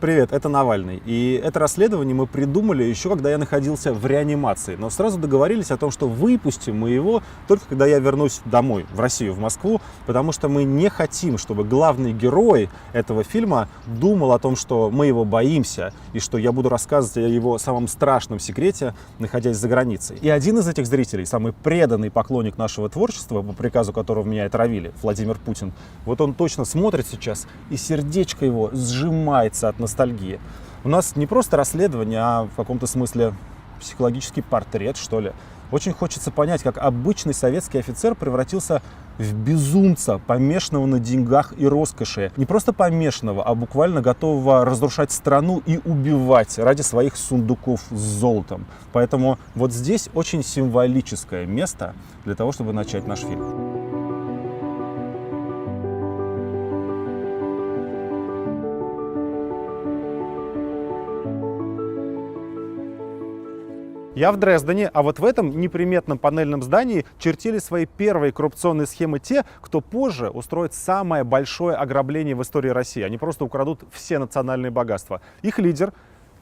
привет, это Навальный. И это расследование мы придумали еще когда я находился в реанимации. Но сразу договорились о том, что выпустим мы его только когда я вернусь домой, в Россию, в Москву. Потому что мы не хотим, чтобы главный герой этого фильма думал о том, что мы его боимся. И что я буду рассказывать о его самом страшном секрете, находясь за границей. И один из этих зрителей, самый преданный поклонник нашего творчества, по приказу которого меня и травили, Владимир Путин, вот он точно смотрит сейчас, и сердечко его сжимается от ностальгии. У нас не просто расследование, а в каком-то смысле психологический портрет, что ли. Очень хочется понять, как обычный советский офицер превратился в безумца, помешанного на деньгах и роскоши. Не просто помешанного, а буквально готового разрушать страну и убивать ради своих сундуков с золотом. Поэтому вот здесь очень символическое место для того, чтобы начать наш фильм. Я в Дрездене, а вот в этом неприметном панельном здании чертили свои первые коррупционные схемы те, кто позже устроит самое большое ограбление в истории России. Они просто украдут все национальные богатства. Их лидер,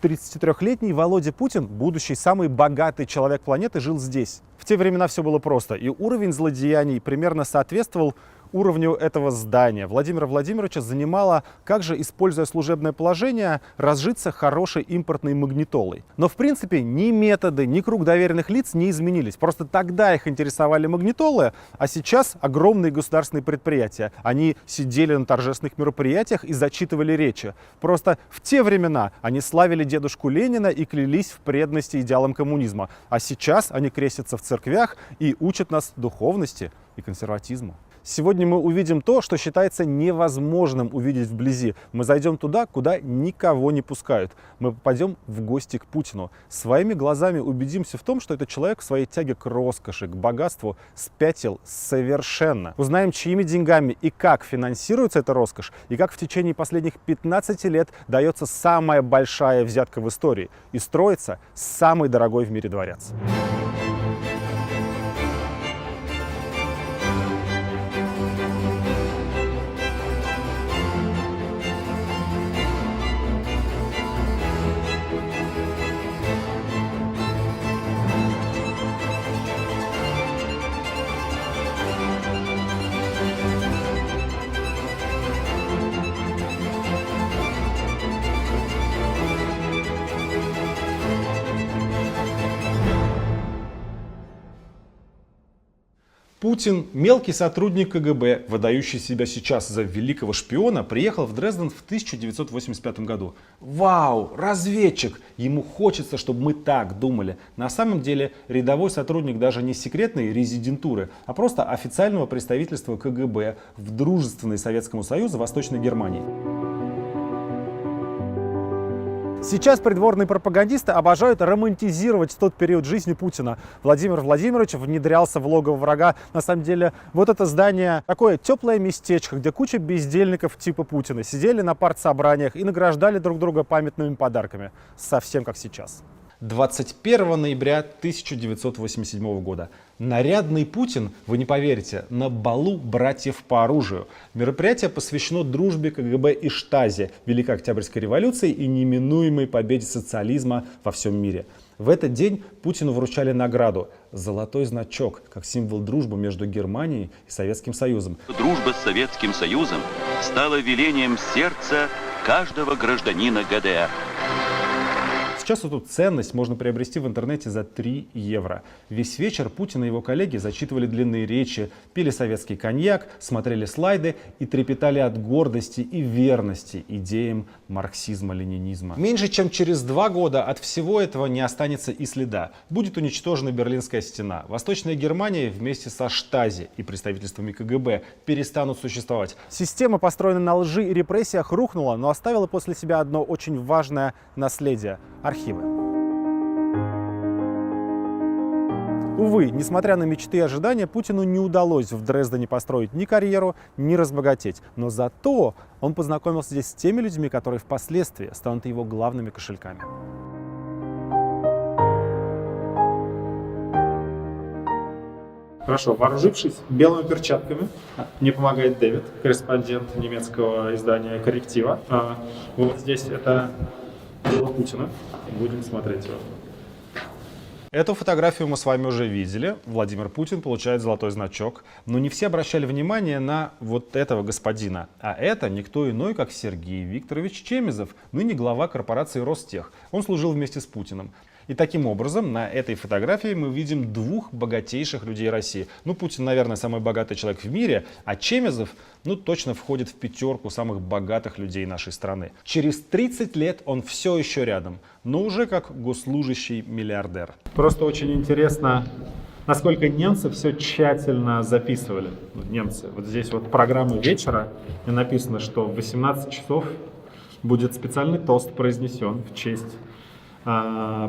33-летний Володя Путин, будущий самый богатый человек планеты, жил здесь. В те времена все было просто, и уровень злодеяний примерно соответствовал уровню этого здания. Владимира Владимировича занимало, как же, используя служебное положение, разжиться хорошей импортной магнитолой. Но, в принципе, ни методы, ни круг доверенных лиц не изменились. Просто тогда их интересовали магнитолы, а сейчас огромные государственные предприятия. Они сидели на торжественных мероприятиях и зачитывали речи. Просто в те времена они славили дедушку Ленина и клялись в преданности идеалам коммунизма. А сейчас они крестятся в церквях и учат нас духовности и консерватизму. Сегодня мы увидим то, что считается невозможным увидеть вблизи. Мы зайдем туда, куда никого не пускают. Мы попадем в гости к Путину. Своими глазами убедимся в том, что этот человек в своей тяге к роскоши, к богатству спятил совершенно. Узнаем, чьими деньгами и как финансируется эта роскошь, и как в течение последних 15 лет дается самая большая взятка в истории и строится самый дорогой в мире дворец. Путин, мелкий сотрудник КГБ, выдающий себя сейчас за великого шпиона, приехал в Дрезден в 1985 году. Вау, разведчик! Ему хочется, чтобы мы так думали. На самом деле рядовой сотрудник даже не секретной резидентуры, а просто официального представительства КГБ в дружественной Советскому Союзу Восточной Германии. Сейчас придворные пропагандисты обожают романтизировать тот период жизни Путина. Владимир Владимирович внедрялся в логово врага. На самом деле, вот это здание такое теплое местечко, где куча бездельников типа Путина сидели на партсобраниях и награждали друг друга памятными подарками. Совсем как сейчас. 21 ноября 1987 года. Нарядный Путин, вы не поверите, на балу братьев по оружию. Мероприятие посвящено дружбе КГБ и Штази, Великой Октябрьской революции и неминуемой победе социализма во всем мире. В этот день Путину вручали награду – золотой значок, как символ дружбы между Германией и Советским Союзом. Дружба с Советским Союзом стала велением сердца каждого гражданина ГДР. Сейчас эту ценность можно приобрести в интернете за 3 евро. Весь вечер Путин и его коллеги зачитывали длинные речи, пили советский коньяк, смотрели слайды и трепетали от гордости и верности идеям марксизма-ленинизма. Меньше чем через 2 года от всего этого не останется и следа. Будет уничтожена Берлинская стена. Восточная Германия вместе со Штази и представительствами КГБ перестанут существовать. Система, построенная на лжи и репрессиях, рухнула, но оставила после себя одно очень важное наследие – архивы. Увы, несмотря на мечты и ожидания, Путину не удалось в Дрездене построить ни карьеру, ни разбогатеть. Но зато он познакомился здесь с теми людьми, которые впоследствии станут его главными кошельками. Хорошо, вооружившись белыми перчатками, мне помогает Дэвид, корреспондент немецкого издания «Корректива». Вот здесь это дело Путина. Будем смотреть его. Эту фотографию мы с вами уже видели. Владимир Путин получает золотой значок. Но не все обращали внимание на вот этого господина. А это никто иной, как Сергей Викторович Чемезов, ныне глава корпорации Ростех. Он служил вместе с Путиным. И таким образом на этой фотографии мы видим двух богатейших людей России. Ну, Путин, наверное, самый богатый человек в мире, а Чемезов, ну, точно входит в пятерку самых богатых людей нашей страны. Через 30 лет он все еще рядом, но уже как госслужащий миллиардер. Просто очень интересно, насколько немцы все тщательно записывали. Немцы. Вот здесь вот программа вечера, и написано, что в 18 часов будет специальный тост произнесен в честь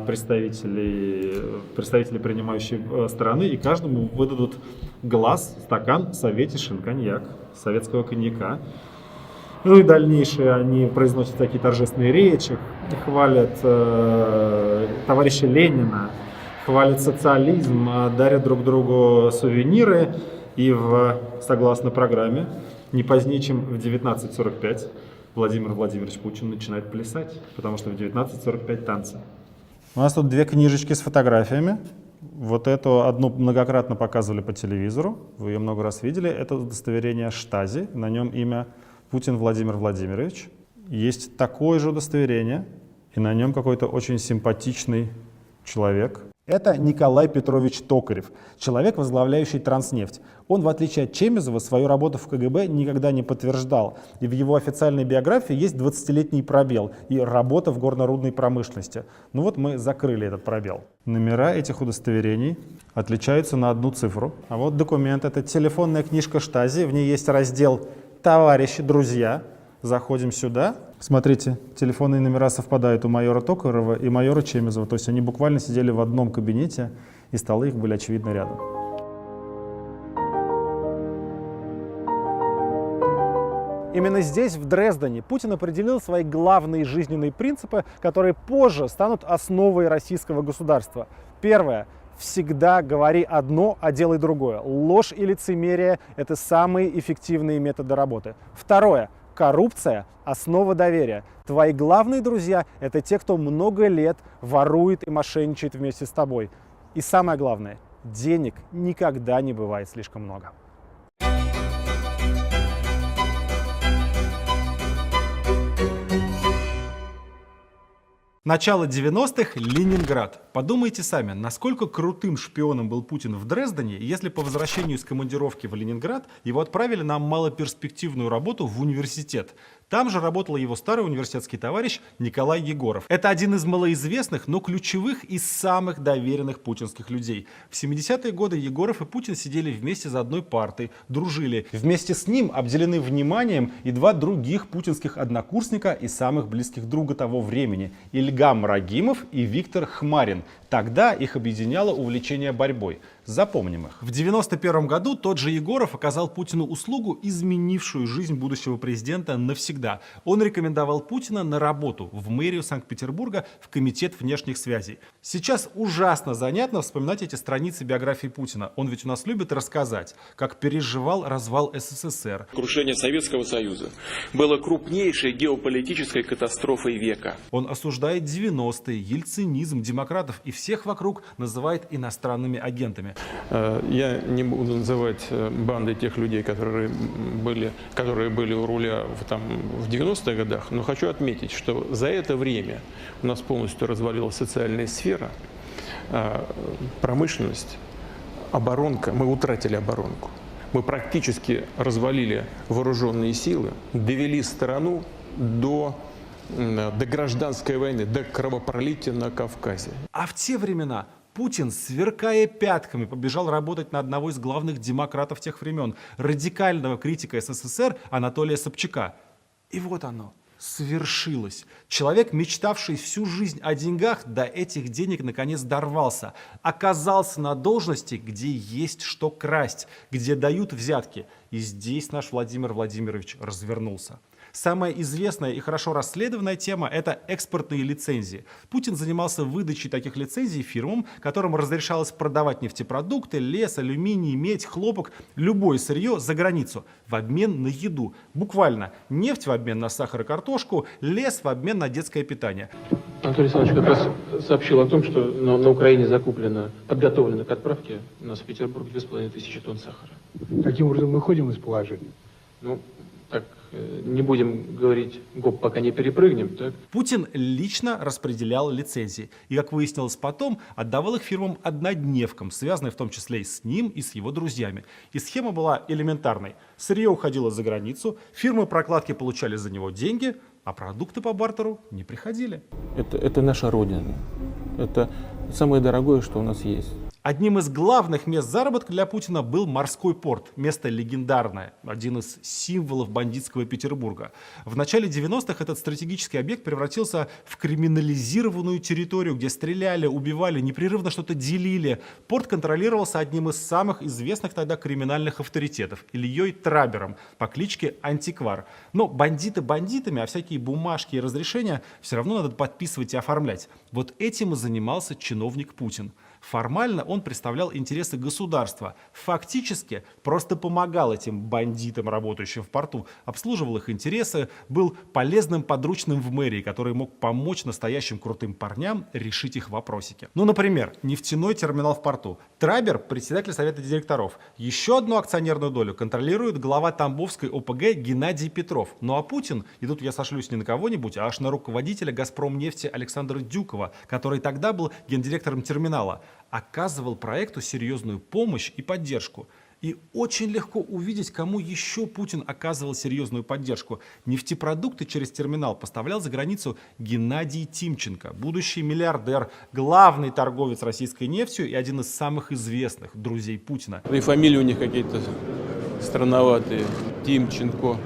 представителей принимающей стороны, и каждому выдадут глаз, стакан советишин коньяк, советского коньяка. Ну и дальнейшие они произносят такие торжественные речи, хвалят товарища Ленина, хвалят социализм, дарят друг другу сувениры, и согласно программе не позднее, чем в 19:45 Владимир Владимирович Путин начинает плясать, потому что в 19:45 танцы. У нас тут две книжечки с фотографиями. Вот эту одну многократно показывали по телевизору, вы ее много раз видели. Это удостоверение Штази, на нем имя Путин Владимир Владимирович. Есть такое же удостоверение, и на нем какой-то очень симпатичный человек. Это Николай Петрович Токарев, человек, возглавляющий Транснефть. Он, в отличие от Чемезова, свою работу в КГБ никогда не подтверждал. И в его официальной биографии есть 20-летний пробел и работа в горно-рудной промышленности. Ну вот мы закрыли этот пробел. Номера этих удостоверений отличаются на одну цифру. А вот документ. Это телефонная книжка Штази. В ней есть раздел «Товарищи, друзья». Заходим сюда. Смотрите, телефонные номера совпадают у майора Токарева и майора Чемезова. То есть они буквально сидели в одном кабинете, и столы их были, очевидно, рядом. Именно здесь, в Дрездене, Путин определил свои главные жизненные принципы, которые позже станут основой российского государства. Первое. Всегда говори одно, а делай другое. Ложь и лицемерие – это самые эффективные методы работы. Второе. Коррупция – основа доверия. Твои главные друзья – это те, кто много лет ворует и мошенничает вместе с тобой. И самое главное – денег никогда не бывает слишком много. Начало 90-х – Ленинград. Подумайте сами, насколько крутым шпионом был Путин в Дрездене, если по возвращению с командировки в Ленинград его отправили на малоперспективную работу в университет. Там же работал его старый университетский товарищ Николай Егоров. Это один из малоизвестных, но ключевых и самых доверенных путинских людей. В 70-е годы Егоров и Путин сидели вместе за одной партой, дружили. Вместе с ним обделены вниманием и два других путинских однокурсника и самых близких друга того времени – Ильгам Рагимов и Виктор Хмарин. Тогда их объединяло увлечение борьбой. Запомним их. В 1991 году тот же Егоров оказал Путину услугу, изменившую жизнь будущего президента навсегда. Он рекомендовал Путина на работу в мэрию Санкт-Петербурга в Комитет внешних связей. Сейчас ужасно занятно вспоминать эти страницы биографии Путина. Он ведь у нас любит рассказать, как переживал развал СССР. Крушение Советского Союза было крупнейшей геополитической катастрофой века. Он осуждает 90-е, ельцинизм, демократов и всех вокруг называет иностранными агентами. Я не буду называть бандой тех людей, которые были у руля в 90-х годах, но хочу отметить, что за это время у нас полностью развалилась социальная сфера, промышленность, оборонка. Мы утратили оборонку. Мы практически развалили вооруженные силы, довели страну до гражданской войны, до кровопролития на Кавказе. А в те времена Путин, сверкая пятками, побежал работать на одного из главных демократов тех времен, радикального критика СССР Анатолия Собчака. И вот оно, свершилось. Человек, мечтавший всю жизнь о деньгах, до этих денег наконец дорвался. Оказался на должности, где есть что красть, где дают взятки. И здесь наш Владимир Владимирович развернулся. Самая известная и хорошо расследованная тема – это экспортные лицензии. Путин занимался выдачей таких лицензий фирмам, которым разрешалось продавать нефтепродукты, лес, алюминий, медь, хлопок, любое сырье за границу в обмен на еду. Буквально нефть в обмен на сахар и картошку, лес в обмен на детское питание. Анатолий Александрович как раз сообщил о том, что на Украине подготовлено к отправке у нас в Петербург 2500 тонн сахара. Таким образом, мы выходим из положения. Ну, так, не будем говорить, гоп, пока не перепрыгнем, так? Путин лично распределял лицензии и, как выяснилось потом, отдавал их фирмам-однодневкам, связанным в том числе и с ним, и с его друзьями. И схема была элементарной. Сырье уходило за границу, фирмы прокладки получали за него деньги, а продукты по бартеру не приходили. Это наша родина. Это самое дорогое, что у нас есть. Одним из главных мест заработка для Путина был морской порт. Место легендарное, один из символов бандитского Петербурга. В начале 90-х этот стратегический объект превратился в криминализированную территорию, где стреляли, убивали, непрерывно что-то делили. Порт контролировался одним из самых известных тогда криминальных авторитетов, Ильей Трабером по кличке Антиквар. Но бандиты бандитами, а всякие бумажки и разрешения все равно надо подписывать и оформлять. Вот этим и занимался чиновник Путин. Формально он представлял интересы государства, фактически просто помогал этим бандитам, работающим в порту, обслуживал их интересы, был полезным подручным в мэрии, который мог помочь настоящим крутым парням решить их вопросики. Ну, например, нефтяной терминал в порту. Трабер – председатель совета директоров. Еще одну акционерную долю контролирует глава Тамбовской ОПГ Геннадий Петров. Ну а Путин, и тут я сошлюсь не на кого-нибудь, а аж на руководителя «Газпромнефти» Александра Дюкова, который тогда был гендиректором терминала, оказывал проекту серьезную помощь и поддержку. И очень легко увидеть, кому еще Путин оказывал серьезную поддержку. Нефтепродукты через терминал поставлял за границу Геннадий Тимченко, будущий миллиардер, главный торговец российской нефтью и один из самых известных друзей Путина. Да и фамилии у них какие-то странноватые. Тимченко.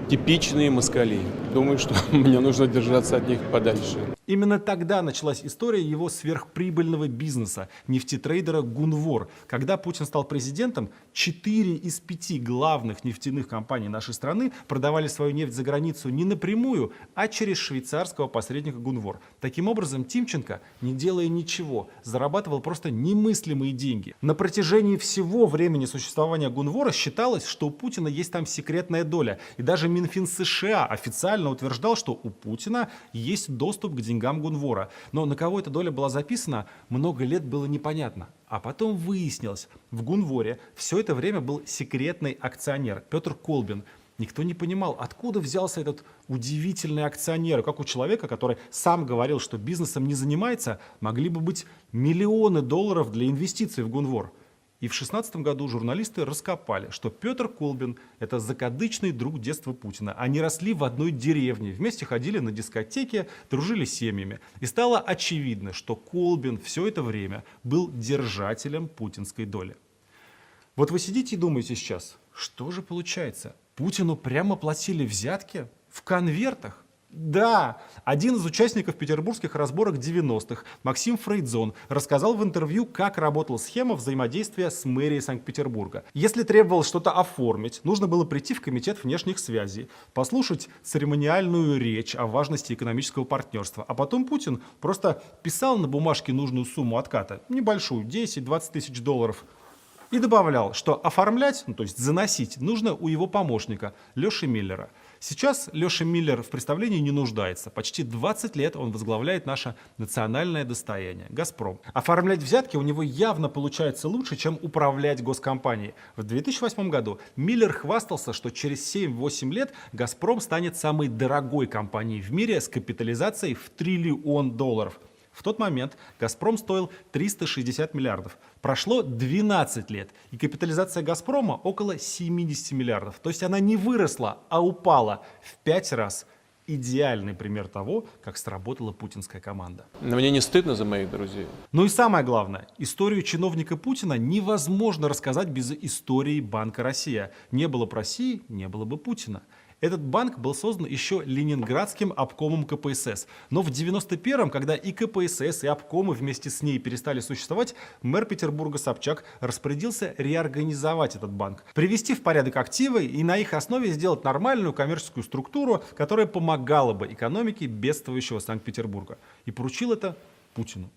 Типичные москали. Думаю, что мне нужно держаться от них подальше. Именно тогда началась история его сверхприбыльного бизнеса, нефтетрейдера Гунвор. Когда Путин стал президентом, 4 из 5 главных нефтяных компаний нашей страны продавали свою нефть за границу не напрямую, а через швейцарского посредника Гунвор. Таким образом, Тимченко, не делая ничего, зарабатывал просто немыслимые деньги. На протяжении всего времени существования Гунвора считалось, что у Путина есть там секретная доля. И даже Минфин США официально утверждал, что у Путина есть доступ к деньгам Гунвора. Но на кого эта доля была записана, много лет было непонятно. А потом выяснилось, в Гунворе все это время был секретный акционер Петр Колбин. Никто не понимал, откуда взялся этот удивительный акционер. Как у человека, который сам говорил, что бизнесом не занимается, могли бы быть миллионы долларов для инвестиций в Гунвор. И в 2016 году журналисты раскопали, что Петр Колбин – это закадычный друг детства Путина. Они росли в одной деревне, вместе ходили на дискотеки, дружили семьями. И стало очевидно, что Колбин все это время был держателем путинской доли. Вот вы сидите и думаете сейчас, что же получается? Путину прямо платили взятки в конвертах? Да, один из участников петербургских разборок 90-х, Максим Фрейдзон, рассказал в интервью, как работала схема взаимодействия с мэрией Санкт-Петербурга. Если требовалось что-то оформить, нужно было прийти в комитет внешних связей, послушать церемониальную речь о важности экономического партнерства, а потом Путин просто писал на бумажке нужную сумму отката, небольшую, 10-20 тысяч долларов, и добавлял, что оформлять, то есть заносить, нужно у его помощника Леши Миллера. Сейчас Леша Миллер в представлении не нуждается. Почти 20 лет он возглавляет наше национальное достояние – «Газпром». Оформлять взятки у него явно получается лучше, чем управлять госкомпанией. В 2008 году Миллер хвастался, что через 7-8 лет «Газпром» станет самой дорогой компанией в мире с капитализацией в $1 триллион. В тот момент «Газпром» стоил 360 миллиардов. Прошло 12 лет, и капитализация «Газпрома» около 70 миллиардов. То есть она не выросла, а упала в 5 раз. Идеальный пример того, как сработала путинская команда. Но мне не стыдно за моих друзей. Ну и самое главное, историю чиновника Путина невозможно рассказать без истории Банка Россия. Не было бы России, не было бы Путина. Этот банк был создан еще Ленинградским обкомом КПСС. Но в 91-м, когда и КПСС, и обкомы вместе с ней перестали существовать, мэр Петербурга Собчак распорядился реорганизовать этот банк, привести в порядок активы и на их основе сделать нормальную коммерческую структуру, которая помогала бы экономике бедствующего Санкт-Петербурга. И поручил это Путину.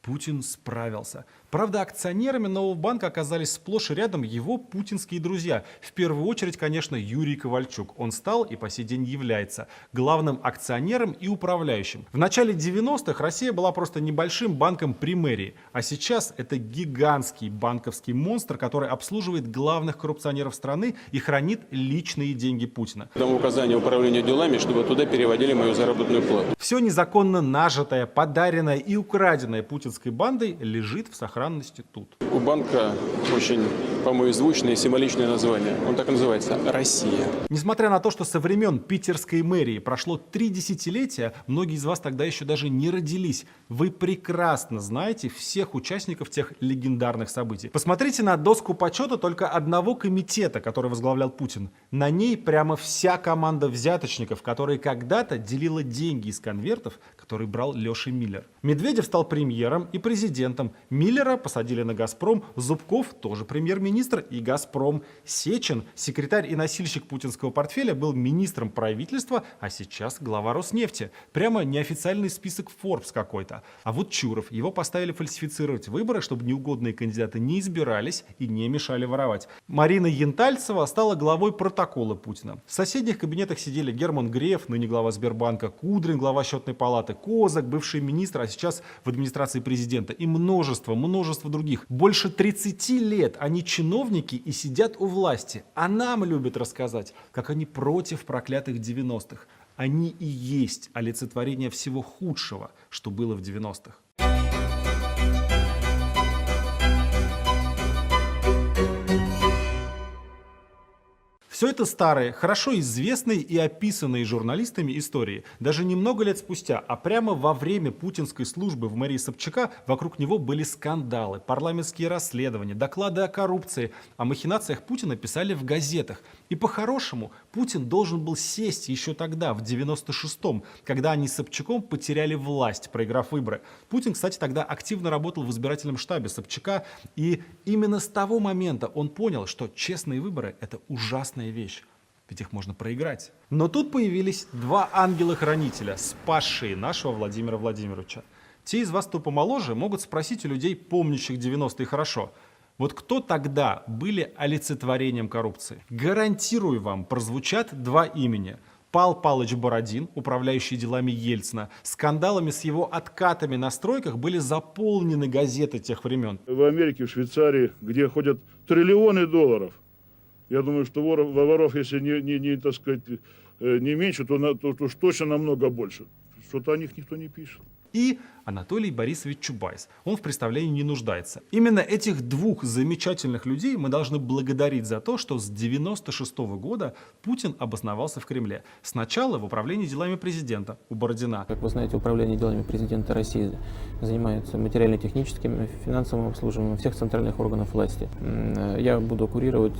Путин справился. Правда, акционерами нового банка оказались сплошь и рядом его путинские друзья. В первую очередь, конечно, Юрий Ковальчук. Он стал и по сей день является главным акционером и управляющим. В начале 90-х Россия была просто небольшим банком при мэрии. А сейчас это гигантский банковский монстр, который обслуживает главных коррупционеров страны и хранит личные деньги Путина. Дам указание управлению делами, чтобы туда переводили мою заработную плату. Все незаконно нажитое, подаренное и украденное путинской бандой лежит в сохранности тут. У банка очень, по-моему, звучное и символичное название. Он так и называется – «Россия». Несмотря на то, что со времен питерской мэрии прошло 3 десятилетия, многие из вас тогда еще даже не родились. Вы прекрасно знаете всех участников тех легендарных событий. Посмотрите на доску почета только одного комитета, который возглавлял Путин. На ней прямо вся команда взяточников, которая когда-то делила деньги из конвертов, которые брал Леша Миллер. Медведев стал премьером и президентом. Миллера посадили на «Газпром», Зубков тоже премьер-министр и «Газпром». Сечин, секретарь и носильщик путинского портфеля, был министром правительства, а сейчас глава Роснефти. Прямо неофициальный список Forbes какой-то. А вот Чуров, его поставили фальсифицировать выборы, чтобы неугодные кандидаты не избирались и не мешали воровать. Марина Янтальцева стала главой протокола Путина. В соседних кабинетах сидели Герман Греф, ныне глава Сбербанка, Кудрин, глава Счетной палаты, Козак, бывший министр, а сейчас в администрации президента, и множество других. Больше 30 лет они чиновники и сидят у власти. А нам любят рассказать, как они против проклятых 90-х. Они и есть олицетворение всего худшего, что было в 90-х. Все это старые, хорошо известные и описанные журналистами истории. Даже немного лет спустя, а прямо во время путинской службы в мэрии Собчака, вокруг него были скандалы, парламентские расследования, доклады о коррупции. О махинациях Путина писали в газетах. И по-хорошему Путин должен был сесть еще тогда, в 96-м, когда они с Собчаком потеряли власть, проиграв выборы. Путин, кстати, тогда активно работал в избирательном штабе Собчака. И именно с того момента он понял, что честные выборы — это ужасная вещь. Ведь их можно проиграть. Но тут появились два ангела-хранителя, спасшие нашего Владимира Владимировича. Те из вас, кто помоложе, могут спросить у людей, помнящих 90-е хорошо. Вот кто тогда были олицетворением коррупции? Гарантирую вам, прозвучат два имени. Пал Палыч Бородин, управляющий делами Ельцина. Скандалами с его откатами на стройках были заполнены газеты тех времен. В Америке, в Швейцарии, где ходят триллионы долларов, я думаю, что воров, если так сказать, не меньше, то уж точно намного больше. Что-то о них никто не пишет. И Анатолий Борисович Чубайс. Он в представлении не нуждается. Именно этих двух замечательных людей мы должны благодарить за то, что с 96-го года Путин обосновался в Кремле. Сначала в управлении делами президента у Бородина. Как вы знаете, управление делами президента России занимается материально-техническим, финансовым обслуживанием всех центральных органов власти. Я буду курировать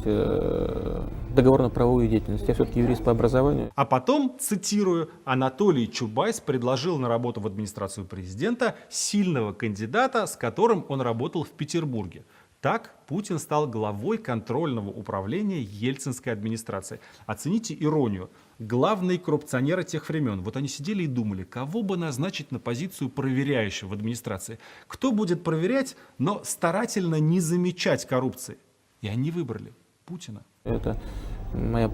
договорно-правовую деятельность. Я все-таки юрист по образованию. А потом, цитирую, Анатолий Чубайс предложил на работу в администрацию президента сильного кандидата, с которым он работал в Петербурге. Так Путин стал главой контрольного управления ельцинской администрации. Оцените иронию. Главные коррупционеры тех времен. Вот они сидели и думали, кого бы назначить на позицию проверяющего в администрации. Кто будет проверять, но старательно не замечать коррупции. И они выбрали Путина. Это моя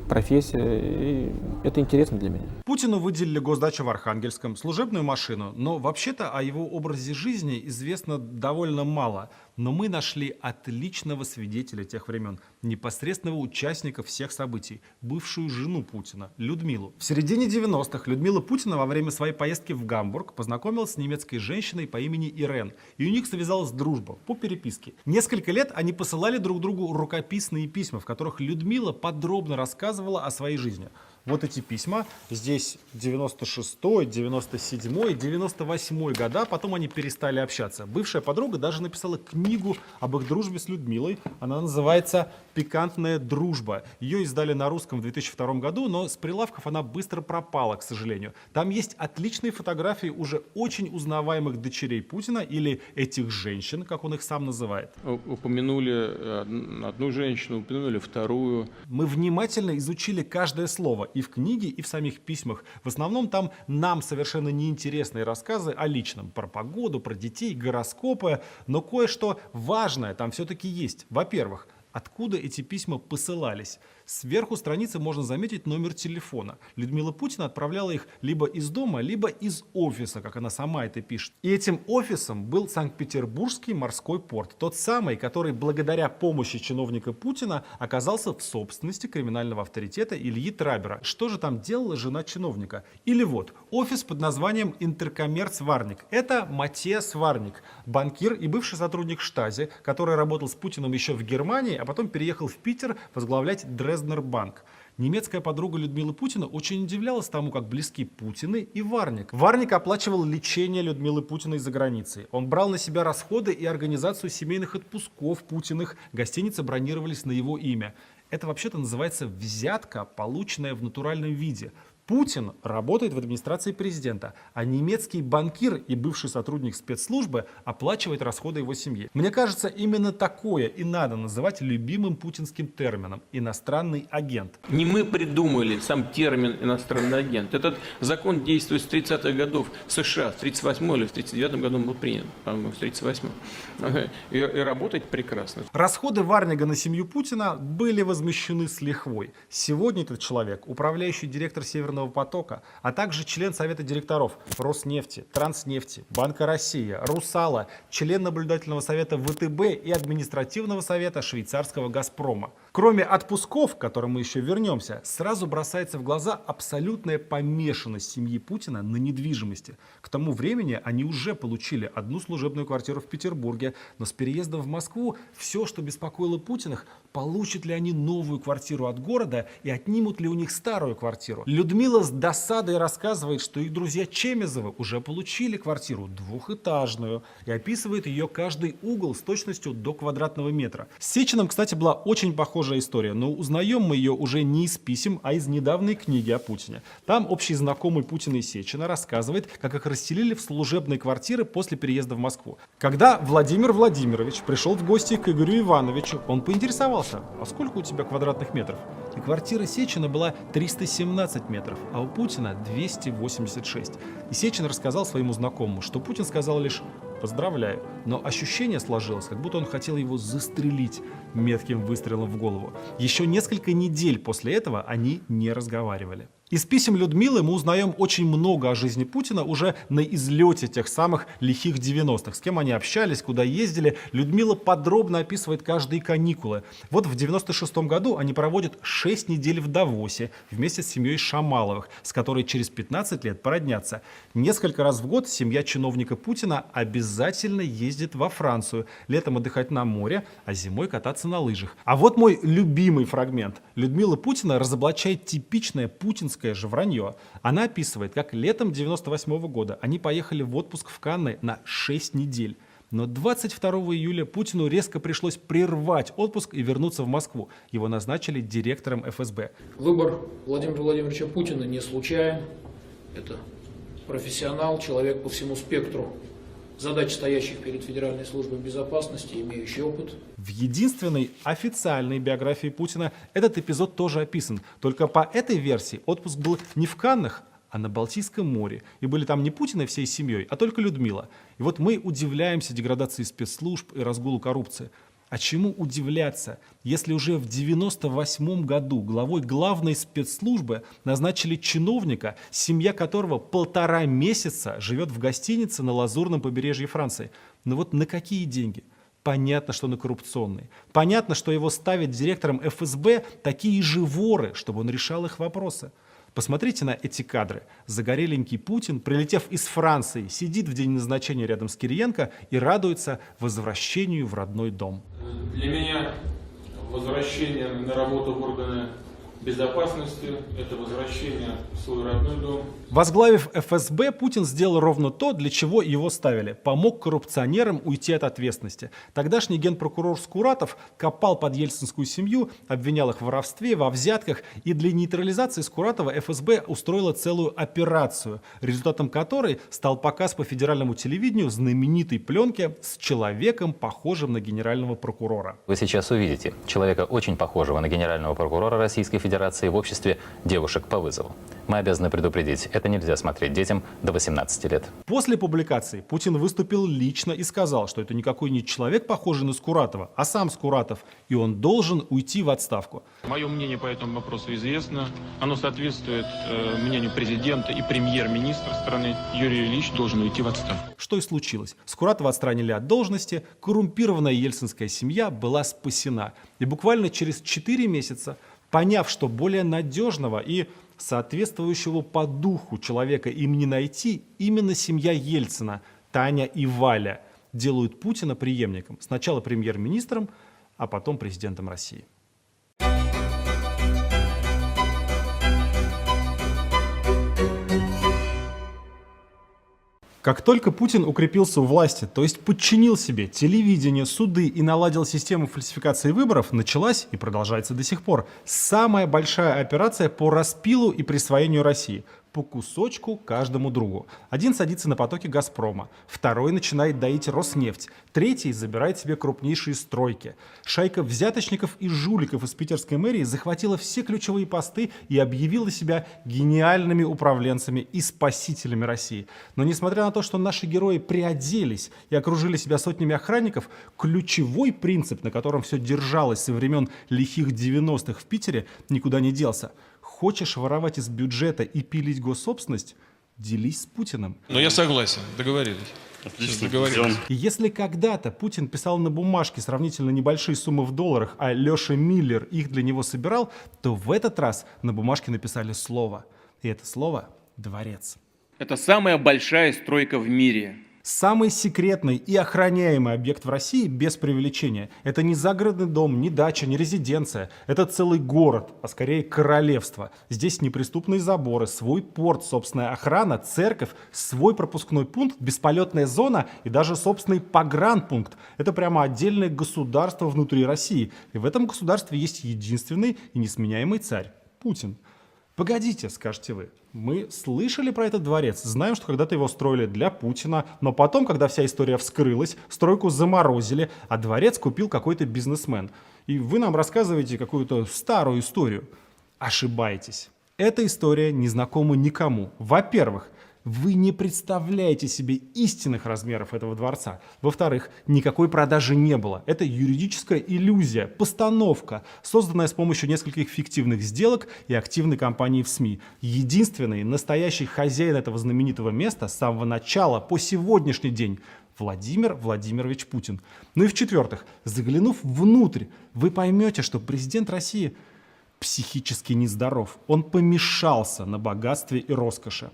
профессия, и это интересно для меня. Путину выделили госдачу в Архангельском, служебную машину, но вообще-то о его образе жизни известно довольно мало. Но мы нашли отличного свидетеля тех времен, непосредственного участника всех событий, бывшую жену Путина, Людмилу. В середине 90-х Людмила Путина во время своей поездки в Гамбург познакомилась с немецкой женщиной по имени Ирен, и у них завязалась дружба по переписке. Несколько лет они посылали друг другу рукописные письма, в которых Людмила подробно рассказывала о своей жизни. Вот эти письма. Здесь 96-й, 97-й, 98-й года. Потом они перестали общаться. Бывшая подруга даже написала книгу об их дружбе с Людмилой. Она называется «Пикантная дружба». Ее издали на русском в 2002 году, но с прилавков она быстро пропала, к сожалению. Там есть отличные фотографии уже очень узнаваемых дочерей Путина или этих женщин, как он их сам называет. Упомянули одну женщину, упомянули вторую. Мы внимательно изучили каждое слово и в книге, и в самих письмах. В основном там нам совершенно неинтересные рассказы о личном, про погоду, про детей, гороскопы, но кое-что важное там все-таки есть. Во-первых, откуда эти письма посылались? Сверху страницы можно заметить номер телефона. Людмила Путина отправляла их либо из дома, либо из офиса, как она сама это пишет. И этим офисом был Санкт-Петербургский морской порт. Тот самый, который благодаря помощи чиновника Путина оказался в собственности криминального авторитета Ильи Трабера. Что же там делала жена чиновника? Или вот, офис под названием Интеркоммерц Варник. Это Матиас Варник, банкир и бывший сотрудник Штази, который работал с Путиным еще в Германии, а потом переехал в Питер возглавлять Дрезднер-банк. Немецкая подруга Людмилы Путина очень удивлялась тому, как близки Путины и Варник. Варник оплачивал лечение Людмилы Путиной за границей. Он брал на себя расходы и организацию семейных отпусков Путиных. Гостиницы бронировались на его имя. Это вообще-то называется взятка, полученная в натуральном виде. Путин работает в администрации президента, а немецкий банкир и бывший сотрудник спецслужбы оплачивает расходы его семьи. Мне кажется, именно такое и надо называть любимым путинским термином – иностранный агент. Не мы придумали сам термин «иностранный агент». Этот закон действует с 30-х годов в США. В 1938 или в 1939 году он был принят, по-моему, в 1938. И работает прекрасно. Расходы Варнига на семью Путина были возмещены с лихвой. Сегодня этот человек – управляющий директор Северного потока, а также член Совета директоров Роснефти, Транснефти, Банка России, Русала, член наблюдательного совета ВТБ и административного совета швейцарского Газпрома. Кроме отпусков, к которым мы еще вернемся, сразу бросается в глаза абсолютная помешанность семьи Путина на недвижимости. К тому времени они уже получили одну служебную квартиру в Петербурге, но с переездом в Москву все, что беспокоило Путиных, получат ли они новую квартиру от города и отнимут ли у них старую квартиру. Людмила с досадой рассказывает, что их друзья Чемезовы уже получили квартиру двухэтажную и описывает ее каждый угол с точностью до квадратного метра. С Сечиным, кстати, была очень похожая история, но узнаем мы ее уже не из писем, а из недавней книги о Путине. Там общий знакомый Путина и Сечина рассказывает, как их расселили в служебные квартиры после переезда в Москву. Когда Владимир Владимирович пришел в гости к Игорю Ивановичу, он поинтересовался: а сколько у тебя квадратных метров? И квартира Сечина была 317 метров, а у Путина 286. И Сечин рассказал своему знакомому, что Путин сказал лишь «поздравляю», но ощущение сложилось, как будто он хотел его застрелить метким выстрелом в голову. Еще несколько недель после этого они не разговаривали. Из писем Людмилы мы узнаем очень много о жизни Путина уже на излете тех самых лихих 90-х. С кем они общались, куда ездили. Людмила подробно описывает каждые каникулы. Вот в 96-м году они проводят 6 недель в Давосе вместе с семьей Шамаловых, с которой через 15 лет породнятся. Несколько раз в год семья чиновника Путина обязательно ездит во Францию. Летом отдыхать на море, а зимой кататься на лыжах. А вот мой любимый фрагмент. Людмила Путина разоблачает типичное путинское же вранье. Она описывает, как летом 98-го года они поехали в отпуск в Канны на 6 недель. Но 22 июля Путину резко пришлось прервать отпуск и вернуться в Москву. Его назначили директором ФСБ. Выбор Владимира Владимировича Путина не случайен. Это профессионал, человек по всему спектру задач, стоящих перед Федеральной службой безопасности, имеющий опыт. В единственной официальной биографии Путина этот эпизод тоже описан. Только по этой версии отпуск был не в Каннах, а на Балтийском море. И были там не Путин и всей семьей, а только Людмила. И вот мы удивляемся деградации спецслужб и разгулу коррупции. А чему удивляться, если уже в 98 году главой главной спецслужбы назначили чиновника, семья которого 1,5 месяца живет в гостинице на Лазурном побережье Франции? Но вот на какие деньги? Понятно, что на коррупционные. Понятно, что его ставят директором ФСБ такие же воры, чтобы он решал их вопросы. Посмотрите на эти кадры. Загореленький Путин, прилетев из Франции, сидит в день назначения рядом с Кириенко и радуется возвращению в родной дом. Для меня возвращение на работу в органы безопасности, это возвращение в свой родной дом. Возглавив ФСБ, Путин сделал ровно то, для чего его ставили. Помог коррупционерам уйти от ответственности. Тогдашний генпрокурор Скуратов копал под ельцинскую семью, обвинял их в воровстве, во взятках. И для нейтрализации Скуратова ФСБ устроила целую операцию, результатом которой стал показ по федеральному телевидению знаменитой пленки с человеком, похожим на генерального прокурора. Вы сейчас увидите человека, очень похожего на генерального прокурора Российской Федерации в обществе девушек по вызову. Мы обязаны предупредить, это нельзя смотреть детям до 18 лет. После публикации Путин выступил лично и сказал, что это никакой не человек, похожий на Скуратова, а сам Скуратов, и он должен уйти в отставку. Мое мнение по этому вопросу известно. Оно соответствует мнению президента и премьер-министра страны. Юрий Ильич должен уйти в отставку. Что и случилось. Скуратова отстранили от должности, коррумпированная ельцинская семья была спасена. И буквально через 4 месяца, поняв, что более надежного и соответствующего по духу человека им не найти, именно семья Ельцина, Таня и Валя, делают Путина преемником. Сначала премьер-министром, а потом президентом России. Как только Путин укрепился у власти, то есть подчинил себе телевидение, суды и наладил систему фальсификации выборов, началась и продолжается до сих пор самая большая операция по распилу и присвоению России. По кусочку каждому другу. Один садится на потоки «Газпрома», второй начинает доить «Роснефть», третий забирает себе крупнейшие стройки. Шайка взяточников и жуликов из питерской мэрии захватила все ключевые посты и объявила себя гениальными управленцами и спасителями России. Но несмотря на то, что наши герои приоделись и окружили себя сотнями охранников, ключевой принцип, на котором все держалось со времен лихих 90-х в Питере, никуда не делся. Хочешь воровать из бюджета и пилить госсобственность? Делись с Путиным. Но я согласен, договорились. Отлично, договорились. И если когда-то Путин писал на бумажке сравнительно небольшие суммы в долларах, а Леша Миллер их для него собирал, то в этот раз на бумажке написали слово. И это слово — дворец. Это самая большая стройка в мире. Самый секретный и охраняемый объект в России без преувеличения. Это не загородный дом, не дача, не резиденция. Это целый город, а скорее королевство. Здесь неприступные заборы, свой порт, собственная охрана, церковь, свой пропускной пункт, бесполетная зона и даже собственный погранпункт. Это прямо отдельное государство внутри России. И в этом государстве есть единственный и несменяемый царь — Путин. Погодите, скажете вы, мы слышали про этот дворец, знаем, что когда-то его строили для Путина, но потом, когда вся история вскрылась, стройку заморозили, а дворец купил какой-то бизнесмен. И вы нам рассказываете какую-то старую историю. Ошибаетесь. Эта история не знакома никому. Во-первых, вы не представляете себе истинных размеров этого дворца. Во-вторых, никакой продажи не было. Это юридическая иллюзия, постановка, созданная с помощью нескольких фиктивных сделок и активной кампании в СМИ. Единственный настоящий хозяин этого знаменитого места с самого начала по сегодняшний день — Владимир Владимирович Путин. Ну и в-четвертых, заглянув внутрь, вы поймете, что президент России психически нездоров. Он помешался на богатстве и роскоши.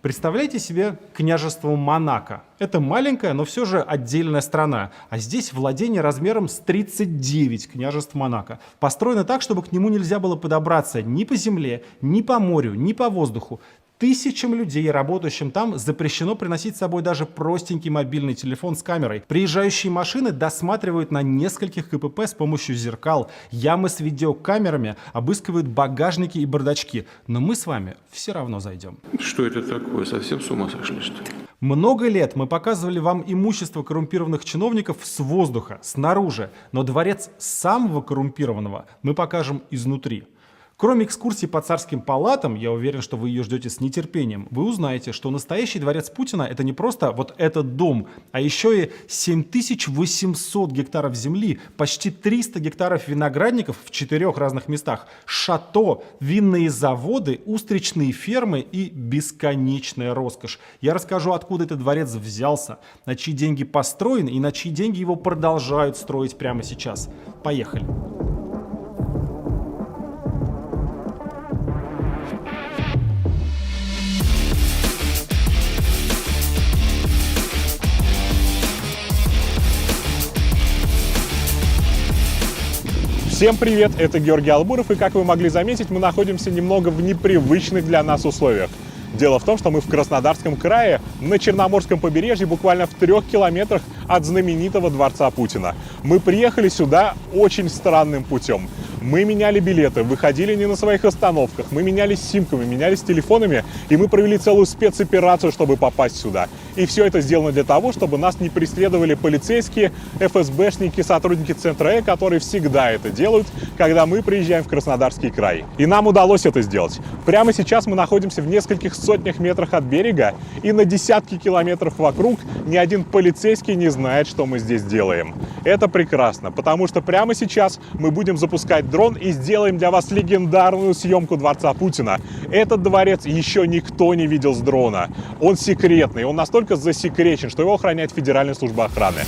Представляете себе княжество Монако. Это маленькая, но все же отдельная страна. А здесь владение размером с 39 княжеств Монако. Построено так, чтобы к нему нельзя было подобраться ни по земле, ни по морю, ни по воздуху. Тысячам людей, работающим там, запрещено приносить с собой даже простенький мобильный телефон с камерой. Приезжающие машины досматривают на нескольких КПП с помощью зеркал, ямы с видеокамерами, обыскивают багажники и бардачки. Но мы с вами все равно зайдем. Что это такое? Совсем с ума сошли, что ли? Много лет мы показывали вам имущество коррумпированных чиновников с воздуха, снаружи. Но дворец самого коррумпированного мы покажем изнутри. Кроме экскурсии по царским палатам, я уверен, что вы ее ждете с нетерпением, вы узнаете, что настоящий дворец Путина — это не просто вот этот дом, а еще и 7800 гектаров земли, почти 300 гектаров виноградников в 4 разных местах, шато, винные заводы, устричные фермы и бесконечная роскошь. Я расскажу, откуда этот дворец взялся, на чьи деньги построен и на чьи деньги его продолжают строить прямо сейчас. Поехали. Всем привет, это Георгий Албуров, и как вы могли заметить, мы находимся немного в непривычных для нас условиях. Дело в том, что мы в Краснодарском крае, на Черноморском побережье, буквально в 3 километрах от знаменитого Дворца Путина. Мы приехали сюда очень странным путем. Мы меняли билеты, выходили не на своих остановках, мы менялись симками, менялись телефонами, и мы провели целую спецоперацию, чтобы попасть сюда. И все это сделано для того, чтобы нас не преследовали полицейские, ФСБшники, сотрудники Центра которые всегда это делают, когда мы приезжаем в Краснодарский край. И нам удалось это сделать. Прямо сейчас мы находимся в нескольких сотнях метрах от берега, и на десятки километров вокруг ни один полицейский не знает, что мы здесь делаем. Это прекрасно, потому что прямо сейчас мы будем запускать дрон и сделаем для вас легендарную съемку Дворца Путина. Этот дворец еще никто не видел с дрона. Он секретный, он настолько засекречен, что его охраняет Федеральная служба охраны.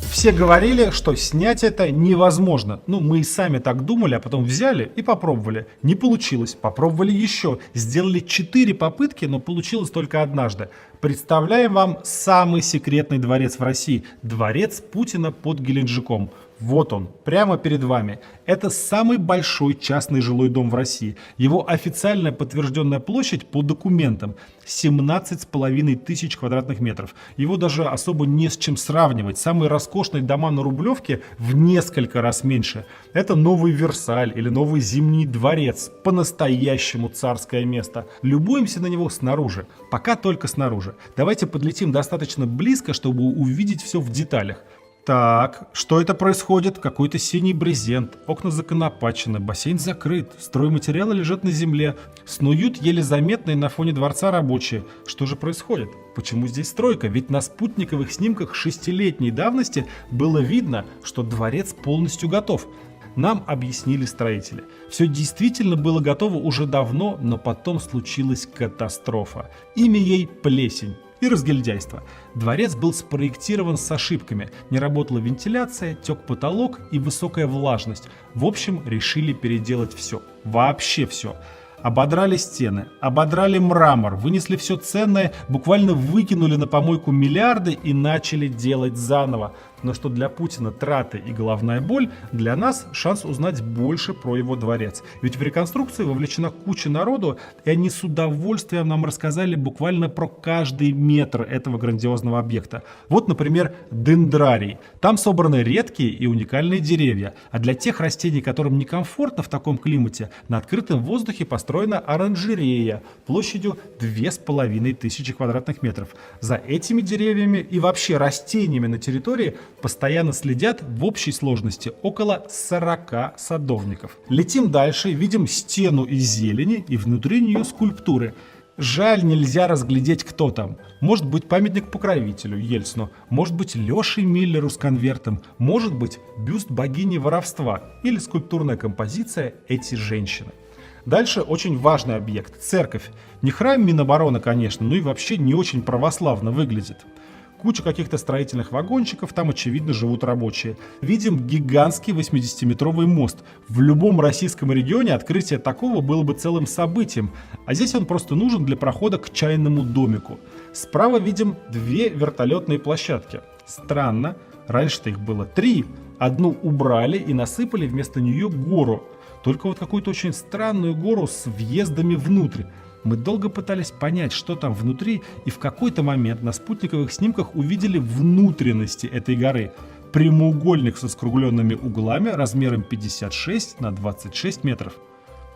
Все говорили, что снять это невозможно. Ну, мы и сами так думали, а потом взяли и попробовали. Не получилось. Попробовали еще. Сделали 4 попытки, но получилось только однажды. Представляем вам самый секретный дворец в России. Дворец Путина под Геленджиком. Вот он, прямо перед вами. Это самый большой частный жилой дом в России. Его официальная подтвержденная площадь по документам 17,5 тысяч квадратных метров. Его даже особо не с чем сравнивать. Самые роскошные дома на Рублевке в несколько раз меньше. Это новый Версаль или новый Зимний дворец. По-настоящему царское место. Любуемся на него снаружи. Пока только снаружи. Давайте подлетим достаточно близко, чтобы увидеть все в деталях. Так, что это происходит? Какой-то синий брезент, окна законопачены, бассейн закрыт, стройматериалы лежат на земле, снуют еле заметные на фоне дворца рабочие. Что же происходит? Почему здесь стройка? Ведь на спутниковых снимках 6-летней давности было видно, что дворец полностью готов. Нам объяснили строители. Все действительно было готово уже давно, но потом случилась катастрофа. Имя ей плесень и разгильдяйство. Дворец был спроектирован с ошибками. Не работала вентиляция, тек потолок и высокая влажность. В общем, решили переделать все. Вообще все. Ободрали стены, ободрали мрамор, вынесли все ценное, буквально выкинули на помойку миллиарды и начали делать заново. Но что для Путина траты и головная боль, для нас шанс узнать больше про его дворец. Ведь в реконструкцию вовлечена куча народу, и они с удовольствием нам рассказали буквально про каждый метр этого грандиозного объекта. Вот, например, дендрарий. Там собраны редкие и уникальные деревья. А для тех растений, которым некомфортно в таком климате, на открытом воздухе построена оранжерея площадью 2500 квадратных метров. За этими деревьями и вообще растениями на территории постоянно следят в общей сложности около 40 садовников. Летим дальше, видим стену из зелени и внутри нее скульптуры. Жаль, нельзя разглядеть, кто там. Может быть, памятник покровителю Ельцину, может быть, Леше Миллеру с конвертом, может быть, бюст богини воровства или скульптурная композиция «Эти женщины». Дальше очень важный объект – церковь. Не храм Минобороны, конечно, но и вообще не очень православно выглядит. Куча каких-то строительных вагончиков, там, очевидно, живут рабочие. Видим гигантский 80-метровый мост. В любом российском регионе открытие такого было бы целым событием, а здесь он просто нужен для прохода к чайному домику. Справа видим 2 вертолетные площадки. Странно, раньше-то их было 3. Одну убрали и насыпали вместо нее гору. Только вот какую-то очень странную гору с въездами внутрь. Мы долго пытались понять, что там внутри, и в какой-то момент на спутниковых снимках увидели внутренности этой горы. Прямоугольник со скругленными углами размером 56 на 26 метров.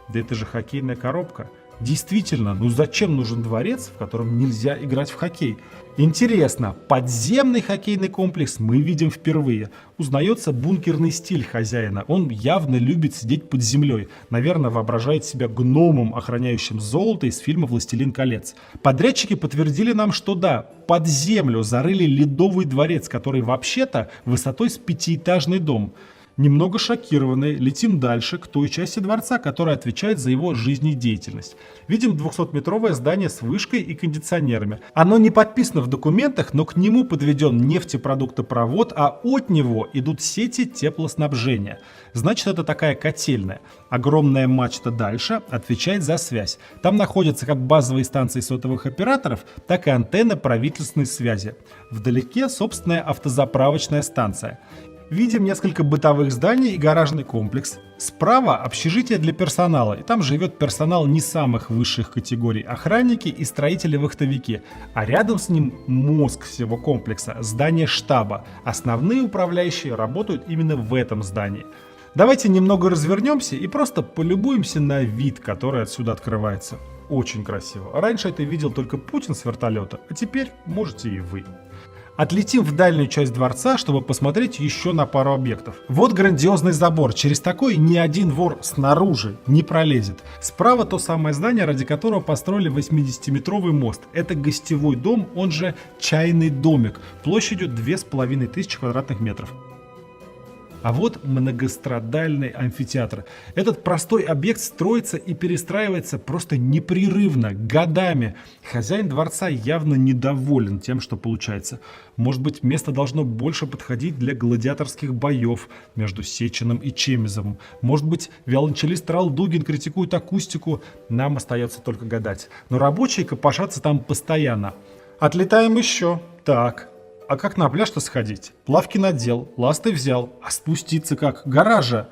Да это же хоккейная коробка. Действительно, ну зачем нужен дворец, в котором нельзя играть в хоккей? Интересно, подземный хоккейный комплекс мы видим впервые. Узнается бункерный стиль хозяина. Он явно любит сидеть под землей. Наверное, воображает себя гномом, охраняющим золото из фильма «Властелин колец». Подрядчики подтвердили нам, что да, под землю зарыли ледовый дворец, который вообще-то высотой с 5-этажный дом. Немного шокированные, летим дальше к той части дворца, которая отвечает за его жизнедеятельность. Видим 200-метровое здание с вышкой и кондиционерами. Оно не подписано в документах, но к нему подведен нефтепродуктопровод, а от него идут сети теплоснабжения. Значит, это такая котельная. Огромная мачта дальше отвечает за связь. Там находятся как базовые станции сотовых операторов, так и антенны правительственной связи. Вдалеке собственная автозаправочная станция. Видим несколько бытовых зданий и гаражный комплекс. Справа общежитие для персонала, и там живет персонал не самых высших категорий, охранники и строители-вахтовики. А рядом с ним мозг всего комплекса, здание штаба. Основные управляющие работают именно в этом здании. Давайте немного развернемся и просто полюбуемся на вид, который отсюда открывается. Очень красиво. Раньше это видел только Путин с вертолета, а теперь можете и вы. Отлетим в дальнюю часть дворца, чтобы посмотреть еще на пару объектов. Вот грандиозный забор. Через такой ни один вор снаружи не пролезет. Справа то самое здание, ради которого построили 80-метровый мост. Это гостевой дом, он же чайный домик, площадью 2500 квадратных метров. А вот многострадальный амфитеатр. Этот простой объект строится и перестраивается просто непрерывно, годами. Хозяин дворца явно недоволен тем, что получается. Может быть, место должно больше подходить для гладиаторских боев между Сеченым и Чемизовым. Может быть, виолончелист Рал Дугин критикует акустику. Нам остается только гадать. Но рабочие копошатся там постоянно. Отлетаем еще. Так. А как на пляж-то сходить? Плавки надел, ласты взял, а спуститься как? Гаража.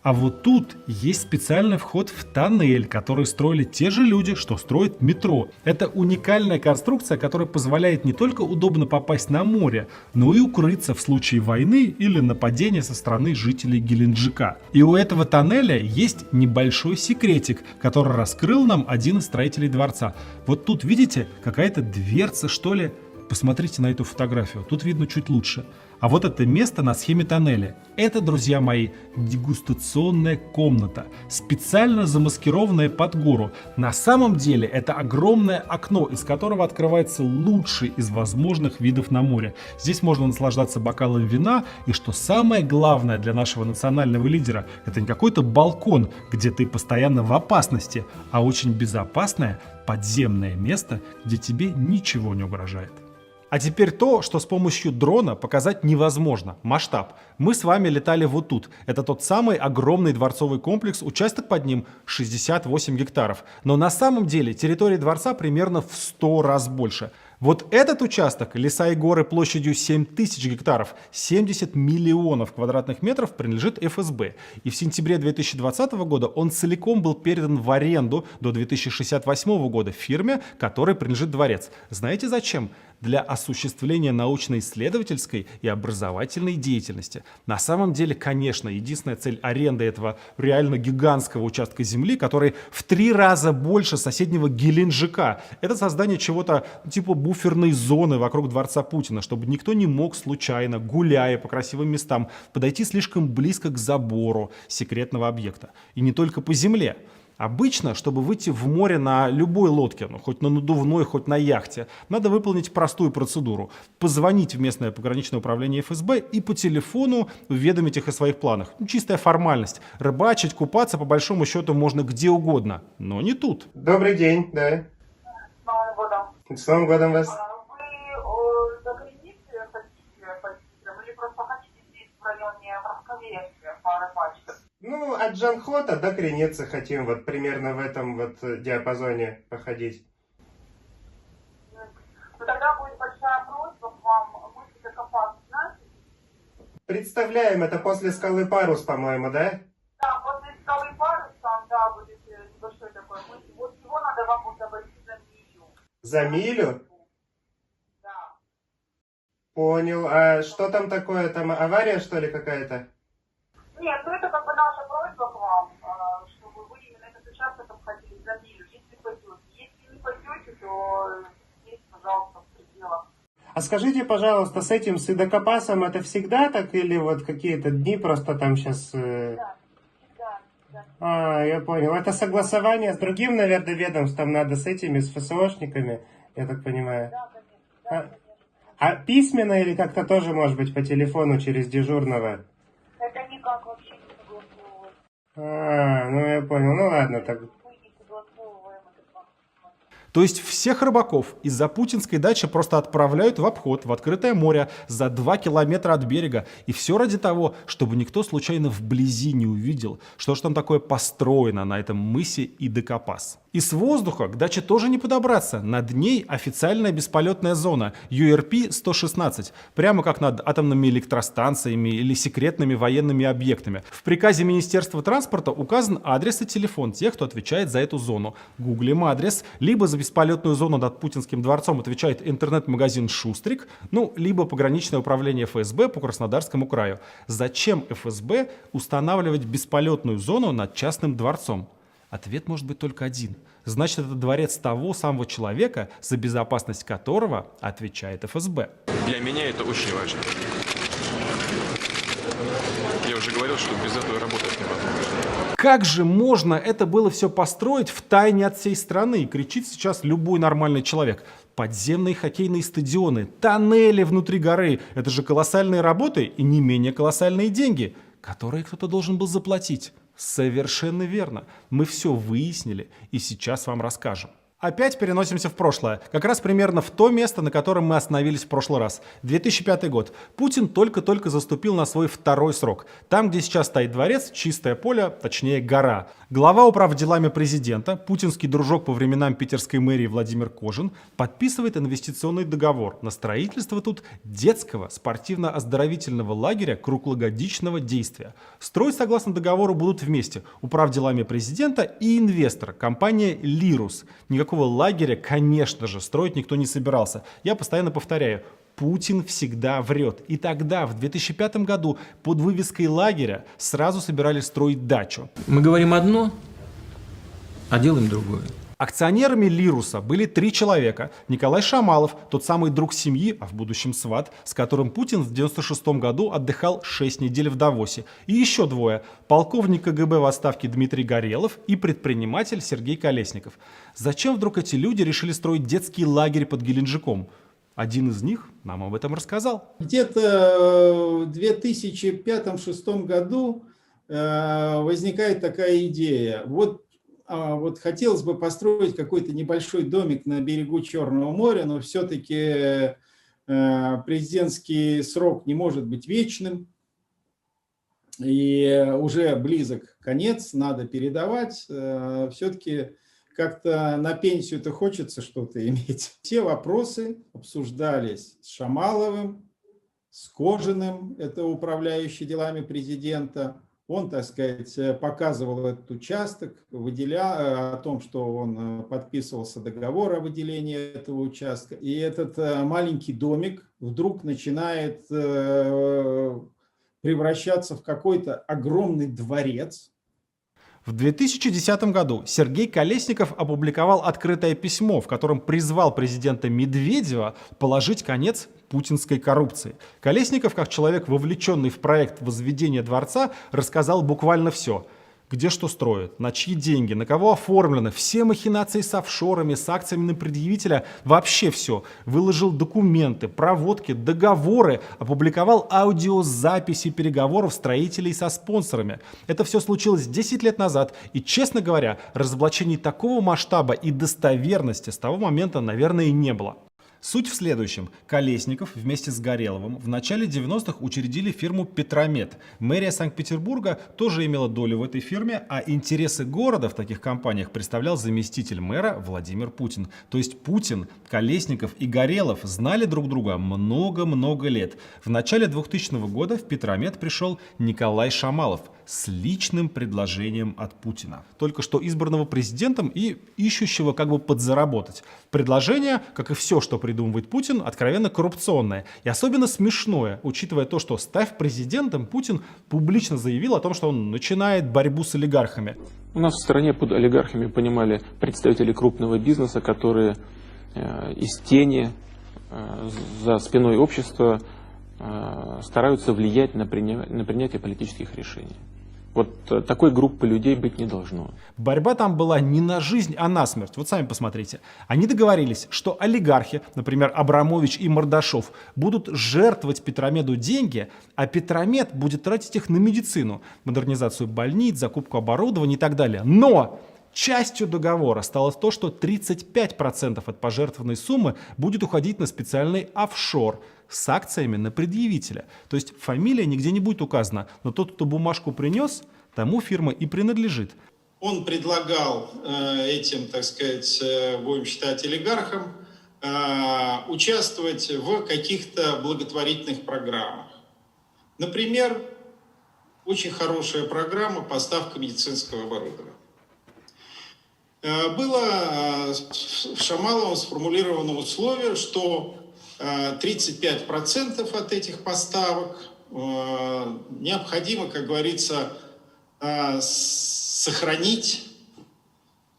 А вот тут есть специальный вход в тоннель, который строили те же люди, что строят метро. Это уникальная конструкция, которая позволяет не только удобно попасть на море, но и укрыться в случае войны или нападения со стороны жителей Геленджика. И у этого тоннеля есть небольшой секретик, который раскрыл нам один из строителей дворца. Вот тут, видите, какая-то дверца, что ли? Посмотрите на эту фотографию, тут видно чуть лучше. А вот это место на схеме тоннеля. Это, друзья мои, дегустационная комната, специально замаскированная под гору. На самом деле это огромное окно, из которого открывается лучший из возможных видов на море. Здесь можно наслаждаться бокалом вина, и что самое главное для нашего национального лидера, это не какой-то балкон, где ты постоянно в опасности, а очень безопасное подземное место, где тебе ничего не угрожает. А теперь то, что с помощью дрона показать невозможно. Масштаб. Мы с вами летали вот тут. Это тот самый огромный дворцовый комплекс, участок под ним 68 гектаров. Но на самом деле территория дворца примерно в 100 раз больше. Вот этот участок, леса и горы площадью 7000 гектаров, 70 миллионов квадратных метров, принадлежит ФСБ. И в сентябре 2020 года он целиком был передан в аренду до 2068 года фирме, которой принадлежит дворец. Знаете зачем? Для осуществления научно-исследовательской и образовательной деятельности. На самом деле, конечно, единственная цель аренды этого реально гигантского участка земли, который в 3 раза больше соседнего Геленджика, это создание чего-то типа буферной зоны вокруг дворца Путина, чтобы никто не мог случайно, гуляя по красивым местам, подойти слишком близко к забору секретного объекта. И не только по земле. Обычно, чтобы выйти в море на любой лодке, хоть на надувной, хоть на яхте, надо выполнить простую процедуру. Позвонить в местное пограничное управление ФСБ и по телефону уведомить их о своих планах. Чистая формальность. Рыбачить, купаться, по большому счету, можно где угодно. Но не тут. Добрый день, да. С Новым годом. С Новым годом вас. Вы за границей хотите пойти или просто хотите здесь в районе Московешки по рыбачке? Ну, от Джанхота до Креницы хотим вот примерно в этом вот диапазоне походить. Ну, тогда будет большая просьба к вам, будете копаться, знаете? Представляем, это после скалы Парус, по-моему, да? Да, после скалы Парус там, да, будет небольшой такой мысль. Вот его надо вам будет обойти за милю. За милю? Да. Понял. А что там такое? Там авария, что ли, какая-то? Нет, ну это как бы наша просьба к вам, чтобы вы именно этот участок обходили за милю, если пойдете. Если не пойдете, то здесь, пожалуйста, в пределах. А скажите, пожалуйста, с этим Сидокопасом это всегда так или вот какие-то дни просто там сейчас... Да, всегда. А, я понял. Это согласование с другим, наверное, ведомством надо, с этими, с ФСОшниками, я так понимаю. Да, конечно. А письменно или как-то тоже, может быть, по телефону через дежурного? Это не никак вообще не согласовывать. Ну я понял. Ну ладно, так. Мы не согласовываем этот вопрос. То есть всех рыбаков из-за путинской дачи просто отправляют в обход, в открытое море, за 2 километра от берега. И все ради того, чтобы никто случайно вблизи не увидел, что же там такое построено на этом мысе Идекопас. И с воздуха к даче тоже не подобраться. Над ней официальная бесполетная зона URP-116, прямо как над атомными электростанциями или секретными военными объектами. В приказе Министерства транспорта указан адрес и телефон тех, кто отвечает за эту зону. Гуглим адрес, либо за бесполетную зону над Путинским дворцом отвечает интернет-магазин «Шустрик», либо пограничное управление ФСБ по Краснодарскому краю. Зачем ФСБ устанавливать бесполетную зону над частным дворцом? Ответ может быть только один. Значит, это дворец того самого человека, за безопасность которого отвечает ФСБ. Для меня это очень важно. Я уже говорил, что без этого работать невозможно. Как же можно это было все построить в тайне от всей страны, кричит сейчас любой нормальный человек. Подземные хоккейные стадионы, тоннели внутри горы. Это же колоссальные работы и не менее колоссальные деньги, которые кто-то должен был заплатить. Совершенно верно. Мы все выяснили и сейчас вам расскажем. Опять переносимся в прошлое, как раз примерно в то место, на котором мы остановились в прошлый раз. 2005 год. Путин только-только заступил на свой второй срок. Там, где сейчас стоит дворец, чистое поле, точнее гора. Глава управделами президента, путинский дружок по временам питерской мэрии Владимир Кожин, подписывает инвестиционный договор на строительство тут детского спортивно-оздоровительного лагеря круглогодичного действия. Строить, согласно договору, будут вместе управделами президента и инвестор, компания «Лирус». Никакого лагеря, конечно же, строить никто не собирался. Я постоянно повторяю, Путин всегда врет. И тогда, в 2005 году, под вывеской лагеря сразу собирались строить дачу. Мы говорим одно, а делаем другое. Акционерами «Лируса» были 3 человека. Николай Шамалов, тот самый друг семьи, а в будущем сват, с которым Путин в 1996 году отдыхал 6 недель в Давосе. И еще 2. Полковник КГБ в отставке Дмитрий Горелов и предприниматель Сергей Колесников. Зачем вдруг эти люди решили строить детский лагерь под Геленджиком? Один из них нам об этом рассказал. Где-то в 2005-2006 году возникает такая идея. Вот хотелось бы построить какой-то небольшой домик на берегу Черного моря, но все-таки президентский срок не может быть вечным. И уже близок конец, надо передавать. Все-таки как-то на пенсию-то хочется что-то иметь. Все вопросы обсуждались с Шамаловым, с Кожиным, это управляющий делами президента. Он, так сказать, показывал этот участок, выделял о том, что он подписывался договор о выделении этого участка. И этот маленький домик вдруг начинает превращаться в какой-то огромный дворец. В 2010 году Сергей Колесников опубликовал открытое письмо, в котором призвал президента Медведева положить конец путинской коррупции. Колесников, как человек, вовлеченный в проект возведения дворца, рассказал буквально все. Где что строят, на чьи деньги, на кого оформлено, все махинации с офшорами, с акциями на предъявителя, вообще все. Выложил документы, проводки, договоры, опубликовал аудиозаписи переговоров строителей со спонсорами. Это все случилось 10 лет назад, и, честно говоря, разоблачений такого масштаба и достоверности с того момента, наверное, и не было. Суть в следующем. Колесников вместе с Гореловым в начале 90-х учредили фирму «Петромет». Мэрия Санкт-Петербурга тоже имела долю в этой фирме, а интересы города в таких компаниях представлял заместитель мэра Владимир Путин. То есть Путин, Колесников и Горелов знали друг друга много-много лет. В начале 2000 года в «Петромет» пришел Николай Шамалов с личным предложением от Путина. Только что избранного президентом и ищущего как бы подзаработать. Предложение, как и все, что придумывает Путин, откровенно коррупционное. И особенно смешное, учитывая то, что, став президентом, Путин публично заявил о том, что он начинает борьбу с олигархами. У нас в стране под олигархами понимали представители крупного бизнеса, которые из тени, за спиной общества стараются влиять на принятие политических решений. Вот такой группы людей быть не должно. Борьба там была не на жизнь, а на смерть. Вот сами посмотрите. Они договорились, что олигархи, например, Абрамович и Мордашов, будут жертвовать Петромеду деньги, а Петромед будет тратить их на медицину, модернизацию больниц, закупку оборудования и так далее. Но частью договора стало то, что 35% от пожертвованной суммы будет уходить на специальный офшор с акциями на предъявителя. То есть фамилия нигде не будет указана, но тот, кто бумажку принес, тому фирма и принадлежит. Он предлагал этим, так сказать, будем считать олигархам, участвовать в каких-то благотворительных программах. Например, очень хорошая программа поставка медицинского оборудования. Было в Шамаловом сформулировано условие, что 35% от этих поставок необходимо, как говорится, сохранить.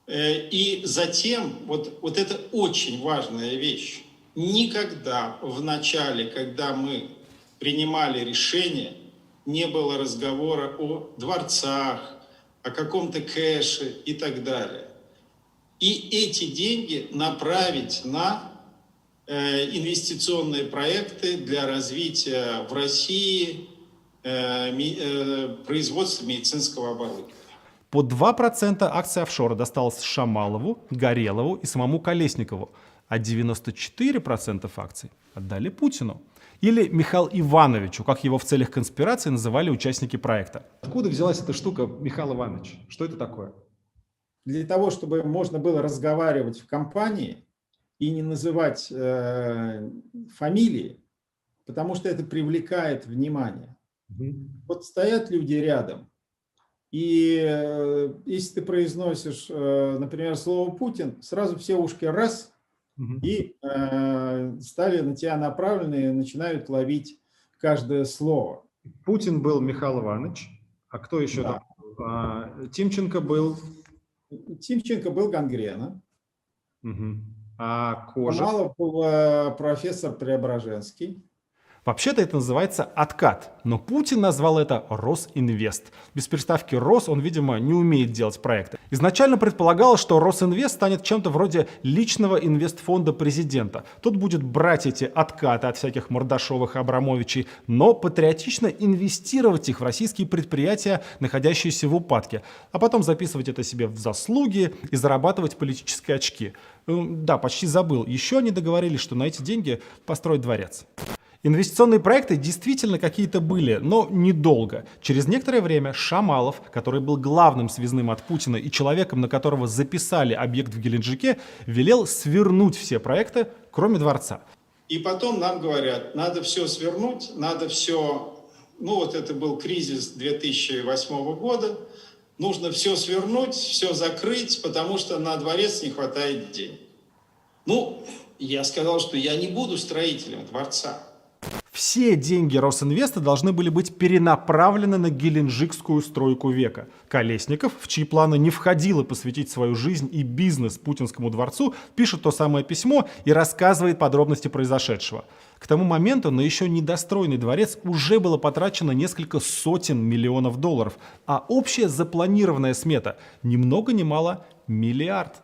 И затем, вот это очень важная вещь, никогда в начале, когда мы принимали решение, не было разговора о дворцах, о каком-то кэше и так далее. И эти деньги направить на инвестиционные проекты для развития в России производства медицинского оборудования. По 2% акций офшора досталось Шамалову, Горелову и самому Колесникову, а 94% акций отдали Путину. Или Михаилу Ивановичу, как его в целях конспирации называли участники проекта. Откуда взялась эта штука, Михаил Иванович? Что это такое? Для того, чтобы можно было разговаривать в компании и не называть фамилии, потому что это привлекает внимание. Вот стоят люди рядом, и если ты произносишь, например, слово «Путин», сразу все ушки раз, и стали на тебя направлены и начинают ловить каждое слово. Путин был Михаил Иванович, а кто еще Да. там? Тимченко был... Тимченко был Гангрена. А Кожев? Шамалов был профессор Преображенский. Вообще-то это называется откат, но Путин назвал это Росинвест. Без приставки «Рос» он, видимо, не умеет делать проекты. Изначально предполагалось, что Росинвест станет чем-то вроде личного инвестфонда президента. Тот будет брать эти откаты от всяких Мордашовых и Абрамовичей, но патриотично инвестировать их в российские предприятия, находящиеся в упадке, а потом записывать это себе в заслуги и зарабатывать политические очки. Да, почти забыл. Еще они договорились, что на эти деньги построят дворец. Инвестиционные проекты действительно какие-то были, но недолго. Через некоторое время Шамалов, который был главным связным от Путина и человеком, на которого записали объект в Геленджике, велел свернуть все проекты, кроме дворца. И потом нам говорят, надо все свернуть, надо все... Ну вот это был кризис 2008 года. Нужно все свернуть, все закрыть, потому что на дворец не хватает денег. Ну, я сказал, что я не буду строителем дворца. Все деньги Росинвеста должны были быть перенаправлены на геленджикскую стройку века. Колесников, в чьи планы не входило посвятить свою жизнь и бизнес Путинскому дворцу, пишет то самое письмо и рассказывает подробности произошедшего. К тому моменту на еще недостроенный дворец уже было потрачено несколько сотен миллионов долларов, а общая запланированная смета ни много ни мало $1 миллиард.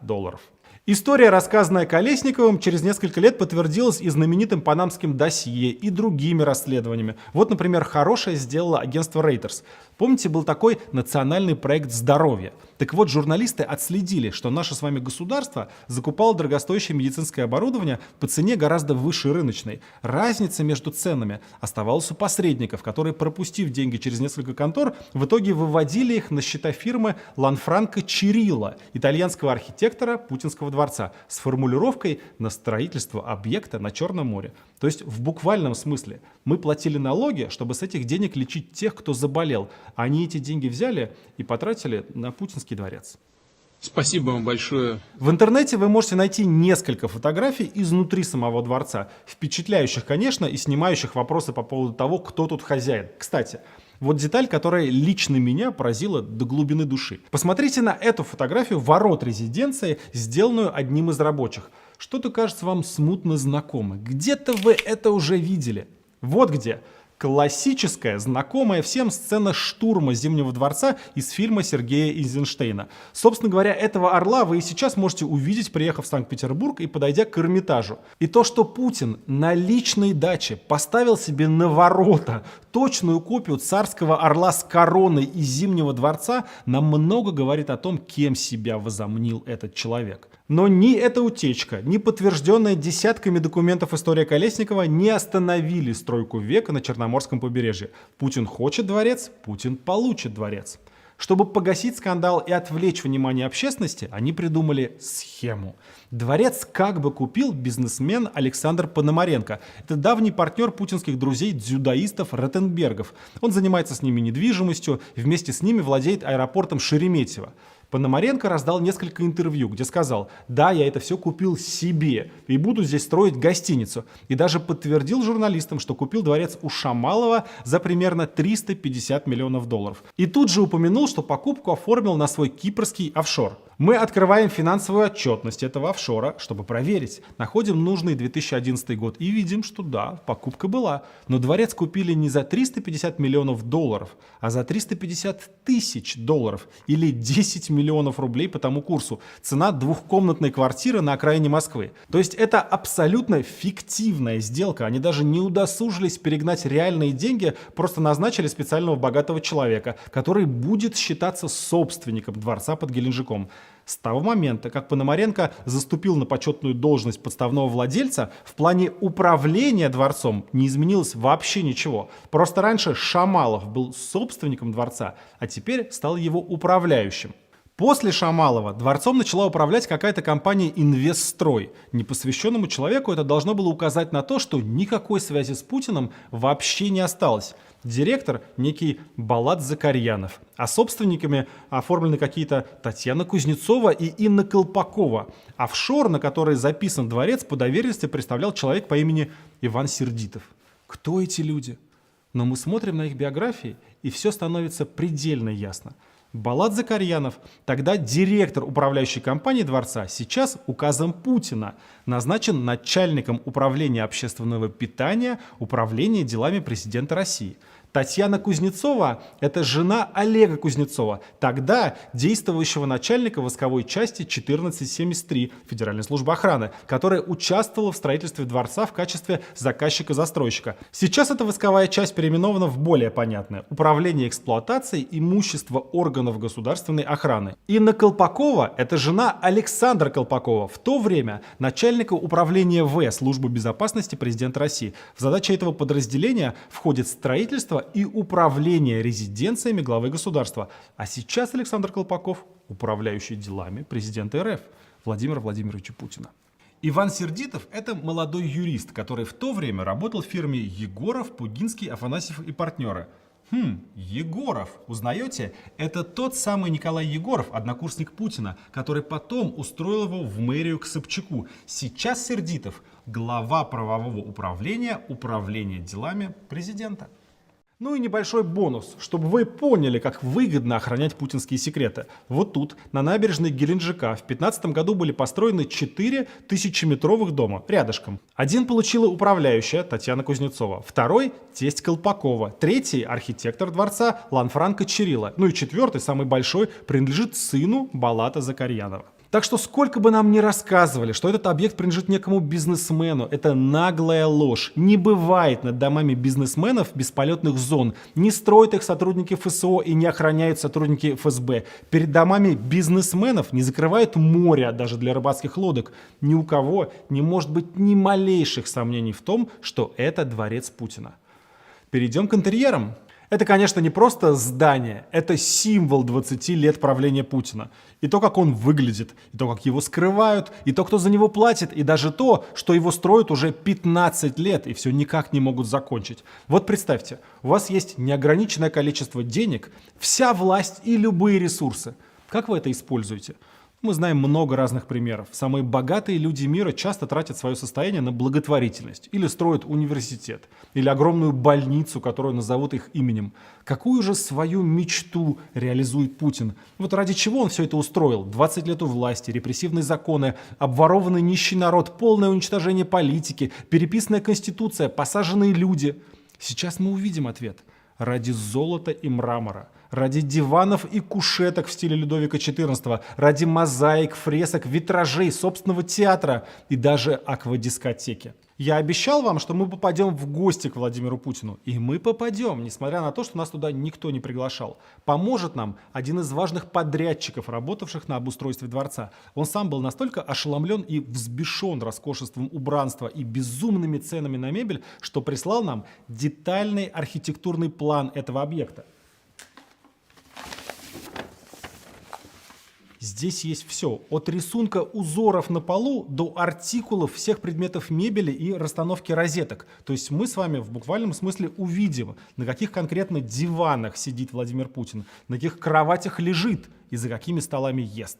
История, рассказанная Колесниковым, через несколько лет подтвердилась и знаменитым панамским досье, и другими расследованиями. Вот, например, хорошее сделало агентство Reuters. Помните, был такой национальный проект здоровья? Так вот, журналисты отследили, что наше с вами государство закупало дорогостоящее медицинское оборудование по цене гораздо выше рыночной. Разница между ценами оставалась у посредников, которые, пропустив деньги через несколько контор, в итоге выводили их на счета фирмы Ланфранко Чирилла, итальянского архитектора Путинского дворца, с формулировкой на строительство объекта на Черном море. То есть в буквальном смысле мы платили налоги, чтобы с этих денег лечить тех, кто заболел. Они эти деньги взяли и потратили на Путинский дворец. Спасибо вам большое. В интернете вы можете найти несколько фотографий изнутри самого дворца. Впечатляющих, конечно, и снимающих вопросы по поводу того, кто тут хозяин. Кстати, вот деталь, которая лично меня поразила до глубины души. Посмотрите на эту фотографию ворот резиденции, сделанную одним из рабочих. Что-то кажется вам смутно знакомо. Где-то вы это уже видели. Вот где. Классическая, знакомая всем сцена штурма Зимнего дворца из фильма Сергея Эйзенштейна. Собственно говоря, этого орла вы и сейчас можете увидеть, приехав в Санкт-Петербург и подойдя к Эрмитажу. И то, что Путин на личной даче поставил себе на ворота точную копию царского орла с короной из Зимнего дворца, нам много говорит о том, кем себя возомнил этот человек. Но ни эта утечка, ни подтвержденная десятками документов история Колесникова не остановили стройку века на Черноморском побережье. Путин хочет дворец, Путин получит дворец. Чтобы погасить скандал и отвлечь внимание общественности, они придумали схему. Дворец как бы купил бизнесмен Александр Пономаренко. Это давний партнер путинских друзей-дзюдоистов Ротенбергов. Он занимается с ними недвижимостью, вместе с ними владеет аэропортом Шереметьево. Пономаренко раздал несколько интервью, где сказал: да, я это все купил себе и буду здесь строить гостиницу. И даже подтвердил журналистам, что купил дворец у Шамалова за примерно 350 миллионов долларов. И тут же упомянул, что покупку оформил на свой кипрский офшор. Мы открываем финансовую отчетность этого офшора, чтобы проверить. Находим нужный 2011 год и видим, что да, покупка была. Но дворец купили не за 350 миллионов долларов, а за 350 тысяч долларов или 10 миллионов рублей по тому курсу. Цена двухкомнатной квартиры на окраине Москвы. То есть это абсолютно фиктивная сделка. Они даже не удосужились перегнать реальные деньги, просто назначили специального богатого человека, который будет считаться собственником дворца под Геленджиком. С того момента, как Пономаренко заступил на почетную должность подставного владельца, в плане управления дворцом не изменилось вообще ничего. Просто раньше Шамалов был собственником дворца, а теперь стал его управляющим. После Шамалова дворцом начала управлять какая-то компания «Инвестстрой». Непосвященному человеку это должно было указать на то, что никакой связи с Путиным вообще не осталось. Директор некий Балат Закарьянов, а собственниками оформлены какие-то Татьяна Кузнецова и Инна Колпакова. Офшор, на который записан дворец, по доверенности представлял человек по имени Иван Сердитов. Кто эти люди? Но мы смотрим на их биографии, и все становится предельно ясно. Балат Закарьянов, тогда директор управляющей компании дворца, сейчас указом Путина назначен начальником управления общественного питания, управления делами президента России. Татьяна Кузнецова – это жена Олега Кузнецова, тогда действующего начальника восковой части 1473 Федеральной службы охраны, которая участвовала в строительстве дворца в качестве заказчика-застройщика. Сейчас эта восковая часть переименована в более понятное – Управление эксплуатацией имущества органов государственной охраны. Инна Колпакова – это жена Александра Колпакова, в то время начальника управления службы безопасности президента России. В задачи этого подразделения входит строительство и управление резиденциями главы государства. А сейчас Александр Колпаков, управляющий делами президента РФ Владимира Владимировича Путина. Иван Сердитов – это молодой юрист, который в то время работал в фирме Егоров, Пугинский, Афанасьев и партнеры. Егоров, узнаете? Это тот самый Николай Егоров, однокурсник Путина, который потом устроил его в мэрию к Собчаку. Сейчас Сердитов – глава правового управления, управления делами президента. Ну и небольшой бонус, чтобы вы поняли, как выгодно охранять путинские секреты. Вот тут, на набережной Геленджика, в 2015 году были построены 4 1000-метровых дома, рядышком. Один получила управляющая Татьяна Кузнецова, второй – тесть Колпакова, третий – архитектор дворца Ланфранко Чирилла, ну и четвертый, самый большой, принадлежит сыну Балата Закарьянова. Так что сколько бы нам ни рассказывали, что этот объект принадлежит некому бизнесмену, это наглая ложь. Не бывает над домами бизнесменов бесполетных зон. Не строят их сотрудники ФСО и не охраняют сотрудники ФСБ. Перед домами бизнесменов не закрывают моря даже для рыбацких лодок. Ни у кого не может быть ни малейших сомнений в том, что это дворец Путина. Перейдем к интерьерам. Это, конечно, не просто здание, это символ 20 лет правления Путина. И то, как он выглядит, и то, как его скрывают, и то, кто за него платит, и даже то, что его строят уже 15 лет и все никак не могут закончить. Вот представьте, у вас есть неограниченное количество денег, вся власть и любые ресурсы. Как вы это используете? Мы знаем много разных примеров. Самые богатые люди мира часто тратят свое состояние на благотворительность, или строят университет, или огромную больницу, которую назовут их именем. Какую же свою мечту реализует Путин? Вот ради чего он все это устроил? 20 лет у власти, репрессивные законы, обворованный нищий народ, полное уничтожение политики, переписанная конституция, посаженные люди. Сейчас мы увидим ответ. Ради золота и мрамора, ради диванов и кушеток в стиле Людовика XIV, ради мозаик, фресок, витражей, собственного театра и даже аквадискотеки. Я обещал вам, что мы попадем в гости к Владимиру Путину. И мы попадем, несмотря на то, что нас туда никто не приглашал. Поможет нам один из важных подрядчиков, работавших на обустройстве дворца. Он сам был настолько ошеломлен и взбешен роскошеством убранства и безумными ценами на мебель, что прислал нам детальный архитектурный план этого объекта. Здесь есть все, от рисунка узоров на полу до артикулов всех предметов мебели и расстановки розеток. То есть мы с вами в буквальном смысле увидим, на каких конкретно диванах сидит Владимир Путин, на каких кроватях лежит и за какими столами ест.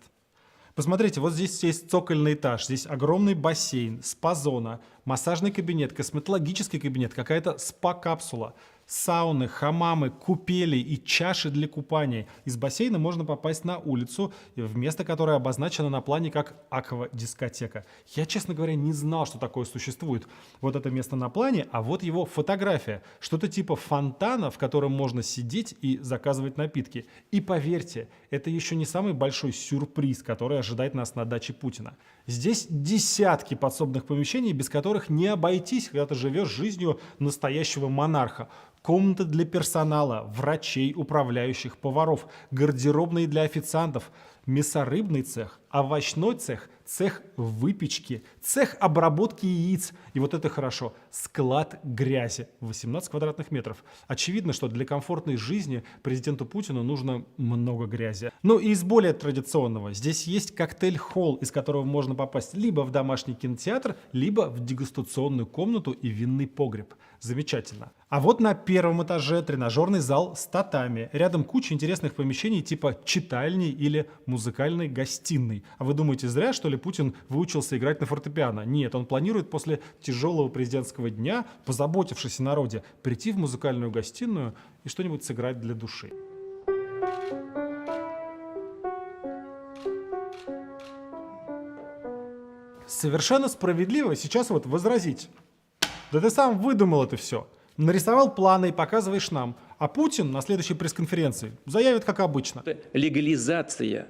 Посмотрите, вот здесь есть цокольный этаж, здесь огромный бассейн, спа-зона, массажный кабинет, косметологический кабинет, какая-то спа-капсула, сауны, хамамы, купели и чаши для купания. Из бассейна можно попасть на улицу, в место, которое обозначено на плане как аквадискотека. Я, честно говоря, не знал, что такое существует. Вот это место на плане, а вот его фотография. Что-то типа фонтана, в котором можно сидеть и заказывать напитки. И поверьте, это еще не самый большой сюрприз, который ожидает нас на даче Путина. Здесь десятки подсобных помещений, без которых не обойтись, когда ты живешь жизнью настоящего монарха. Комнаты для персонала, врачей, управляющих, поваров, гардеробные для официантов, мясорыбный цех, овощной цех, цех выпечки, цех обработки яиц. И вот это хорошо, склад грязи, 18 квадратных метров. Очевидно, что для комфортной жизни президенту Путину нужно много грязи. Ну и из более традиционного. Здесь есть коктейль-холл, из которого можно попасть либо в домашний кинотеатр, либо в дегустационную комнату и винный погреб. Замечательно. А вот на первом этаже тренажерный зал с татами. Рядом куча интересных помещений типа читальни или музыкальной гостиной. А вы думаете, зря, что ли, Путин выучился играть на фортепиано? Нет, он планирует после тяжелого президентского дня, позаботившись о народе, прийти в музыкальную гостиную и что-нибудь сыграть для души. Совершенно справедливо сейчас вот возразить. Да ты сам выдумал это все. Нарисовал планы и показываешь нам. А Путин на следующей пресс-конференции заявит, как обычно. Легализация.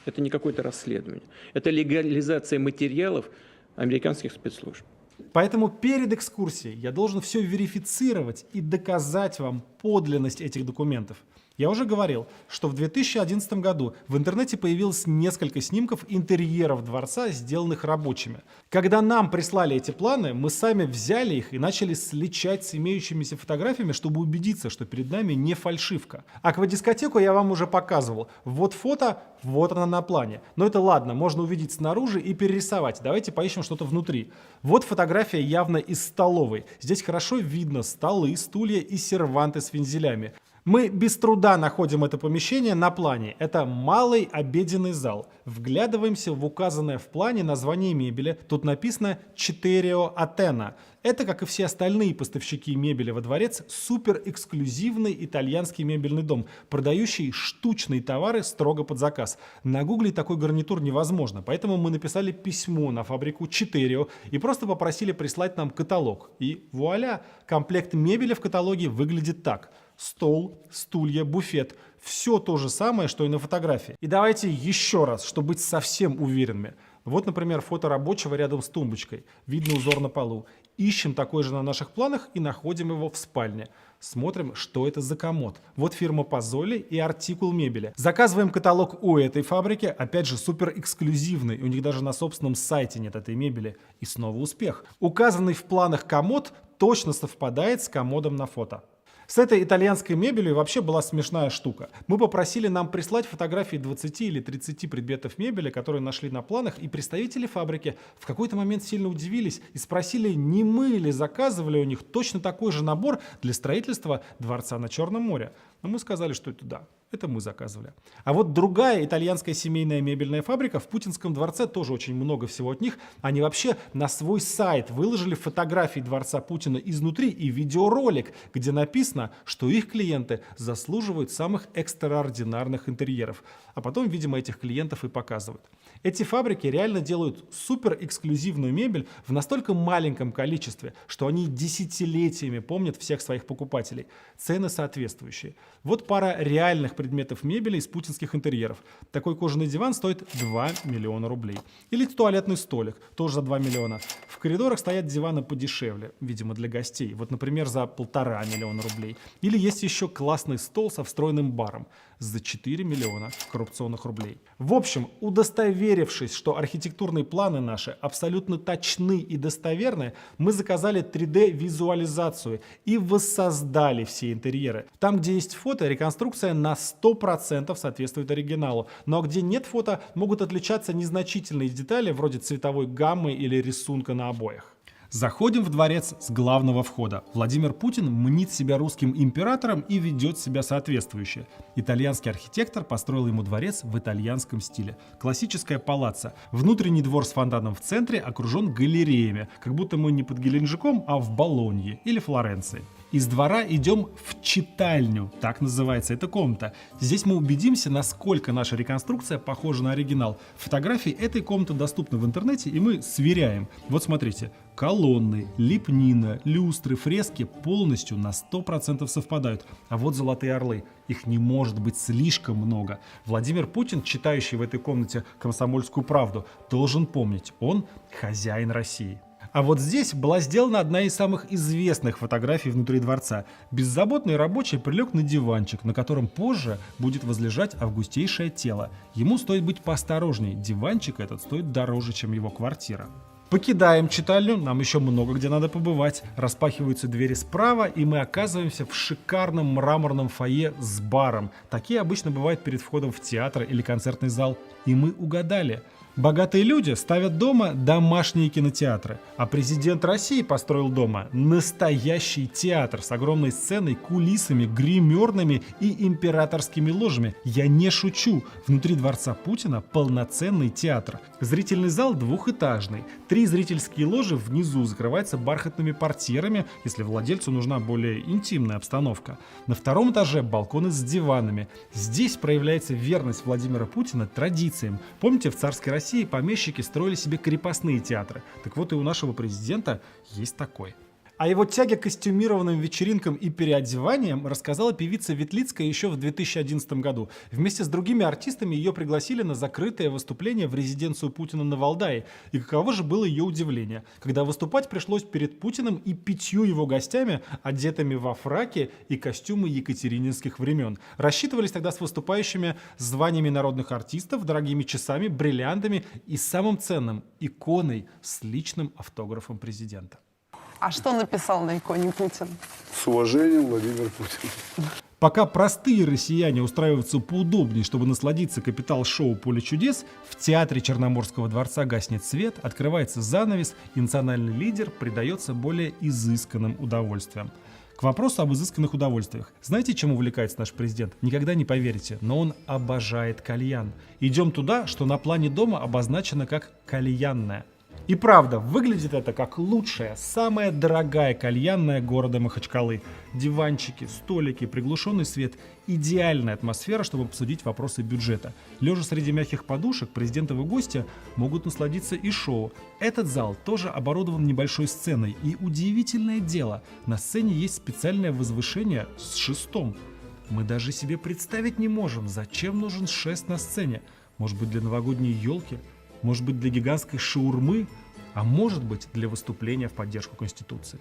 Это не какое-то расследование. Это легализация материалов американских спецслужб. Поэтому перед экскурсией я должен все верифицировать и доказать вам подлинность этих документов. Я уже говорил, что в 2011 году в интернете появилось несколько снимков интерьеров дворца, сделанных рабочими. Когда нам прислали эти планы, мы сами взяли их и начали сличать с имеющимися фотографиями, чтобы убедиться, что перед нами не фальшивка. Аквадискотеку я вам уже показывал. Вот фото, вот она на плане. Но это ладно, можно увидеть снаружи и перерисовать. Давайте поищем что-то внутри. Вот фотография явно из столовой. Здесь хорошо видно столы, стулья и серванты с вензелями. Мы без труда находим это помещение на плане. Это малый обеденный зал. Вглядываемся в указанное в плане название мебели. Тут написано «Четырео Атена». Это, как и все остальные поставщики мебели во дворец, суперэксклюзивный итальянский мебельный дом, продающий штучные товары строго под заказ. На гугле такой гарнитур невозможно, поэтому мы написали письмо на фабрику Четырео и просто попросили прислать нам каталог. И вуаля, комплект мебели в каталоге выглядит так. Стол, стулья, буфет. Все то же самое, что и на фотографии. И давайте еще раз, чтобы быть совсем уверенными. Вот, например, фото рабочего рядом с тумбочкой. Видно узор на полу. Ищем такой же на наших планах и находим его в спальне. Смотрим, что это за комод. Вот фирма Позоли и артикул мебели. Заказываем каталог у этой фабрики. Опять же, супер эксклюзивный. У них даже на собственном сайте нет этой мебели. И снова успех. Указанный в планах комод точно совпадает с комодом на фото. С этой итальянской мебелью вообще была смешная штука. Мы попросили нам прислать фотографии 20 или 30 предметов мебели, которые нашли на планах, и представители фабрики в какой-то момент сильно удивились и спросили, не мы ли заказывали у них точно такой же набор для строительства дворца на Черном море. Но мы сказали, что это да. Это мы заказывали. А вот другая итальянская семейная мебельная фабрика, в Путинском дворце тоже очень много всего от них. Они вообще на свой сайт выложили фотографии дворца Путина изнутри и видеоролик, где написано, что их клиенты заслуживают самых экстраординарных интерьеров. А потом, видимо, этих клиентов и показывают. Эти фабрики реально делают супер эксклюзивную мебель в настолько маленьком количестве, что они десятилетиями помнят всех своих покупателей. Цены соответствующие. Вот пара реальных предметов мебели из путинских интерьеров. Такой кожаный диван стоит 2 миллиона рублей. Или туалетный столик, тоже за 2 миллиона. В коридорах стоят диваны подешевле, видимо, для гостей. Вот, например, за 1,5 миллиона рублей. Или есть еще классный стол со встроенным баром за 4 миллиона коррупционных рублей. В общем, удостоверившись, что архитектурные планы наши абсолютно точны и достоверны, мы заказали 3D-визуализацию и воссоздали все интерьеры. Там, где есть фото, реконструкция на 100% соответствует оригиналу. Но где нет фото, могут отличаться незначительные детали, вроде цветовой гаммы или рисунка на обоях. Заходим в дворец с главного входа. Владимир Путин мнит себя русским императором и ведет себя соответствующе. Итальянский архитектор построил ему дворец в итальянском стиле. Классическая палаццо. Внутренний двор с фонтаном в центре окружен галереями, как будто мы не под Геленджиком, а в Болонье или Флоренции. Из двора идем в читальню, так называется эта комната. Здесь мы убедимся, насколько наша реконструкция похожа на оригинал. Фотографии этой комнаты доступны в интернете, и мы сверяем. Вот смотрите, колонны, лепнина, люстры, фрески полностью на 100% совпадают. А вот золотые орлы. Их не может быть слишком много. Владимир Путин, читающий в этой комнате «Комсомольскую правду», должен помнить, он хозяин России. А вот здесь была сделана одна из самых известных фотографий внутри дворца. Беззаботный рабочий прилег на диванчик, на котором позже будет возлежать августейшее тело. Ему стоит быть поосторожней, диванчик этот стоит дороже, чем его квартира. Покидаем читальню, нам еще много где надо побывать. Распахиваются двери справа, и мы оказываемся в шикарном мраморном фойе с баром. Такие обычно бывают перед входом в театр или концертный зал. И мы угадали. Богатые люди ставят дома домашние кинотеатры, а президент России построил дома настоящий театр с огромной сценой, кулисами, гримерными и императорскими ложами. Я не шучу, внутри дворца Путина полноценный театр. Зрительный зал двухэтажный, 3 зрительские ложи внизу закрываются бархатными портьерами, если владельцу нужна более интимная обстановка. На 2-м этаже балконы с диванами. Здесь проявляется верность Владимира Путина традициям. Помните, в царской России помещики строили себе крепостные театры. Так вот и у нашего президента есть такой. О его тяге к костюмированным вечеринкам и переодеваниям рассказала певица Ветлицкая еще в 2011 году. Вместе с другими артистами ее пригласили на закрытое выступление в резиденцию Путина на Валдае. И каково же было ее удивление, когда выступать пришлось перед Путиным и 5 его гостями, одетыми во фраки и костюмы екатерининских времен. Рассчитывались тогда с выступающими званиями народных артистов, дорогими часами, бриллиантами и самым ценным – иконой с личным автографом президента. А что написал на иконе Путин? С уважением, Владимир Путин. Пока простые россияне устраиваются поудобнее, чтобы насладиться капитал-шоу «Поле чудес», в театре Черноморского дворца гаснет свет, открывается занавес, и национальный лидер предается более изысканным удовольствиям. К вопросу об изысканных удовольствиях. Знаете, чем увлекается наш президент? Никогда не поверите, но он обожает кальян. Идем туда, что на плане дома обозначено как «кальянная». И правда, выглядит это как лучшая, самая дорогая кальянная города Махачкалы. Диванчики, столики, приглушенный свет. Идеальная атмосфера, чтобы обсудить вопросы бюджета. Лежа среди мягких подушек, президентовы гости могут насладиться и шоу. Этот зал тоже оборудован небольшой сценой. И удивительное дело, на сцене есть специальное возвышение с шестом. Мы даже себе представить не можем, зачем нужен шест на сцене. Может быть, для новогодней елки? Может быть, для гигантской шаурмы, а может быть, для выступления в поддержку Конституции.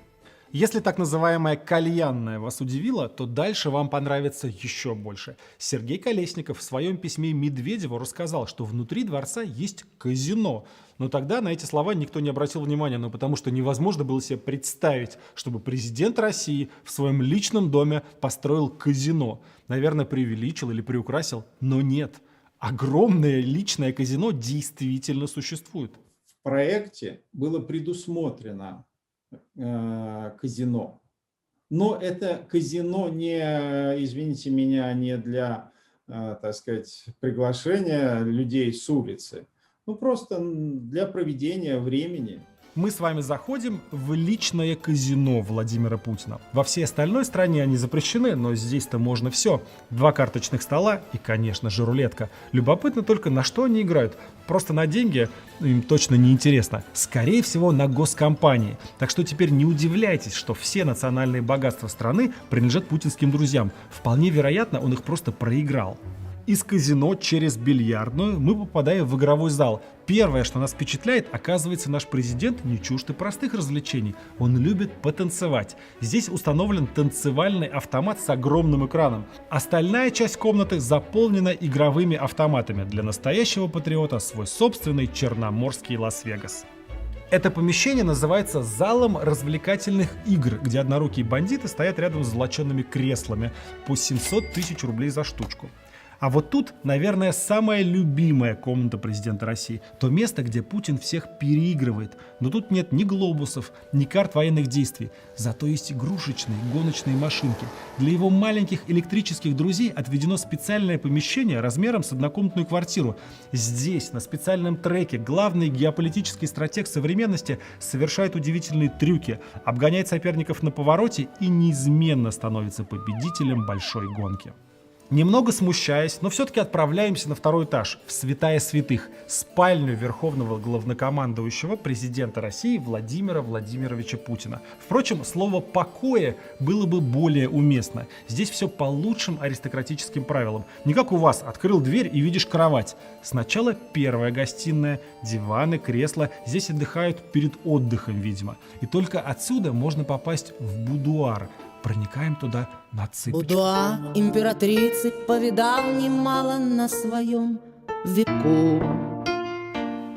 Если так называемая кальянная вас удивила, то дальше вам понравится еще больше. Сергей Колесников в своем письме Медведеву рассказал, что внутри дворца есть казино. Но тогда на эти слова никто не обратил внимания, потому что невозможно было себе представить, чтобы президент России в своем личном доме построил казино. Наверное, преувеличил или приукрасил, но нет. Огромное личное казино действительно существует. В проекте было предусмотрено казино. Но это казино не, извините меня, не для так сказать, приглашения людей с улицы. Ну, просто для проведения времени. Мы с вами заходим в личное казино Владимира Путина. Во всей остальной стране они запрещены, но здесь-то можно все. 2 карточных стола и, конечно же, рулетка. Любопытно только, на что они играют. Просто на деньги им точно не интересно. Скорее всего, на госкомпании. Так что теперь не удивляйтесь, что все национальные богатства страны принадлежат путинским друзьям. Вполне вероятно, он их просто проиграл. Из казино через бильярдную мы попадаем в игровой зал. Первое, что нас впечатляет, оказывается, наш президент не чужд и простых развлечений. Он любит потанцевать. Здесь установлен танцевальный автомат с огромным экраном. Остальная часть комнаты заполнена игровыми автоматами. Для настоящего патриота свой собственный черноморский Лас-Вегас. Это помещение называется залом развлекательных игр, где однорукие бандиты стоят рядом с золоченными креслами по 700 тысяч рублей за штучку. А вот тут, наверное, самая любимая комната президента России. То место, где Путин всех переигрывает. Но тут нет ни глобусов, ни карт военных действий. Зато есть игрушечные гоночные машинки. Для его маленьких электрических друзей отведено специальное помещение размером с однокомнатную квартиру. Здесь, на специальном треке, главный геополитический стратег современности совершает удивительные трюки, обгоняет соперников на повороте и неизменно становится победителем большой гонки. Немного смущаясь, но все-таки отправляемся на 2-й этаж, в святая святых, спальню верховного главнокомандующего президента России Владимира Владимировича Путина. Впрочем, слово «покоя» было бы более уместно. Здесь все по лучшим аристократическим правилам. Не как у вас, открыл дверь и видишь кровать. Сначала первая гостиная, диваны, кресла. Здесь отдыхают перед отдыхом, видимо. И только отсюда можно попасть в будуар. Проникаем туда на цыпочках. Будуар императрицы повидал немало на своем веку.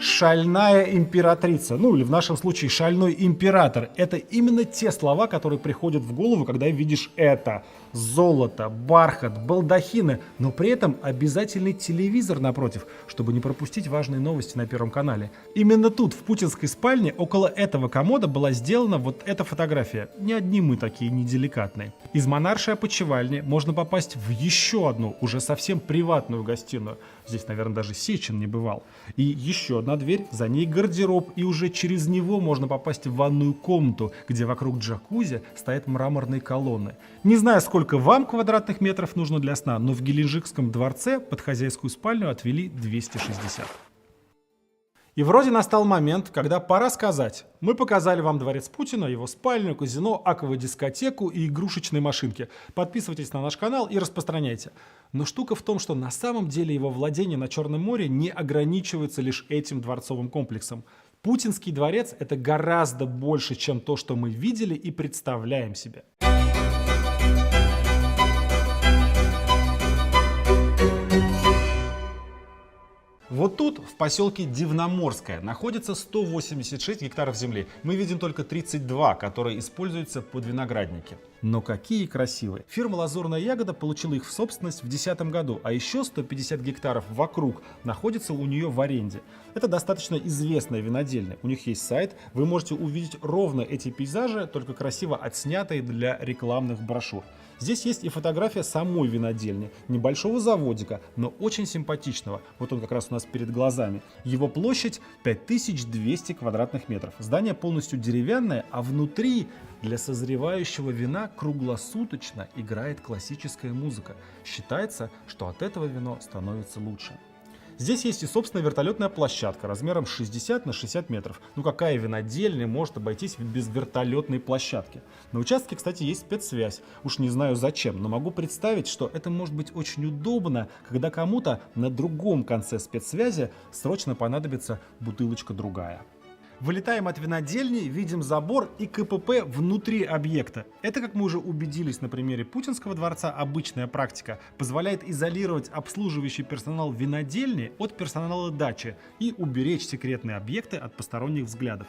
Шальная императрица, ну или в нашем случае шальной император. Это именно те слова, которые приходят в голову, когда видишь это. Золото, бархат, балдахины, но при этом обязательный телевизор напротив, чтобы не пропустить важные новости на Первом канале. Именно тут, в путинской спальне, около этого комода была сделана вот эта фотография. Не одни мы такие неделикатные. Из монаршей опочивальни можно попасть в еще одну, уже совсем приватную гостиную. Здесь, наверное, даже Сечин не бывал. И еще одна дверь, за ней гардероб, и уже через него можно попасть в ванную комнату, где вокруг джакузи стоят мраморные колонны. Не знаю, сколько вам квадратных метров нужно для сна, но в Геленджикском дворце под хозяйскую спальню отвели 260. И вроде настал момент, когда пора сказать: мы показали вам дворец Путина, его спальню, казино, аквадискотеку и игрушечные машинки. Подписывайтесь на наш канал и распространяйте. Но штука в том, что на самом деле его владение на Черном море не ограничивается лишь этим дворцовым комплексом. Путинский дворец — это гораздо больше, чем то, что мы видели и представляем себе. Вот тут, в поселке Дивноморское, находится 186 гектаров земли. Мы видим только 32, которые используются под виноградники. Но какие красивые! Фирма «Лазурная ягода» получила их в собственность в 2010 году, а еще 150 гектаров вокруг находится у нее в аренде. Это достаточно известная винодельня. У них есть сайт, вы можете увидеть ровно эти пейзажи, только красиво отснятые для рекламных брошюр. Здесь есть и фотография самой винодельни, небольшого заводика, но очень симпатичного. Вот он как раз у нас перед глазами. Его площадь 5200 квадратных метров. Здание полностью деревянное, а внутри для созревающего вина круглосуточно играет классическая музыка. Считается, что от этого вино становится лучше. Здесь есть и собственная вертолетная площадка размером 60 на 60 метров. Ну какая винодельня может обойтись без вертолетной площадки? На участке, кстати, есть спецсвязь. Уж не знаю зачем, но могу представить, что это может быть очень удобно, когда кому-то на другом конце спецсвязи срочно понадобится бутылочка другая. Вылетаем от винодельни, видим забор и КПП внутри объекта. Это, как мы уже убедились на примере Путинского дворца, обычная практика. Позволяет изолировать обслуживающий персонал винодельни от персонала дачи и уберечь секретные объекты от посторонних взглядов.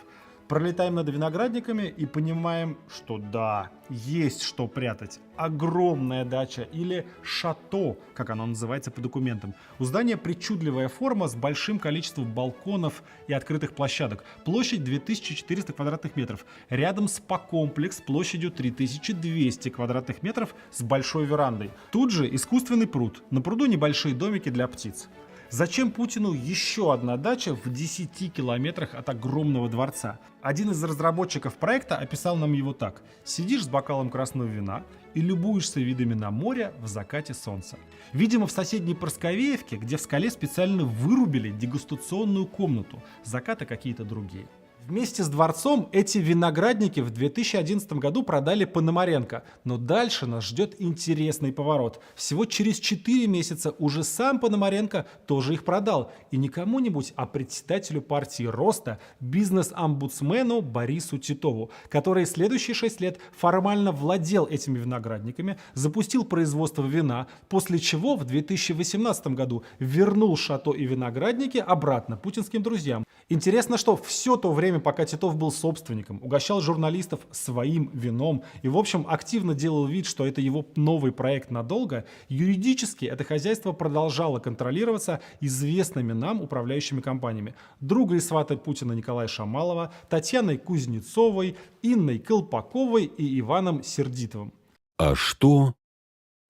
Пролетаем над виноградниками и понимаем, что да, есть что прятать. Огромная дача или шато, как оно называется по документам. У здания причудливая форма с большим количеством балконов и открытых площадок. Площадь 2400 квадратных метров. Рядом спа-комплекс площадью 3200 квадратных метров с большой верандой. Тут же искусственный пруд. На пруду небольшие домики для птиц. Зачем Путину еще одна дача в 10 километрах от огромного дворца? Один из разработчиков проекта описал нам его так. Сидишь с бокалом красного вина и любуешься видами на море в закате солнца. Видимо, в соседней Просковеевке, где в скале специально вырубили дегустационную комнату. Закаты какие-то другие. Вместе с дворцом эти виноградники в 2011 году продали Пономаренко. Но дальше нас ждет интересный поворот. Всего через 4 месяца уже сам Пономаренко тоже их продал. И не кому-нибудь, а председателю партии Роста, бизнес-омбудсмену Борису Титову, который следующие 6 лет формально владел этими виноградниками, запустил производство вина, после чего в 2018 году вернул шато и виноградники обратно путинским друзьям. Интересно, что все то время, пока Титов был собственником, угощал журналистов своим вином и, в общем, активно делал вид, что это его новый проект надолго, юридически это хозяйство продолжало контролироваться известными нам управляющими компаниями. Друга и свата Путина Николая Шамалова, Татьяной Кузнецовой, Инной Колпаковой и Иваном Сердитовым. А что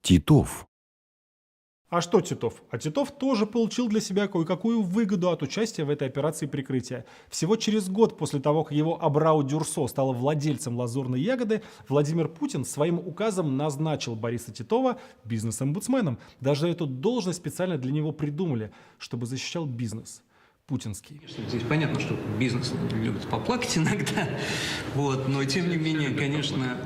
Титов? А что Титов? А Титов тоже получил для себя кое-какую выгоду от участия в этой операции прикрытия. Всего через год после того, как его Абрау Дюрсо стала владельцем «Лазурной ягоды», Владимир Путин своим указом назначил Бориса Титова бизнес-омбудсменом. Даже эту должность специально для него придумали, чтобы защищал бизнес. Путинский. Здесь понятно, что бизнес любит поплакать иногда, но тем не менее, конечно.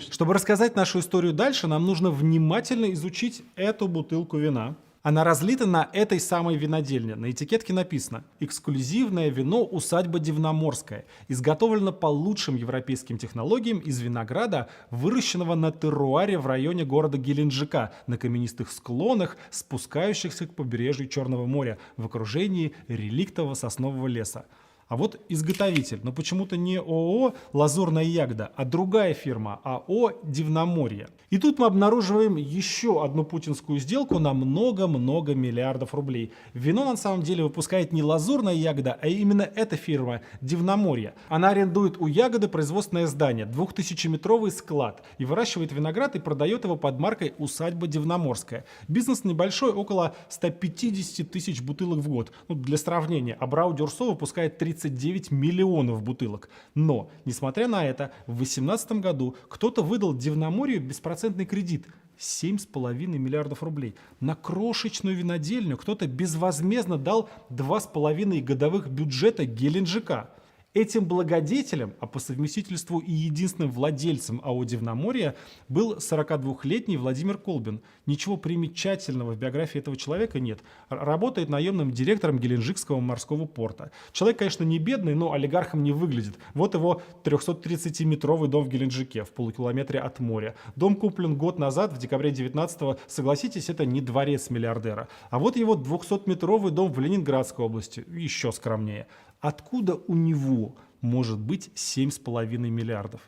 Чтобы рассказать нашу историю дальше, нам нужно внимательно изучить эту бутылку вина. Она разлита на этой самой винодельне. На этикетке написано: «Эксклюзивное вино усадьба Дивноморская. Изготовлено по лучшим европейским технологиям из винограда, выращенного на терруаре в районе города Геленджика, на каменистых склонах, спускающихся к побережью Черного моря, в окружении реликтового соснового леса». А вот изготовитель, но почему-то не ООО «Лазурная ягода», а другая фирма АО «Дивноморье». И тут мы обнаруживаем еще одну путинскую сделку на много-много миллиардов рублей. Вино на самом деле выпускает не «Лазурная ягода», а именно эта фирма «Дивноморье». Она арендует у ягоды производственное здание, 2000-метровый склад, и выращивает виноград и продает его под маркой «Усадьба Дивноморская». Бизнес небольшой, около 150 тысяч бутылок в год. Для сравнения, Абрау Дюрсо выпускает 39 миллионов бутылок. Но, несмотря на это, в 2018 году кто-то выдал Дивноморью беспроцентный кредит 7,5 миллиардов рублей. На крошечную винодельню кто-то безвозмездно дал 2,5 годовых бюджета Геленджика. Этим благодетелем, а по совместительству и единственным владельцем АО «Дивноморье» был 42-летний Владимир Колбин. Ничего примечательного в биографии этого человека нет. Работает наемным директором Геленджикского морского порта. Человек, конечно, не бедный, но олигархом не выглядит. Вот его 330-метровый дом в Геленджике, в полукилометре от моря. Дом куплен год назад, в декабре 19-го. Согласитесь, это не дворец миллиардера. А вот его 200-метровый дом в Ленинградской области, еще скромнее. Откуда у него может быть 7,5 миллиардов?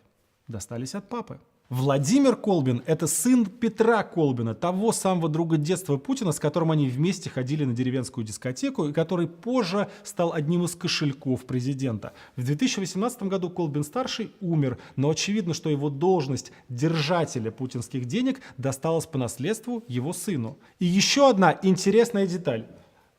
Достались от папы. Владимир Колбин – это сын Петра Колбина, того самого друга детства Путина, с которым они вместе ходили на деревенскую дискотеку, и который позже стал одним из кошельков президента. В 2018 году Колбин-старший умер, но очевидно, что его должность держателя путинских денег досталась по наследству его сыну. И еще одна интересная деталь.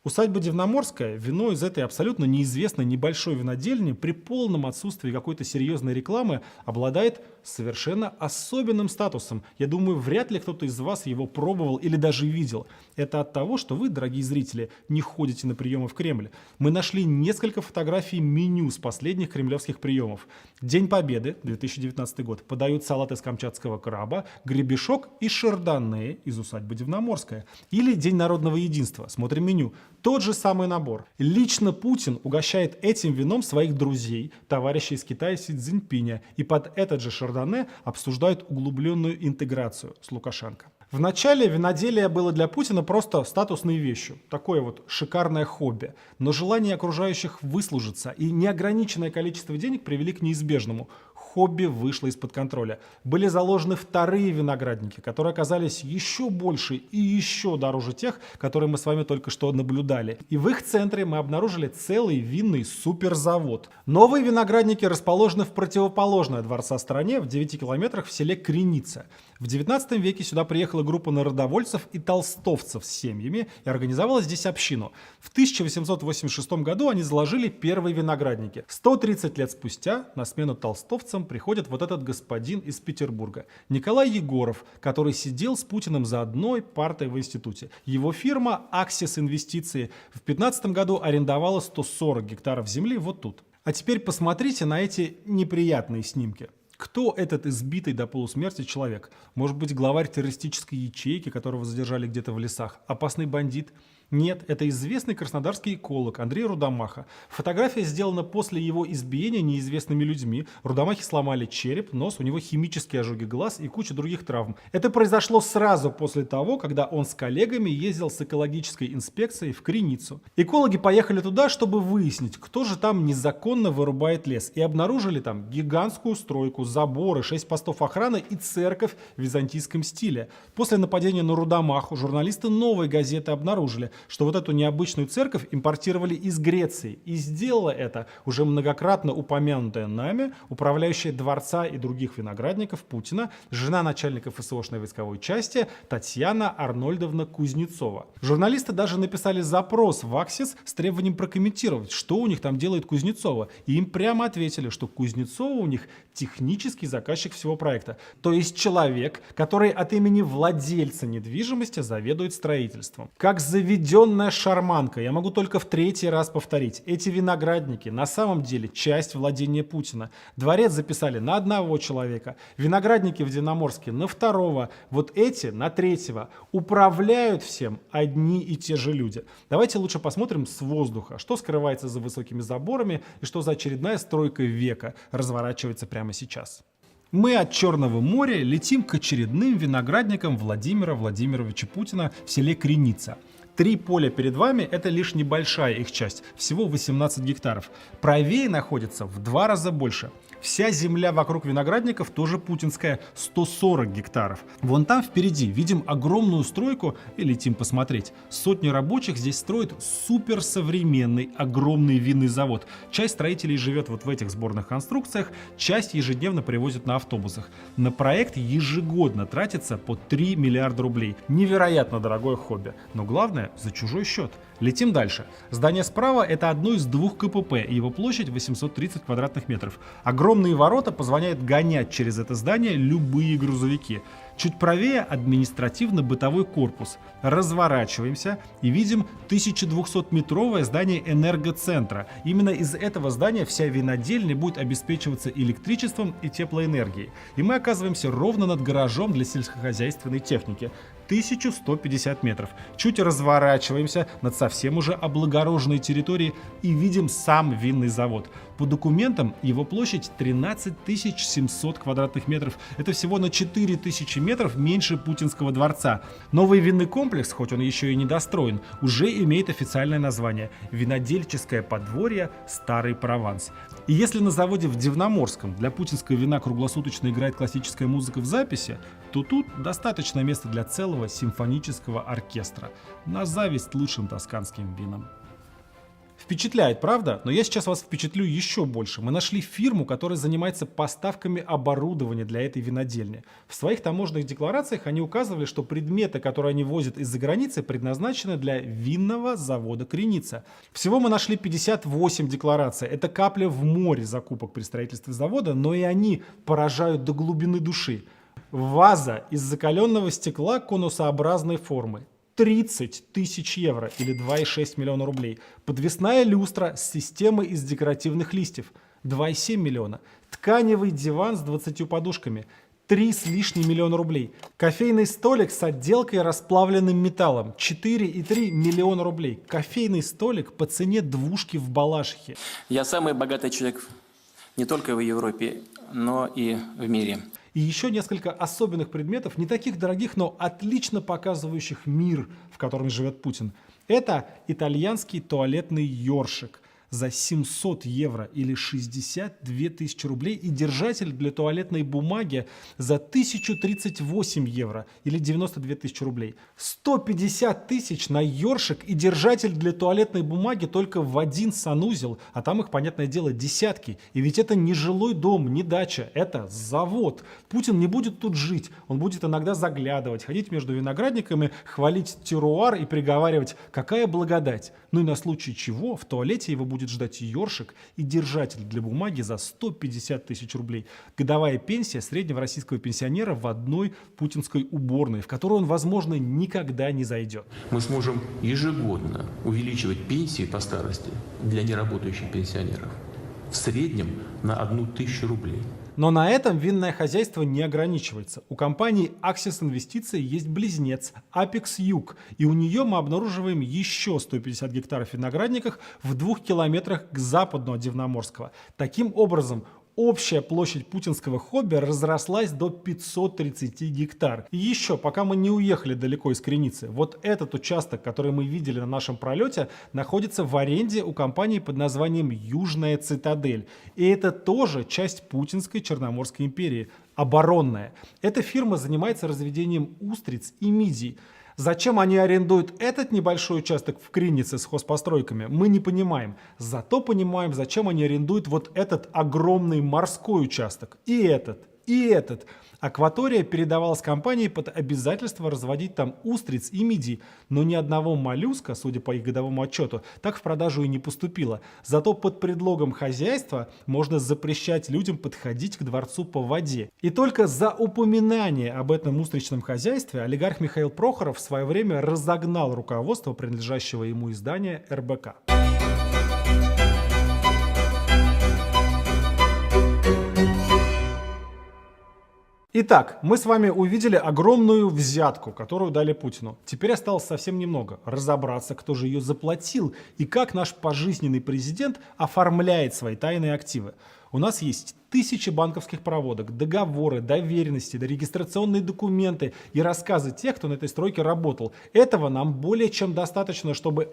Усадьба Дивноморская, вино из этой абсолютно неизвестной небольшой винодельни, при полном отсутствии какой-то серьезной рекламы обладает совершенно особенным статусом. Я думаю, вряд ли кто-то из вас его пробовал или даже видел. Это от того, что вы, дорогие зрители, не ходите на приемы в Кремль. Мы нашли несколько фотографий меню с последних кремлевских приемов. День Победы, 2019 год, подают салат из камчатского краба, гребешок и шардоне из усадьбы Дивноморская. Или День народного единства, смотрим меню. Тот же самый набор. Лично Путин угощает этим вином своих друзей, товарищей из Китая Си Цзиньпиня, и под этот же шардоне обсуждают углубленную интеграцию с Лукашенко. Вначале виноделие было для Путина просто статусной вещью, такое вот шикарное хобби. Но желание окружающих выслужиться и неограниченное количество денег привели к неизбежному. Хобби вышло из-под контроля. Были заложены вторые виноградники, которые оказались еще больше и еще дороже тех, которые мы с вами только что наблюдали. И в их центре мы обнаружили целый винный суперзавод. Новые виноградники расположены в противоположной от дворца стороне, в 9 километрах в селе Креница. В 19 веке сюда приехала группа народовольцев и толстовцев с семьями и организовала здесь общину. В 1886 году они заложили первые виноградники. 130 лет спустя на смену толстовцам приходит вот этот господин из Петербурга, Николай Егоров, который сидел с Путиным за одной партой в институте. Его фирма «Аксис Инвестиции» в 2015 году арендовала 140 гектаров земли вот тут. А теперь посмотрите на эти неприятные снимки. Кто этот избитый до полусмерти человек? Может быть, главарь террористической ячейки, которого задержали где-то в лесах? Опасный бандит? Нет, это известный краснодарский эколог Андрей Рудомаха. Фотография сделана после его избиения неизвестными людьми. Рудомахе сломали череп, нос, у него химические ожоги глаз и куча других травм. Это произошло сразу после того, когда он с коллегами ездил с экологической инспекцией в Креницу. Экологи поехали туда, чтобы выяснить, кто же там незаконно вырубает лес. И обнаружили там гигантскую стройку, заборы, 6 постов охраны и церковь в византийском стиле. После нападения на Рудомаху журналисты «Новой газеты» обнаружили, что вот эту необычную церковь импортировали из Греции. И сделала это уже многократно упомянутая нами управляющая дворца и других виноградников Путина, жена начальника ФСОшной войсковой части Татьяна Арнольдовна Кузнецова. Журналисты даже написали запрос в Аксис с требованием прокомментировать, что у них там делает Кузнецова. И им прямо ответили, что Кузнецова у них технический заказчик всего проекта. То есть человек, который от имени владельца недвижимости заведует строительством. Как заведенная шарманка, я могу только в 3-й раз повторить. Эти виноградники на самом деле часть владения Путина. Дворец записали на одного человека, виноградники в Динаморске на второго, вот эти на третьего. Управляют всем одни и те же люди. Давайте лучше посмотрим с воздуха, что скрывается за высокими заборами и что за очередная стройка века разворачивается прямо сейчас. Мы от Черного моря летим к очередным виноградникам Владимира Владимировича Путина в селе Креница. 3 поля перед вами – это лишь небольшая их часть, всего 18 гектаров. Правее находится в 2 раза больше. Вся земля вокруг виноградников тоже путинская, 140 гектаров. Вон там впереди видим огромную стройку и летим посмотреть. Сотни рабочих здесь строят суперсовременный огромный винный завод. Часть строителей живет вот в этих сборных конструкциях, часть ежедневно привозят на автобусах. На проект ежегодно тратится по 3 миллиарда рублей. Невероятно дорогое хобби, но главное – за чужой счет. Летим дальше. Здание справа – это одно из 2 КПП, его площадь 830 квадратных метров. Огромные ворота позволяют гонять через это здание любые грузовики. Чуть правее административно-бытовой корпус. Разворачиваемся и видим 1200-метровое здание энергоцентра. Именно из этого здания вся винодельня будет обеспечиваться электричеством и теплоэнергией. И мы оказываемся ровно над гаражом для сельскохозяйственной техники. 1150 метров. Чуть разворачиваемся над совсем уже облагороженной территорией и видим сам винный завод. По документам его площадь 13 700 квадратных метров. Это всего на 4000 метров меньше Путинского дворца. Новый винный комплекс, хоть он еще и недостроен, уже имеет официальное название – винодельческое подворье «Старый Прованс». И если на заводе в Дивноморском для путинского вина круглосуточно играет классическая музыка в записи, то тут достаточно места для целого симфонического оркестра. На зависть лучшим тосканским винам. Впечатляет, правда? Но я сейчас вас впечатлю еще больше. Мы нашли фирму, которая занимается поставками оборудования для этой винодельни. В своих таможенных декларациях они указывали, что предметы, которые они возят из-за границы, предназначены для винного завода Креница. Всего мы нашли 58 деклараций. Это капля в море закупок при строительстве завода, но и они поражают до глубины души. Ваза из закаленного стекла конусообразной формы. 30 тысяч евро или 2,6 миллиона рублей. Подвесная люстра с системой из декоративных листьев. 2,7 миллиона. Тканевый диван с 20 подушками. 3 с лишним миллиона рублей. Кофейный столик с отделкой расплавленным металлом. 4,3 миллиона рублей. Кофейный столик по цене двушки в Балашихе. Я самый богатый человек не только в Европе, но и в мире. И еще несколько особенных предметов, не таких дорогих, но отлично показывающих мир, в котором живет Путин. Это итальянский туалетный ёршик за 700 евро или 62 тысячи рублей и держатель для туалетной бумаги за 1038 евро или 92 тысячи рублей. 150 тысяч на ёршик и держатель для туалетной бумаги только в один санузел, а там их, понятное дело, десятки. И ведь это не жилой дом, не дача, это завод. Путин не будет тут жить, он будет иногда заглядывать, ходить между виноградниками, хвалить теруар и приговаривать: какая благодать. Ну и на случай чего в туалете его будет ждать ёршик и держатель для бумаги за 150 тысяч рублей. Годовая пенсия среднего российского пенсионера в одной путинской уборной, в которую он, возможно, никогда не зайдет. Мы сможем ежегодно увеличивать пенсии по старости для неработающих пенсионеров в среднем на 1000 рублей. Но на этом винное хозяйство не ограничивается. У компании Axis Инвестиции есть близнец Apex Юг, и у нее мы обнаруживаем еще 150 гектаров виноградников в 2 километрах к западу от Дивноморского. Таким образом, общая площадь путинского хобби разрослась до 530 гектар. И еще, пока мы не уехали далеко из Креницы, вот этот участок, который мы видели на нашем пролете, находится в аренде у компании под названием «Южная Цитадель». И это тоже часть путинской Черноморской империи, оборонная. Эта фирма занимается разведением устриц и мидий. Зачем они арендуют этот небольшой участок в Кренице с хозпостройками, мы не понимаем. Зато понимаем, зачем они арендуют вот этот огромный морской участок. И этот, и этот. Акватория передавалась компании под обязательство разводить там устриц и мидий, но ни одного моллюска, судя по их годовому отчету, так в продажу и не поступило. Зато под предлогом хозяйства можно запрещать людям подходить к дворцу по воде. И только за упоминание об этом устричном хозяйстве олигарх Михаил Прохоров в свое время разогнал руководство принадлежащего ему издания РБК. Итак, мы с вами увидели огромную взятку, которую дали Путину. Теперь осталось совсем немного – разобраться, кто же ее заплатил и как наш пожизненный президент оформляет свои тайные активы. У нас есть тысячи банковских проводок, договоры, доверенности, регистрационные документы и рассказы тех, кто на этой стройке работал. Этого нам более чем достаточно, чтобы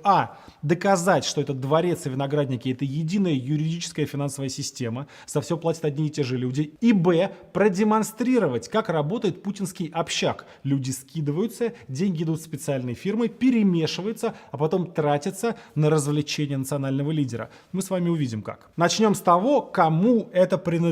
доказать, что этот дворец и виноградники – это единая юридическая финансовая система, за все платят одни и те же люди, и продемонстрировать, как работает путинский общак. Люди скидываются, деньги идут в специальные фирмы, перемешиваются, а потом тратятся на развлечения национального лидера. Мы с вами увидим как. Начнем с того, кому это принадлежит.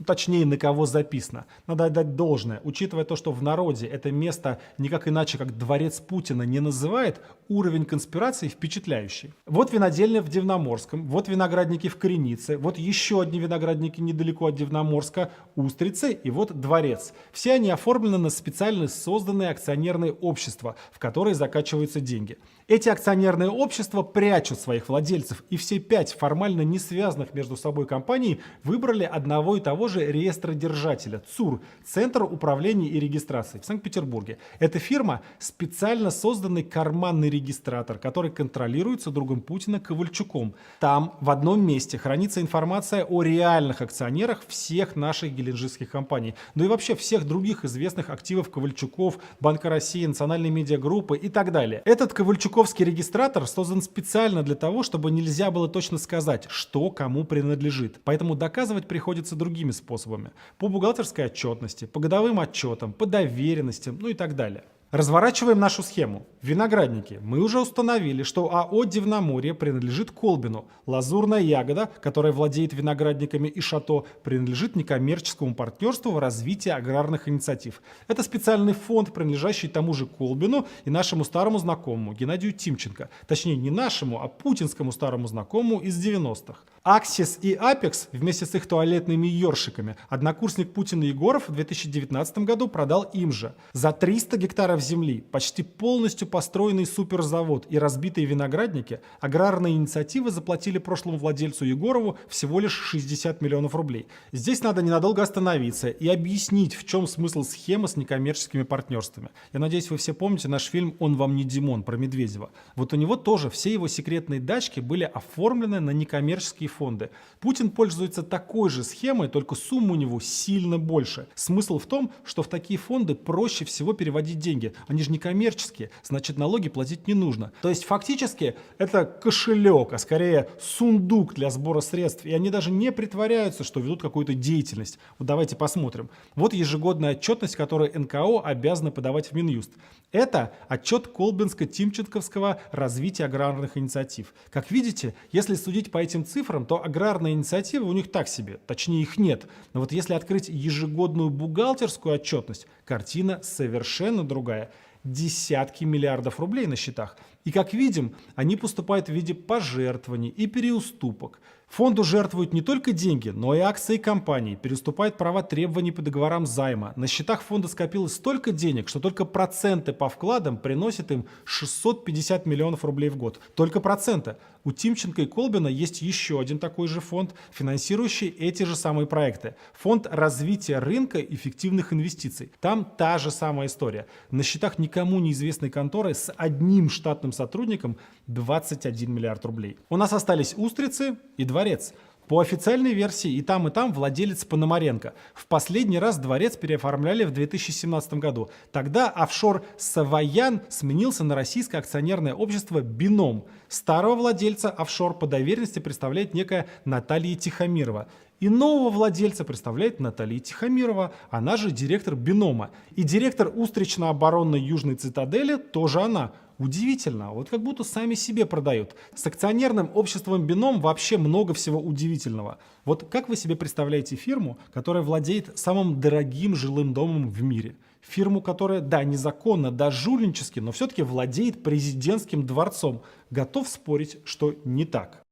Точнее, на кого записано. Надо отдать должное. Учитывая то, что в народе это место никак иначе, как дворец Путина, не называет, уровень конспирации впечатляющий. Вот винодельня в Дивноморском, вот виноградники в Кренице, вот еще одни виноградники недалеко от Дивноморска, устрицы и вот дворец. Все они оформлены на специально созданные акционерные общества, в которые закачиваются деньги. Эти акционерные общества прячут своих владельцев, и все 5 формально не связанных между собой компаний выбрали одного и того же реестродержателя – ЦУР – Центр управления и регистрации в Санкт-Петербурге. Эта фирма – специально созданный карманный регистратор, который контролируется другом Путина Ковальчуком. Там в одном месте хранится информация о реальных акционерах всех наших геленджикских компаний, ну и вообще всех других известных активов Ковальчуков, Банка России, Национальной медиагруппы и так далее. Этот ковальчуковский регистратор создан специально для того, чтобы нельзя было точно сказать, что кому принадлежит. Поэтому доказывать приходится другими способами. По бухгалтерской отчетности, по годовым отчетам, по доверенностям, ну и так далее. Разворачиваем нашу схему. Виноградники. Мы уже установили, что АО «Дивноморье» принадлежит Колбину. Лазурная ягода, которая владеет виноградниками и шато, принадлежит некоммерческому партнерству в развитии аграрных инициатив. Это специальный фонд, принадлежащий тому же Колбину и нашему старому знакомому Геннадию Тимченко. Точнее, не нашему, а путинскому старому знакомому из 90-х. Axis и Apex вместе с их туалетными ёршиками однокурсник Путина Егоров в 2019 году продал им же. За 300 гектаров земли, почти полностью построенный суперзавод и разбитые виноградники, аграрные инициативы заплатили прошлому владельцу Егорову всего лишь 60 миллионов рублей. Здесь надо ненадолго остановиться и объяснить, в чем смысл схемы с некоммерческими партнерствами. Я надеюсь, вы все помните наш фильм «Он вам не Димон» про Медведева. Вот у него тоже все его секретные дачки были оформлены на некоммерческие фонды. Путин пользуется такой же схемой, только сумма у него сильно больше. Смысл в том, что в такие фонды проще всего переводить деньги. Они же не коммерческие, значит, налоги платить не нужно. То есть фактически это кошелек, а скорее сундук для сбора средств. И они даже не притворяются, что ведут какую-то деятельность. Вот давайте посмотрим. Вот ежегодная отчетность, которую НКО обязаны подавать в Минюст. Это отчет Колбинско-Тимченковского развития аграрных инициатив. Как видите, если судить по этим цифрам, то аграрные инициативы у них так себе, точнее их нет. Но вот если открыть ежегодную бухгалтерскую отчетность, картина совершенно другая. Десятки миллиардов рублей на счетах. И как видим, они поступают в виде пожертвований и переуступок. Фонду жертвуют не только деньги, но и акции компаний, переступают права требований по договорам займа. На счетах фонда скопилось столько денег, что только проценты по вкладам приносят им 650 миллионов рублей в год. Только проценты. У Тимченко и Колбина есть еще один такой же фонд, финансирующий эти же самые проекты. Фонд развития рынка эффективных инвестиций. Там та же самая история. На счетах никому неизвестной конторы с одним штатным сотрудником 21 миллиард рублей. У нас остались Устрицы и Дворец. По официальной версии и там владелец Пономаренко. В последний раз Дворец переоформляли в 2017 году. Тогда офшор Савоян сменился на российское акционерное общество «Бином». Старого владельца офшор по доверенности представляет некая Наталья Тихомирова. И нового владельца представляет Наталья Тихомирова, она же директор «Бинома». И директор устрично-оборонной Южной цитадели тоже она. Удивительно, вот как будто сами себе продают. С акционерным обществом «Бином» вообще много всего удивительного. Вот как вы себе представляете фирму, которая владеет самым дорогим жилым домом в мире? Фирму, которая, да, незаконно, да, жульнически, но все-таки владеет президентским дворцом. Готов спорить, что не так.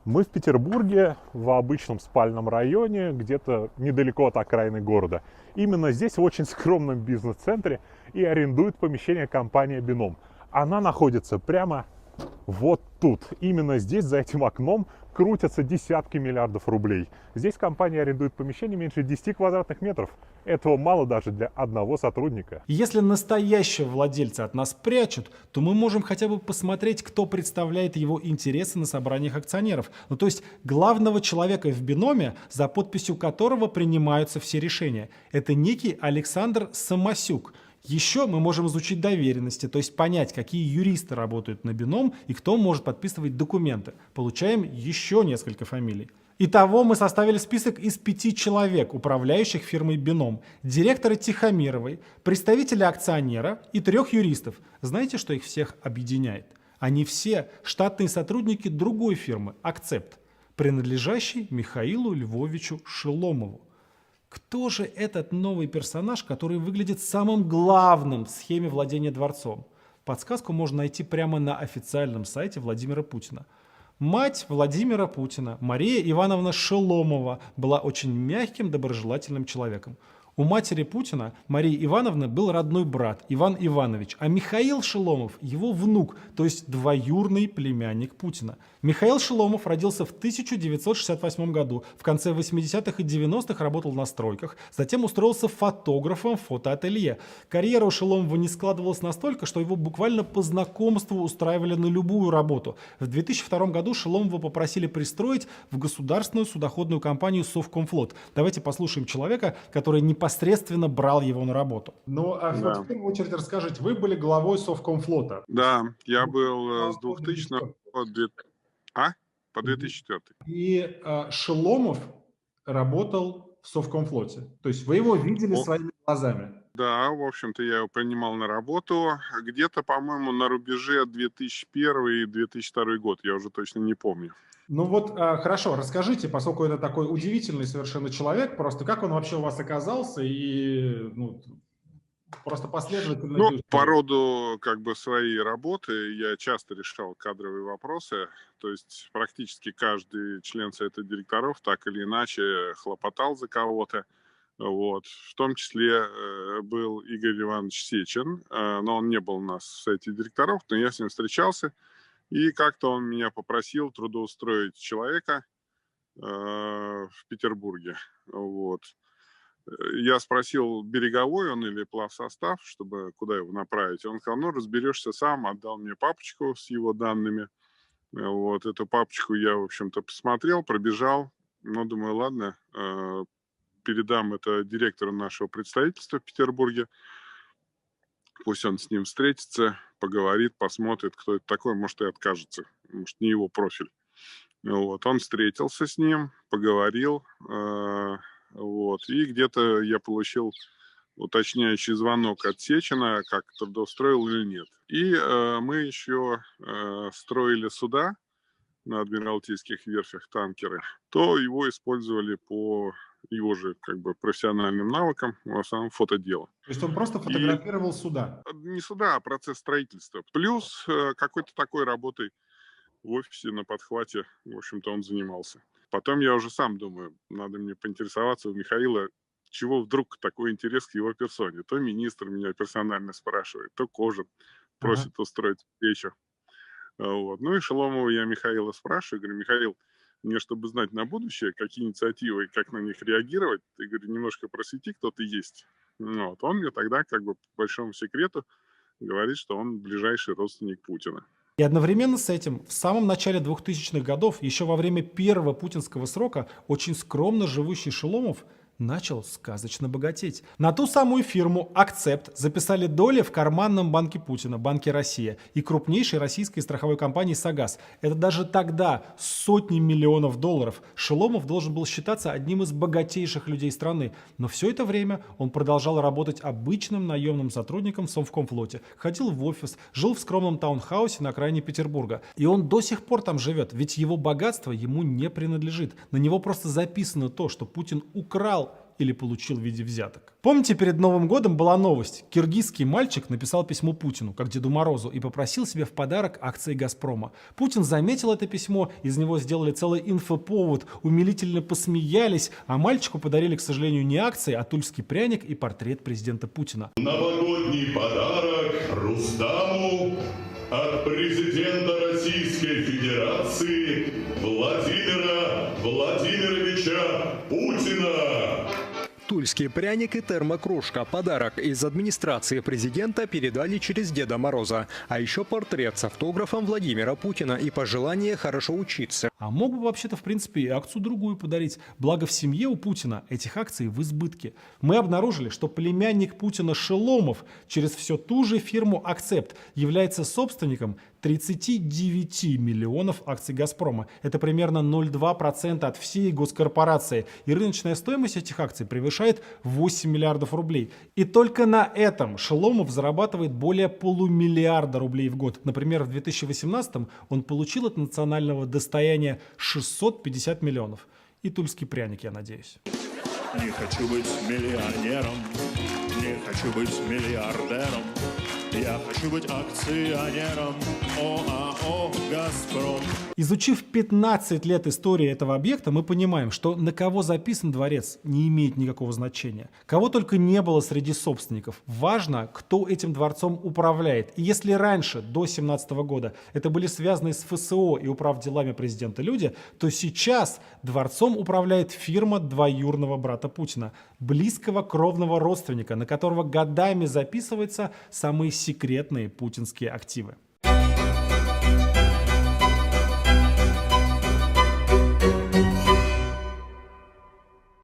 Мы в Петербурге, в обычном спальном районе, где-то недалеко от окраины города. Именно здесь, в очень скромном бизнес-центре, и арендует помещение компания «Бином». Она находится прямо вот тут. Именно здесь, за этим окном, крутятся десятки миллиардов рублей. Здесь компания арендует помещение меньше 10 квадратных метров. Этого мало даже для одного сотрудника. Если настоящего владельца от нас прячут, то мы можем хотя бы посмотреть, кто представляет его интересы на собраниях акционеров. Ну, то есть главного человека в «Биноме», за подписью которого принимаются все решения. Это некий Александр Самосюк. Еще мы можем изучить доверенности, то есть понять, какие юристы работают на «Бином» и кто может подписывать документы. Получаем еще несколько фамилий. Итого мы составили список из 5 человек, управляющих фирмой «Бином», директора Тихомировой, представителя акционера и 3 юристов. Знаете, что их всех объединяет? Они все штатные сотрудники другой фирмы «Акцепт», принадлежащей Михаилу Львовичу Шеломову. Кто же этот новый персонаж, который выглядит самым главным в схеме владения дворцом? Подсказку можно найти прямо на официальном сайте Владимира Путина. Мать Владимира Путина, Мария Ивановна Шеломова, была очень мягким, доброжелательным человеком. У матери Путина, Марии Ивановны, был родной брат Иван Иванович, а Михаил Шеломов – его внук, то есть двоюродный племянник Путина. Михаил Шеломов родился в 1968 году, в конце 80-х и 90-х работал на стройках, затем устроился фотографом в фотоателье. Карьера у Шеломова не складывалась настолько, что его буквально по знакомству устраивали на любую работу. В 2002 году Шеломова попросили пристроить в государственную судоходную компанию «Совкомфлот». Давайте послушаем человека, который непосредственно брал его на работу. Ну, а Да. в первую очередь расскажите, вы были главой Совкомфлота. Да, я был с 2000 по 2004. И Шеломов работал в Совкомфлоте. То есть вы его видели своими глазами. Да, в общем-то, я его принимал на работу где-то, по-моему, на рубеже 2001 и 2002 год, я уже точно не помню. Ну вот, хорошо, расскажите, поскольку это такой удивительный совершенно человек, просто как он вообще у вас оказался и просто последовательно... Ну, по роду как бы своей работы я часто решал кадровые вопросы, то есть практически каждый член совета директоров так или иначе хлопотал за кого-то. Вот. В том числе был Игорь Иванович Сечин, но он не был у нас в совете директоров, но я с ним встречался, и как-то он меня попросил трудоустроить человека в Петербурге. Вот. Я спросил, береговой он или плавсостав, чтобы куда его направить. Он сказал, ну, разберешься сам, отдал мне папочку с его данными. Вот эту папочку я, в общем-то, посмотрел, пробежал. Но думаю, ладно, передам это директору нашего представительства в Петербурге. Пусть он с ним встретится, поговорит, посмотрит, кто это такой, может, и откажется. Может, не его профиль. Вот. Он встретился с ним, поговорил. Вот. И где-то я получил уточняющий звонок от Сечина, как трудоустроил или нет. И мы еще строили суда на Адмиралтейских верфях танкеры, то его использовали по его же как бы профессиональным навыкам, в основном фотодело. То есть он просто фотографировал суда? Не суда, а процесс строительства. Плюс какой-то такой работой в офисе на подхвате, в общем-то, он занимался. Потом я уже сам думаю, надо мне поинтересоваться у Михаила, чего вдруг такой интерес к его персоне. То министр меня персонально спрашивает, то Кожин просит устроить встречу. Вот. Ну и Шеломова я Михаила спрашиваю, говорю, Михаил, мне, чтобы знать на будущее, какие инициативы и как на них реагировать, ты, говорю, немножко просвети, кто ты есть. Вот. Он мне тогда, как бы по большому секрету, говорит, что он ближайший родственник Путина. И одновременно с этим, в самом начале 2000-х годов, еще во время первого путинского срока, очень скромно живущий Шеломов начал сказочно богатеть. На ту самую фирму «Акцепт» записали доли в карманном банке Путина, Банке Россия, и крупнейшей российской страховой компании «Сагаз». Это даже тогда сотни миллионов долларов. Шеломов должен был считаться одним из богатейших людей страны. Но все это время он продолжал работать обычным наемным сотрудником в Совкомфлоте. Ходил в офис, жил в скромном таунхаусе на окраине Петербурга. И он до сих пор там живет, ведь его богатство ему не принадлежит. На него просто записано то, что Путин украл или получил в виде взяток. Помните, перед Новым годом была новость. Киргизский мальчик написал письмо Путину, как Деду Морозу, и попросил себе в подарок акции «Газпрома». Путин заметил это письмо, из него сделали целый инфоповод, умилительно посмеялись, а мальчику подарили, к сожалению, не акции, а тульский пряник и портрет президента Путина. Новогодний подарок Рустаму от президента Российской Федерации Владимира Владимировича Путина. Тульский пряник и термокружка. Подарок из администрации президента передали через Деда Мороза. А еще портрет с автографом Владимира Путина и пожелание хорошо учиться. А мог бы вообще-то, в принципе, и акцию другую подарить. Благо в семье у Путина этих акций в избытке. Мы обнаружили, что племянник Путина Шеломов через всю ту же фирму «Акцепт» является собственником 39 миллионов акций «Газпрома». Это примерно 0,2% от всей госкорпорации. И рыночная стоимость этих акций превышает 8 миллиардов рублей. И только на этом Шеломов зарабатывает более полумиллиарда рублей в год. Например, в 2018 он получил от национального достояния 650 миллионов. И тульский пряник, я надеюсь. Не хочу быть миллионером, не хочу быть миллиардером. Я хочу быть акционером ОАО «Газпром». Изучив 15 лет истории этого объекта, мы понимаем, что на кого записан дворец, не имеет никакого значения. Кого только не было среди собственников. Важно, кто этим дворцом управляет. И если раньше, до 2017 года, это были связанные с ФСО и управделами президента люди, то сейчас дворцом управляет фирма двоюродного брата Путина, близкого кровного родственника, на которого годами записываются самые секретные путинские активы.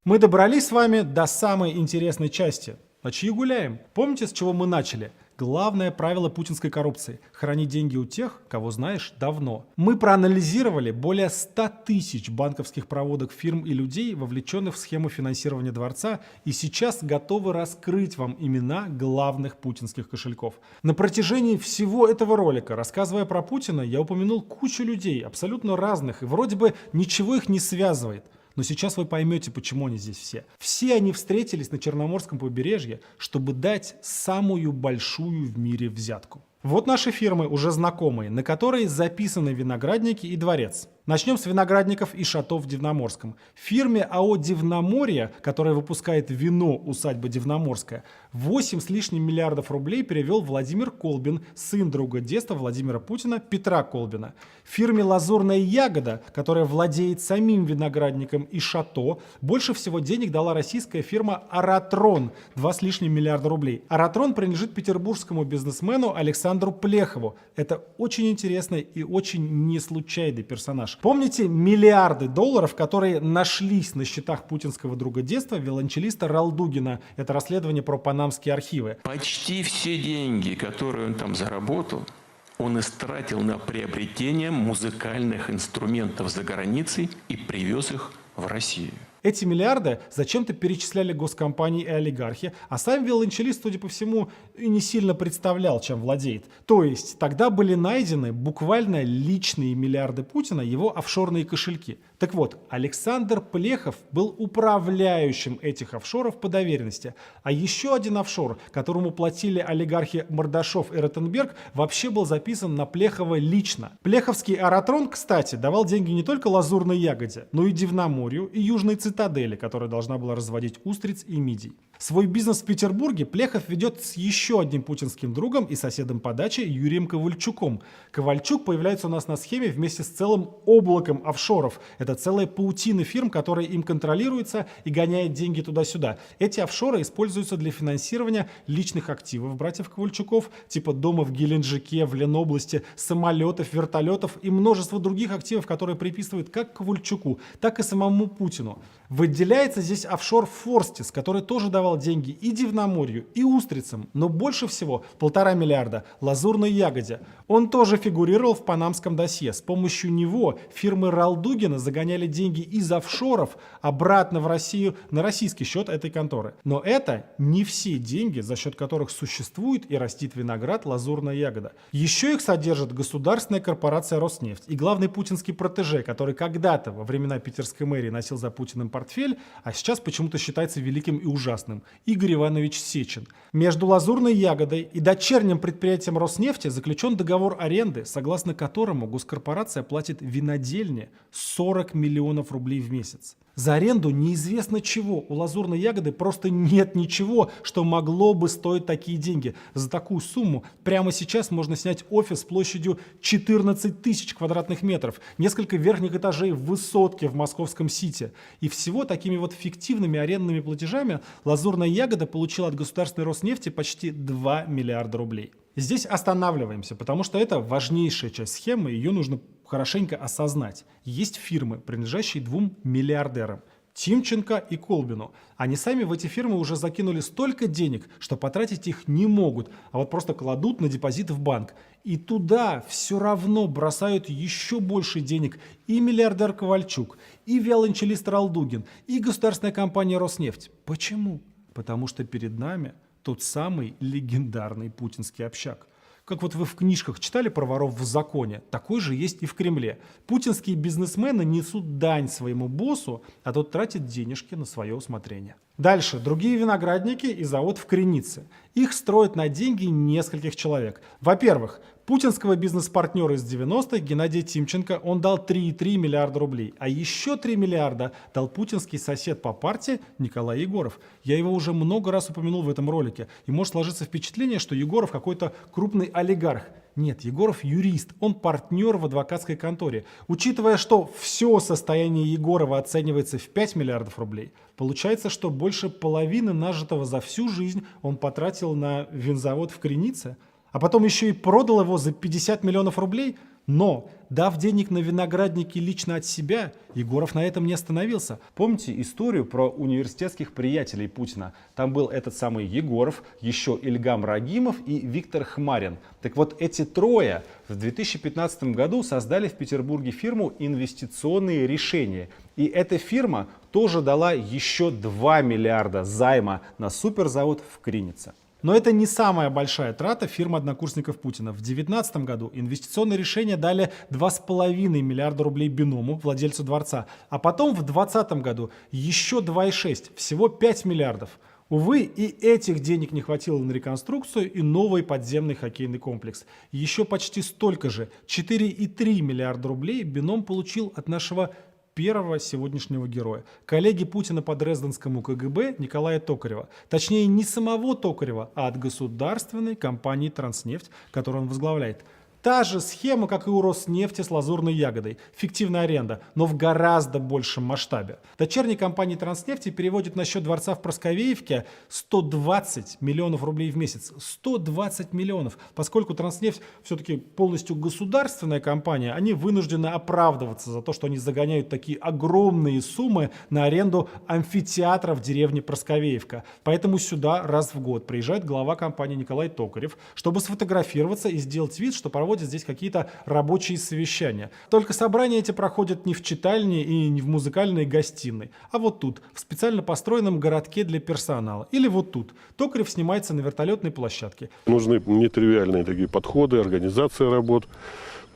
Мы добрались с вами до самой интересной части. На чьи гуляем? Помните, с чего мы начали? Главное правило путинской коррупции – хранить деньги у тех, кого знаешь давно. Мы проанализировали более 100 тысяч банковских проводок фирм и людей, вовлеченных в схему финансирования дворца, и сейчас готовы раскрыть вам имена главных путинских кошельков. На протяжении всего этого ролика, рассказывая про Путина, я упомянул кучу людей, абсолютно разных, и вроде бы ничего их не связывает. Но сейчас вы поймете, почему они здесь все. Все они встретились на Черноморском побережье, чтобы дать самую большую в мире взятку. Вот наши фирмы, уже знакомые, на которые записаны виноградники и дворец. Начнем с виноградников и шато в Дивноморском. Фирме АО «Дивноморье», которая выпускает вино «Усадьба Дивноморская», 8 с лишним миллиардов рублей перевел Владимир Колбин, сын друга детства Владимира Путина Петра Колбина. Фирме «Лазурная ягода», которая владеет самим виноградником и шато, больше всего денег дала российская фирма «Аратрон» 2 с лишним миллиарда рублей. «Аратрон» принадлежит петербургскому бизнесмену Александру Плехову. Это очень интересный и очень неслучайный персонаж. Помните миллиарды долларов, которые нашлись на счетах путинского друга детства виолончелиста Ралдугина? Это расследование про панамские архивы. Почти все деньги, которые он там заработал, он истратил на приобретение музыкальных инструментов за границей и привез их в Россию. Эти миллиарды зачем-то перечисляли госкомпании и олигархи, а сам виолончелист, судя по всему, и не сильно представлял, чем владеет. То есть тогда были найдены буквально личные миллиарды Путина, его офшорные кошельки. Так вот, Александр Плехов был управляющим этих офшоров по доверенности. А еще один офшор, которому платили олигархи Мордашов и Ротенберг, вообще был записан на Плехова лично. Плеховский «Аратрон», кстати, давал деньги не только «Лазурной ягоде», но и Дивноморью, и Южной Цитадели, которая должна была разводить устриц и мидий. Свой бизнес в Петербурге Плехов ведет с еще одним путинским другом и соседом по даче Юрием Ковальчуком. Ковальчук появляется у нас на схеме вместе с целым облаком офшоров. Это целая паутина фирм, которая им контролируется и гоняет деньги туда-сюда. Эти офшоры используются для финансирования личных активов братьев Ковальчуков, типа дома в Геленджике, в Ленобласти, самолетов, вертолетов и множество других активов, которые приписывают как Ковальчуку, так и самому Путину. Выделяется здесь офшор Форстис, который тоже давал деньги и Дивноморью, и устрицам, но больше всего 1,5 миллиарда Лазурной ягоде. Он тоже фигурировал в панамском досье. С помощью него фирмы Ралдугина загоняли деньги из офшоров обратно в Россию на российский счет этой конторы. Но это не все деньги, за счет которых существует и растит виноград Лазурная ягода. Еще их содержит государственная корпорация Роснефть и главный путинский протеже, который когда-то во времена питерской мэрии носил за Путиным портфель, а сейчас почему-то считается великим и ужасным. Игорь Иванович Сечин. Между Лазурной ягодой и дочерним предприятием Роснефти заключен договор аренды, согласно которому госкорпорация платит винодельне 40 миллионов рублей в месяц. За аренду неизвестно чего. У Лазурной ягоды просто нет ничего, что могло бы стоить такие деньги. За такую сумму прямо сейчас можно снять офис площадью 14 тысяч квадратных метров, несколько верхних этажей в высотке в московском Сити. И всего такими вот фиктивными арендными платежами Лазурная ягода получила от государственной Роснефти почти 2 миллиарда рублей. Здесь останавливаемся, потому что это важнейшая часть схемы, ее нужно хорошенько осознать. Есть фирмы, принадлежащие 2 миллиардерам – Тимченко и Колбину. Они сами в эти фирмы уже закинули столько денег, что потратить их не могут, а вот просто кладут на депозит в банк. И туда все равно бросают еще больше денег и миллиардер Ковальчук, и виолончелист Ралдугин, и государственная компания Роснефть. Почему? Потому что перед нами тот самый легендарный путинский общак. Как вот вы в книжках читали про воров в законе, такой же есть и в Кремле. Путинские бизнесмены несут дань своему боссу, а тот тратит денежки на свое усмотрение. Дальше. Другие виноградники и завод в Кренице. Их строят на деньги нескольких человек. Во-первых, путинского бизнес-партнера из 90-х Геннадия Тимченко он дал 3,3 миллиарда рублей. А еще 3 миллиарда дал путинский сосед по партии Николай Егоров. Я его уже много раз упомянул в этом ролике. И может сложиться впечатление, что Егоров какой-то крупный олигарх. Нет, Егоров юрист, он партнер в адвокатской конторе. Учитывая, что все состояние Егорова оценивается в 5 миллиардов рублей, получается, что больше половины нажитого за всю жизнь он потратил на винзавод в Кренице, а потом еще и продал его за 50 миллионов рублей. Но, дав денег на виноградники лично от себя, Егоров на этом не остановился. Помните историю про университетских приятелей Путина? Там был этот самый Егоров, еще Ильгам Рагимов и Виктор Хмарин. Так вот, эти трое в 2015 году создали в Петербурге фирму «Инвестиционные решения». И эта фирма тоже дала еще 2 миллиарда займа на суперзавод в Кренице. Но это не самая большая трата фирмы однокурсников Путина. В 2019 году инвестиционные решения дали 2,5 миллиарда рублей Биному, владельцу дворца. А потом в 2020 году еще 2,6, всего 5 миллиардов. Увы, и этих денег не хватило на реконструкцию и новый подземный хоккейный комплекс. Еще почти столько же, 4,3 миллиарда рублей, Бином получил от нашего первого сегодняшнего героя, коллеги Путина по Дрезденскому КГБ Николая Токарева. Точнее, не самого Токарева, а от государственной компании «Транснефть», которую он возглавляет. Та же схема, как и у Роснефти с лазурной ягодой. Фиктивная аренда, но в гораздо большем масштабе. Дочерняя компания Транснефти переводит на счет дворца в Просковеевке 120 миллионов рублей в месяц. 120 миллионов. Поскольку Транснефть все-таки полностью государственная компания, они вынуждены оправдываться за то, что они загоняют такие огромные суммы на аренду амфитеатра в деревне Просковеевка. Поэтому сюда раз в год приезжает глава компании Николай Токарев, чтобы сфотографироваться и сделать вид, что проводит здесь какие-то рабочие совещания. Только собрания эти проходят не в читальне и не в музыкальной гостиной, а вот тут, в специально построенном городке для персонала. Или вот тут. Токарев снимается на вертолетной площадке. Нужны нетривиальные такие подходы, организация работ,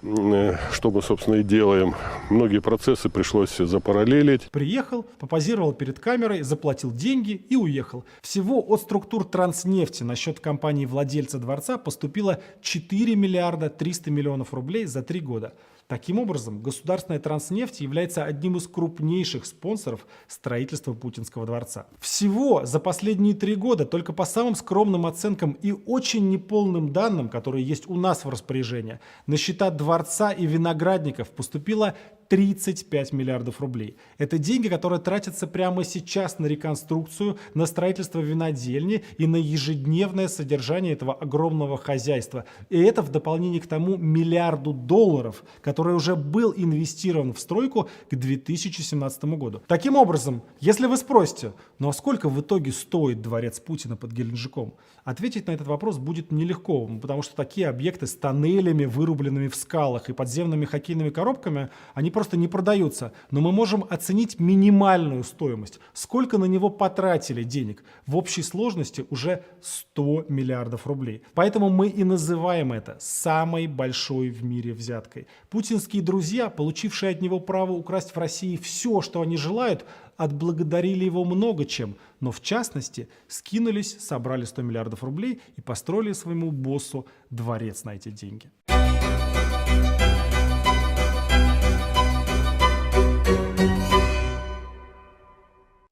что мы, собственно, и делаем. Многие процессы пришлось запараллелить. Приехал, попозировал перед камерой, заплатил деньги и уехал. Всего от структур Транснефти на счет компании-владельца дворца поступило 4 миллиарда 300 миллионов рублей за 3 года. Таким образом, государственная Транснефть является одним из крупнейших спонсоров строительства Путинского дворца. Всего за последние 3 года, только по самым скромным оценкам и очень неполным данным, которые есть у нас в распоряжении, на счета дворца и виноградников поступило 35 миллиардов рублей. Это деньги, которые тратятся прямо сейчас на реконструкцию, на строительство винодельни и на ежедневное содержание этого огромного хозяйства. И это в дополнение к тому миллиарду долларов, который уже был инвестирован в стройку к 2017 году. Таким образом, если вы спросите, ну а сколько в итоге стоит дворец Путина под Геленджиком, ответить на этот вопрос будет нелегко, потому что такие объекты с тоннелями, вырубленными в скалах, и подземными хоккейными коробками, они просто не продаются. Но мы можем оценить минимальную стоимость. Сколько на него потратили денег? В общей сложности уже 100 миллиардов рублей. Поэтому мы и называем это самой большой в мире взяткой. Путинские друзья, получившие от него право украсть в России все, что они желают, отблагодарили его много чем, но в частности скинулись, собрали 100 миллиардов рублей и построили своему боссу дворец на эти деньги.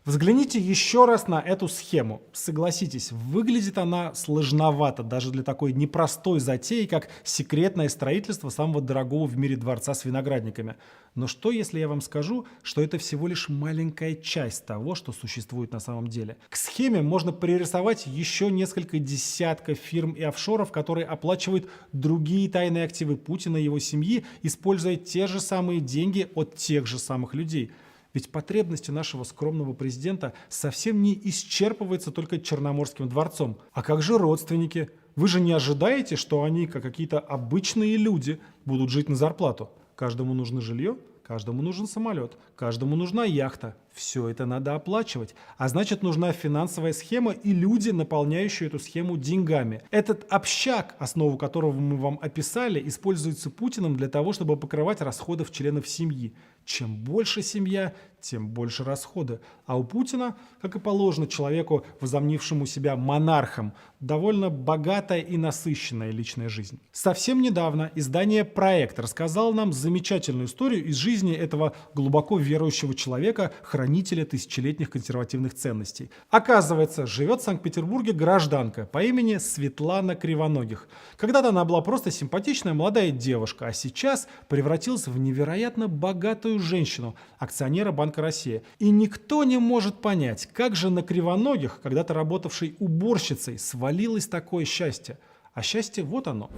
Взгляните еще раз на эту схему. Согласитесь, выглядит она сложновато даже для такой непростой затеи, как секретное строительство самого дорогого в мире дворца с виноградниками. Но что, если я вам скажу, что это всего лишь маленькая часть того, что существует на самом деле? К схеме можно пририсовать еще несколько десятков фирм и офшоров, которые оплачивают другие тайные активы Путина и его семьи, используя те же самые деньги от тех же самых людей. Ведь потребности нашего скромного президента совсем не исчерпываются только Черноморским дворцом. А как же родственники? Вы же не ожидаете, что они, как какие-то обычные люди, будут жить на зарплату? Каждому нужно жилье, каждому нужен самолет, каждому нужна яхта. Все это надо оплачивать. А значит, нужна финансовая схема и люди, наполняющие эту схему деньгами. Этот общак, основу которого мы вам описали, используется Путиным для того, чтобы покрывать расходы членов семьи. Чем больше семья, тем больше расходы. А у Путина, как и положено человеку, возомнившему себя монархом, довольно богатая и насыщенная личная жизнь. Совсем недавно издание «Проект» рассказало нам замечательную историю из жизни этого глубоко верующего человека, хранителя тысячелетних консервативных ценностей. Оказывается, живет в Санкт-Петербурге гражданка по имени Светлана Кривоногих. Когда-то она была просто симпатичная молодая девушка, а сейчас превратилась в невероятно богатую женщину, акционера Банка России. И никто не может понять, как же на Кривоногих, когда-то работавшей уборщицей, свалилось такое счастье. А счастье вот оно.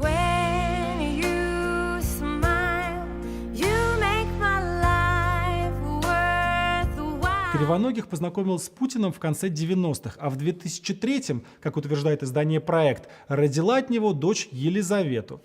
Кривоногих познакомилась с Путиным в конце 90-х, а в 2003-м, как утверждает издание «Проект», родила от него дочь Елизавету.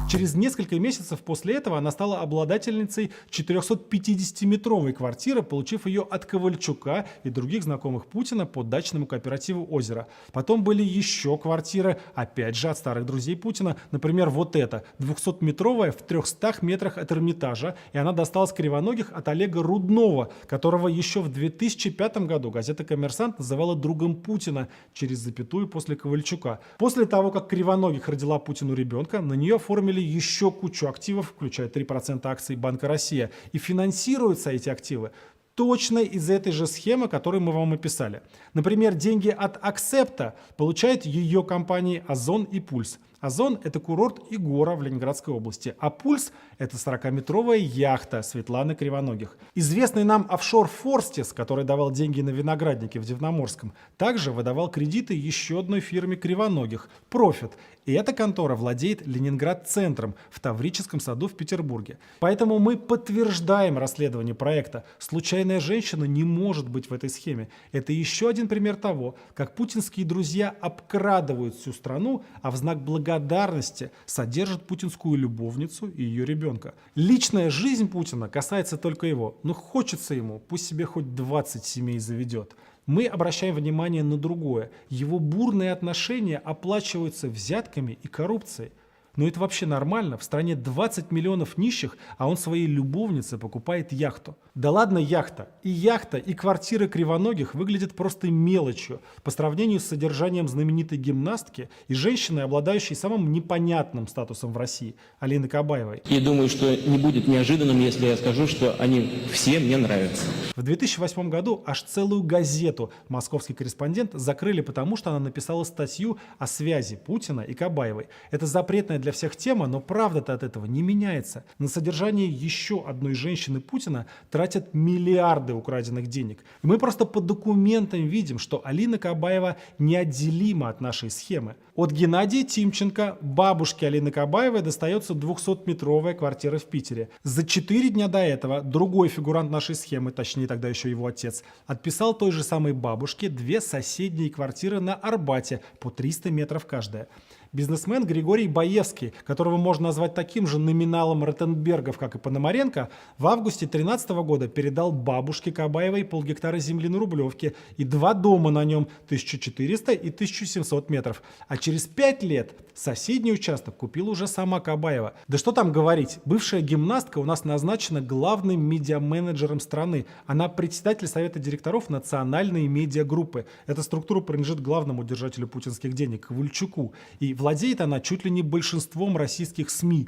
Через несколько месяцев после этого она стала обладательницей 450-метровой квартиры, получив ее от Ковальчука и других знакомых Путина по дачному кооперативу «Озеро». Потом были еще квартиры, опять же, от старых друзей Путина. Например, вот эта, 200-метровая в 300 метрах от Эрмитажа, и она досталась Кривоногих от Олега Руднова, которого еще в 2005 году газета «Коммерсант» называла другом Путина через запятую после Ковальчука. После того, как Кривоногих родила Путину ребенка, на нее оформили еще кучу активов, включая 3% акций Банка «Россия», и финансируются эти активы точно из этой же схемы, которую мы вам описали. Например, деньги от Аксепта получают ее компании «Озон» и «Пульс». «Озон» — это курорт и гора в Ленинградской области, а «Пульс» — это 40-метровая яхта Светланы Кривоногих. Известный нам офшор «Форстис», который давал деньги на виноградники в Дивноморском, также выдавал кредиты еще одной фирме Кривоногих — «Профит». И эта контора владеет Ленинград-центром в Таврическом саду в Петербурге. Поэтому мы подтверждаем расследование проекта. Случайная женщина не может быть в этой схеме. Это еще один пример того, как путинские друзья обкрадывают всю страну, а в знак благодарности содержат путинскую любовницу и ее ребенка. Личная жизнь Путина касается только его. Но хочется ему, пусть себе хоть 20 семей заведет. Мы обращаем внимание на другое. Его бурные отношения оплачиваются взятками и коррупцией. Но это вообще нормально? В стране 20 миллионов нищих, а он своей любовнице покупает яхту. Да ладно яхта, и квартиры Кривоногих выглядят просто мелочью по сравнению с содержанием знаменитой гимнастки и женщины, обладающей самым непонятным статусом в России, Алины Кабаевой. И думаю, что не будет неожиданным, если я скажу, что они все мне нравятся. В 2008 году аж целую газету «Московский корреспондент» закрыли, потому что она написала статью о связи Путина и Кабаевой. Это запретная для всех тема, но правда-то от этого не меняется. На содержание еще одной женщины Путина тратят миллиарды украденных денег. И мы просто по документам видим, что Алина Кабаева неотделима от нашей схемы. От Геннадия Тимченко, бабушке Алины Кабаевой, достается 200-метровая квартира в Питере. За 4 дня до этого другой фигурант нашей схемы, точнее тогда еще его отец, отписал той же самой бабушке 2 соседние квартиры на Арбате по 300 метров каждая. Бизнесмен Григорий Баевский, которого можно назвать таким же номиналом Ротенбергов, как и Пономаренко, в августе 2013 года передал бабушке Кабаевой полгектара земли на Рублевке и 2 дома на нем 1400 и 1700 метров. А через 5 лет соседний участок купила уже сама Кабаева. Да что там говорить, бывшая гимнастка у нас назначена главным медиаменеджером страны. Она председатель совета директоров национальной медиагруппы. Эта структура принадлежит главному держателю путинских денег, Ковальчуку. И владеет она чуть ли не большинством российских СМИ.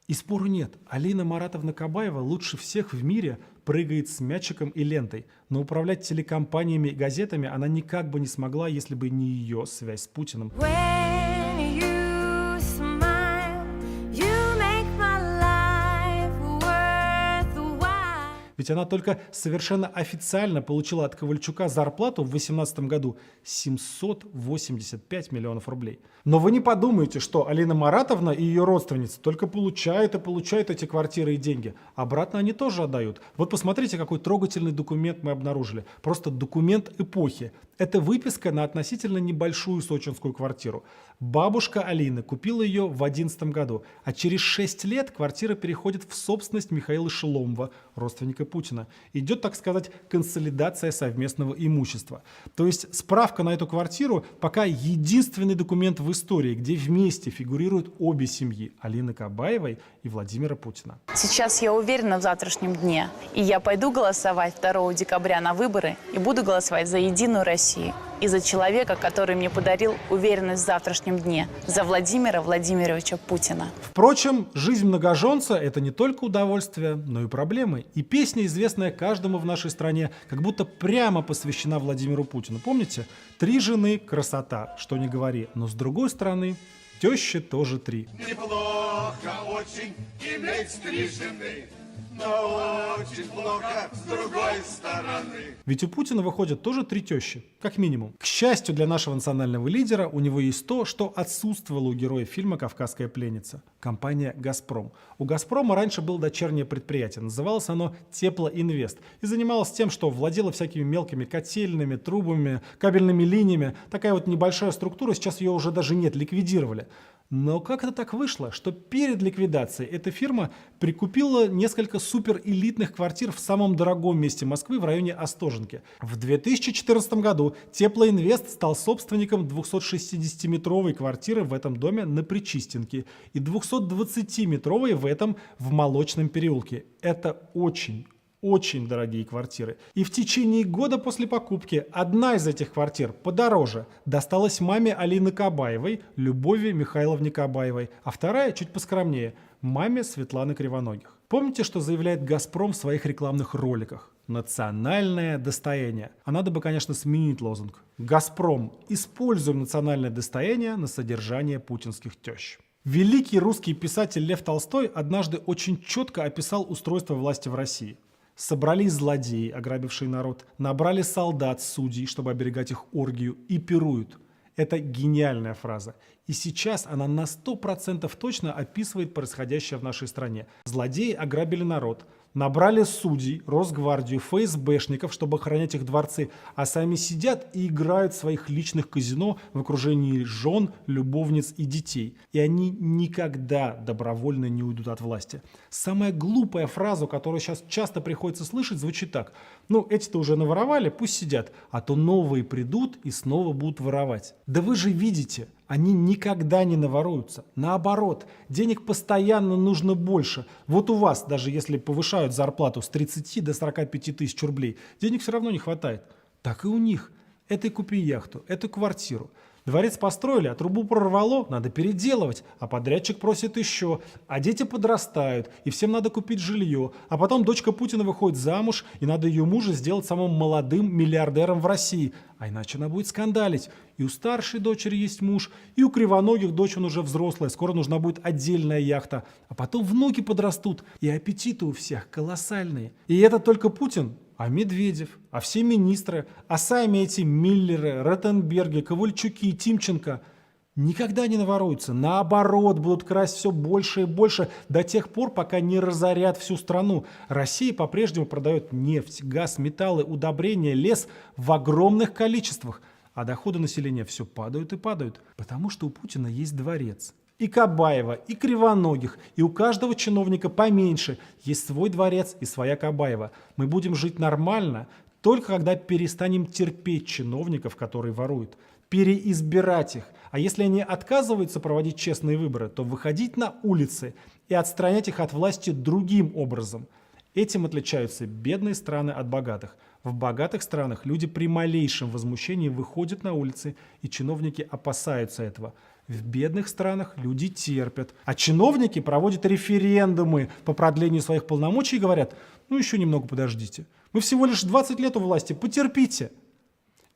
И спору нет, Алина Маратовна Кабаева лучше всех в мире прыгает с мячиком и лентой. Но управлять телекомпаниями и газетами она никак бы не смогла, если бы не ее связь с Путиным. Ведь она только совершенно официально получила от Ковальчука зарплату в 2018 году 785 миллионов рублей. Но вы не подумайте, что Алина Маратовна и ее родственницы только получают и получают эти квартиры и деньги. Обратно они тоже отдают. Вот посмотрите, какой трогательный документ мы обнаружили. Просто документ эпохи. Это выписка на относительно небольшую сочинскую квартиру. Бабушка Алины купила ее в 2011 году, а через 6 лет квартира переходит в собственность Михаила Шеломова, родственника Путина. Идет, так сказать, консолидация совместного имущества. То есть справка на эту квартиру пока единственный документ в истории, где вместе фигурируют обе семьи – Алины Кабаевой и Владимира Путина. Сейчас я уверена в завтрашнем дне. И я пойду голосовать 2 декабря на выборы и буду голосовать за Единую Россию. И за человека, который мне подарил уверенность в завтрашнем дне. За Владимира Владимировича Путина. Впрочем, жизнь многоженца – это не только удовольствие, но и проблемы. И песня, известная каждому в нашей стране, как будто прямо посвящена Владимиру Путину. Помните? 3 жены – красота, что не говори. Но с другой стороны, тещи тоже 3. Неплохо очень иметь 3 жены. Но очень плохо с другой стороны. Ведь у Путина выходят тоже 3 тещи, как минимум. К счастью для нашего национального лидера, у него есть то, что отсутствовало у героя фильма «Кавказская пленница». Компания «Газпром». У «Газпрома» раньше было дочернее предприятие. Называлось оно «Теплоинвест». И занималось тем, что владело всякими мелкими котельными, трубами, кабельными линиями. Такая вот небольшая структура, сейчас ее уже даже нет, ликвидировали. Но как это так вышло, что перед ликвидацией эта фирма прикупила несколько суперэлитных квартир в самом дорогом месте Москвы в районе Остоженки? В 2014 году Теплоинвест стал собственником 260-метровой квартиры в этом доме на Причистенке и 220-метровой в Молочном переулке. Это очень дорогие квартиры. И в течение года после покупки одна из этих квартир подороже досталась маме Алины Кабаевой, Любови Михайловне Кабаевой, а вторая чуть поскромнее – маме Светланы Кривоногих. Помните, что заявляет «Газпром» в своих рекламных роликах? Национальное достояние. А надо бы, конечно, сменить лозунг. «Газпром, используем национальное достояние на содержание путинских тещ». Великий русский писатель Лев Толстой однажды очень четко описал устройство власти в России. Собрались злодеи, ограбившие народ, набрали солдат, судей, чтобы оберегать их оргию, и пируют. Это гениальная фраза. И сейчас она на 100% точно описывает происходящее в нашей стране. Злодеи ограбили народ, набрали судей, Росгвардию, ФСБшников, чтобы охранять их дворцы, а сами сидят и играют в своих личных казино в окружении жен, любовниц и детей. И они никогда добровольно не уйдут от власти. Самая глупая фраза, которую сейчас часто приходится слышать, звучит так. Ну, эти-то уже наворовали, пусть сидят, а то новые придут и снова будут воровать. Да вы же видите, они никогда не наворуются. Наоборот, денег постоянно нужно больше. Вот у вас, даже если повышают зарплату с 30 до 45 тысяч рублей, денег все равно не хватает. Так и у них. Это купи яхту, эту квартиру. Дворец построили, а трубу прорвало, надо переделывать, а подрядчик просит еще, а дети подрастают, и всем надо купить жилье, а потом дочка Путина выходит замуж, и надо ее мужа сделать самым молодым миллиардером в России, а иначе она будет скандалить. И у старшей дочери есть муж, и у Кривоногих дочь он уже взрослая, скоро нужна будет отдельная яхта, а потом внуки подрастут, и аппетиты у всех колоссальные. И это только Путин. А Медведев, а все министры, а сами эти Миллеры, Ротенберги, Ковальчуки, Тимченко никогда не наворуются. Наоборот, будут красть все больше и больше до тех пор, пока не разорят всю страну. Россия по-прежнему продает нефть, газ, металлы, удобрения, лес в огромных количествах. А доходы населения все падают и падают, потому что у Путина есть дворец. И Кабаева, и Кривоногих, и у каждого чиновника поменьше есть свой дворец и своя Кабаева. Мы будем жить нормально, только когда перестанем терпеть чиновников, которые воруют, переизбирать их. А если они отказываются проводить честные выборы, то выходить на улицы и отстранять их от власти другим образом. Этим отличаются бедные страны от богатых. В богатых странах люди при малейшем возмущении выходят на улицы, и чиновники опасаются этого. В бедных странах люди терпят, а чиновники проводят референдумы по продлению своих полномочий и говорят, ну еще немного подождите, мы всего лишь 20 лет у власти, потерпите.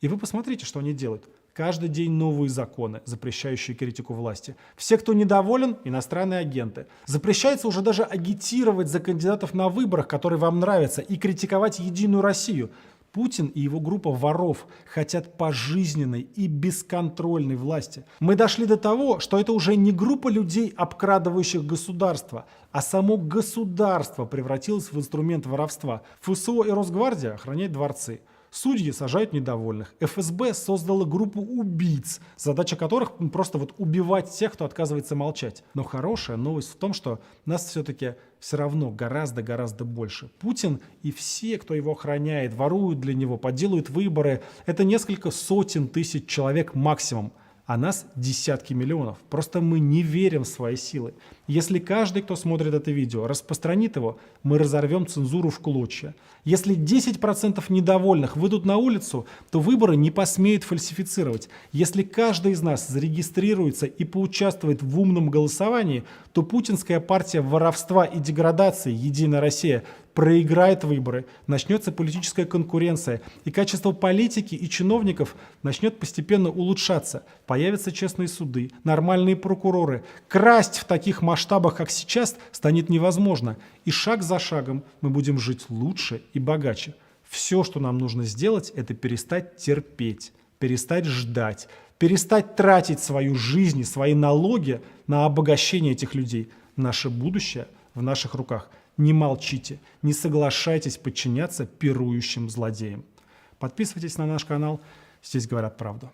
И вы посмотрите, что они делают. Каждый день новые законы, запрещающие критику власти. Все, кто недоволен, иностранные агенты. Запрещается уже даже агитировать за кандидатов на выборах, которые вам нравятся, и критиковать Единую Россию. Путин и его группа воров хотят пожизненной и бесконтрольной власти. Мы дошли до того, что это уже не группа людей, обкрадывающих государство, а само государство превратилось в инструмент воровства. ФСО и Росгвардия охраняют дворцы. Судьи сажают недовольных. ФСБ создала группу убийц, задача которых просто убивать тех, кто отказывается молчать. Но хорошая новость в том, что нас все-таки все равно гораздо больше. Путин и все, кто его охраняет, воруют для него, подделывают выборы. Это несколько сотен тысяч человек максимум. А нас десятки миллионов. Просто мы не верим в свои силы. Если каждый, кто смотрит это видео, распространит его, мы разорвем цензуру в клочья. Если 10% недовольных выйдут на улицу, то выборы не посмеют фальсифицировать. Если каждый из нас зарегистрируется и поучаствует в умном голосовании, то путинская партия воровства и деградации «Единая Россия» проиграет выборы, начнется политическая конкуренция, и качество политики и чиновников начнет постепенно улучшаться. Появятся честные суды, нормальные прокуроры. Красть в таких масштабах, как сейчас, станет невозможно. И шаг за шагом мы будем жить лучше и богаче. Все, что нам нужно сделать, это перестать терпеть. перестать ждать, перестать тратить свою жизнь и свои налоги на обогащение этих людей. Наше будущее в наших руках. Не молчите, не соглашайтесь подчиняться пирующим злодеям. Подписывайтесь на наш канал, здесь говорят правду.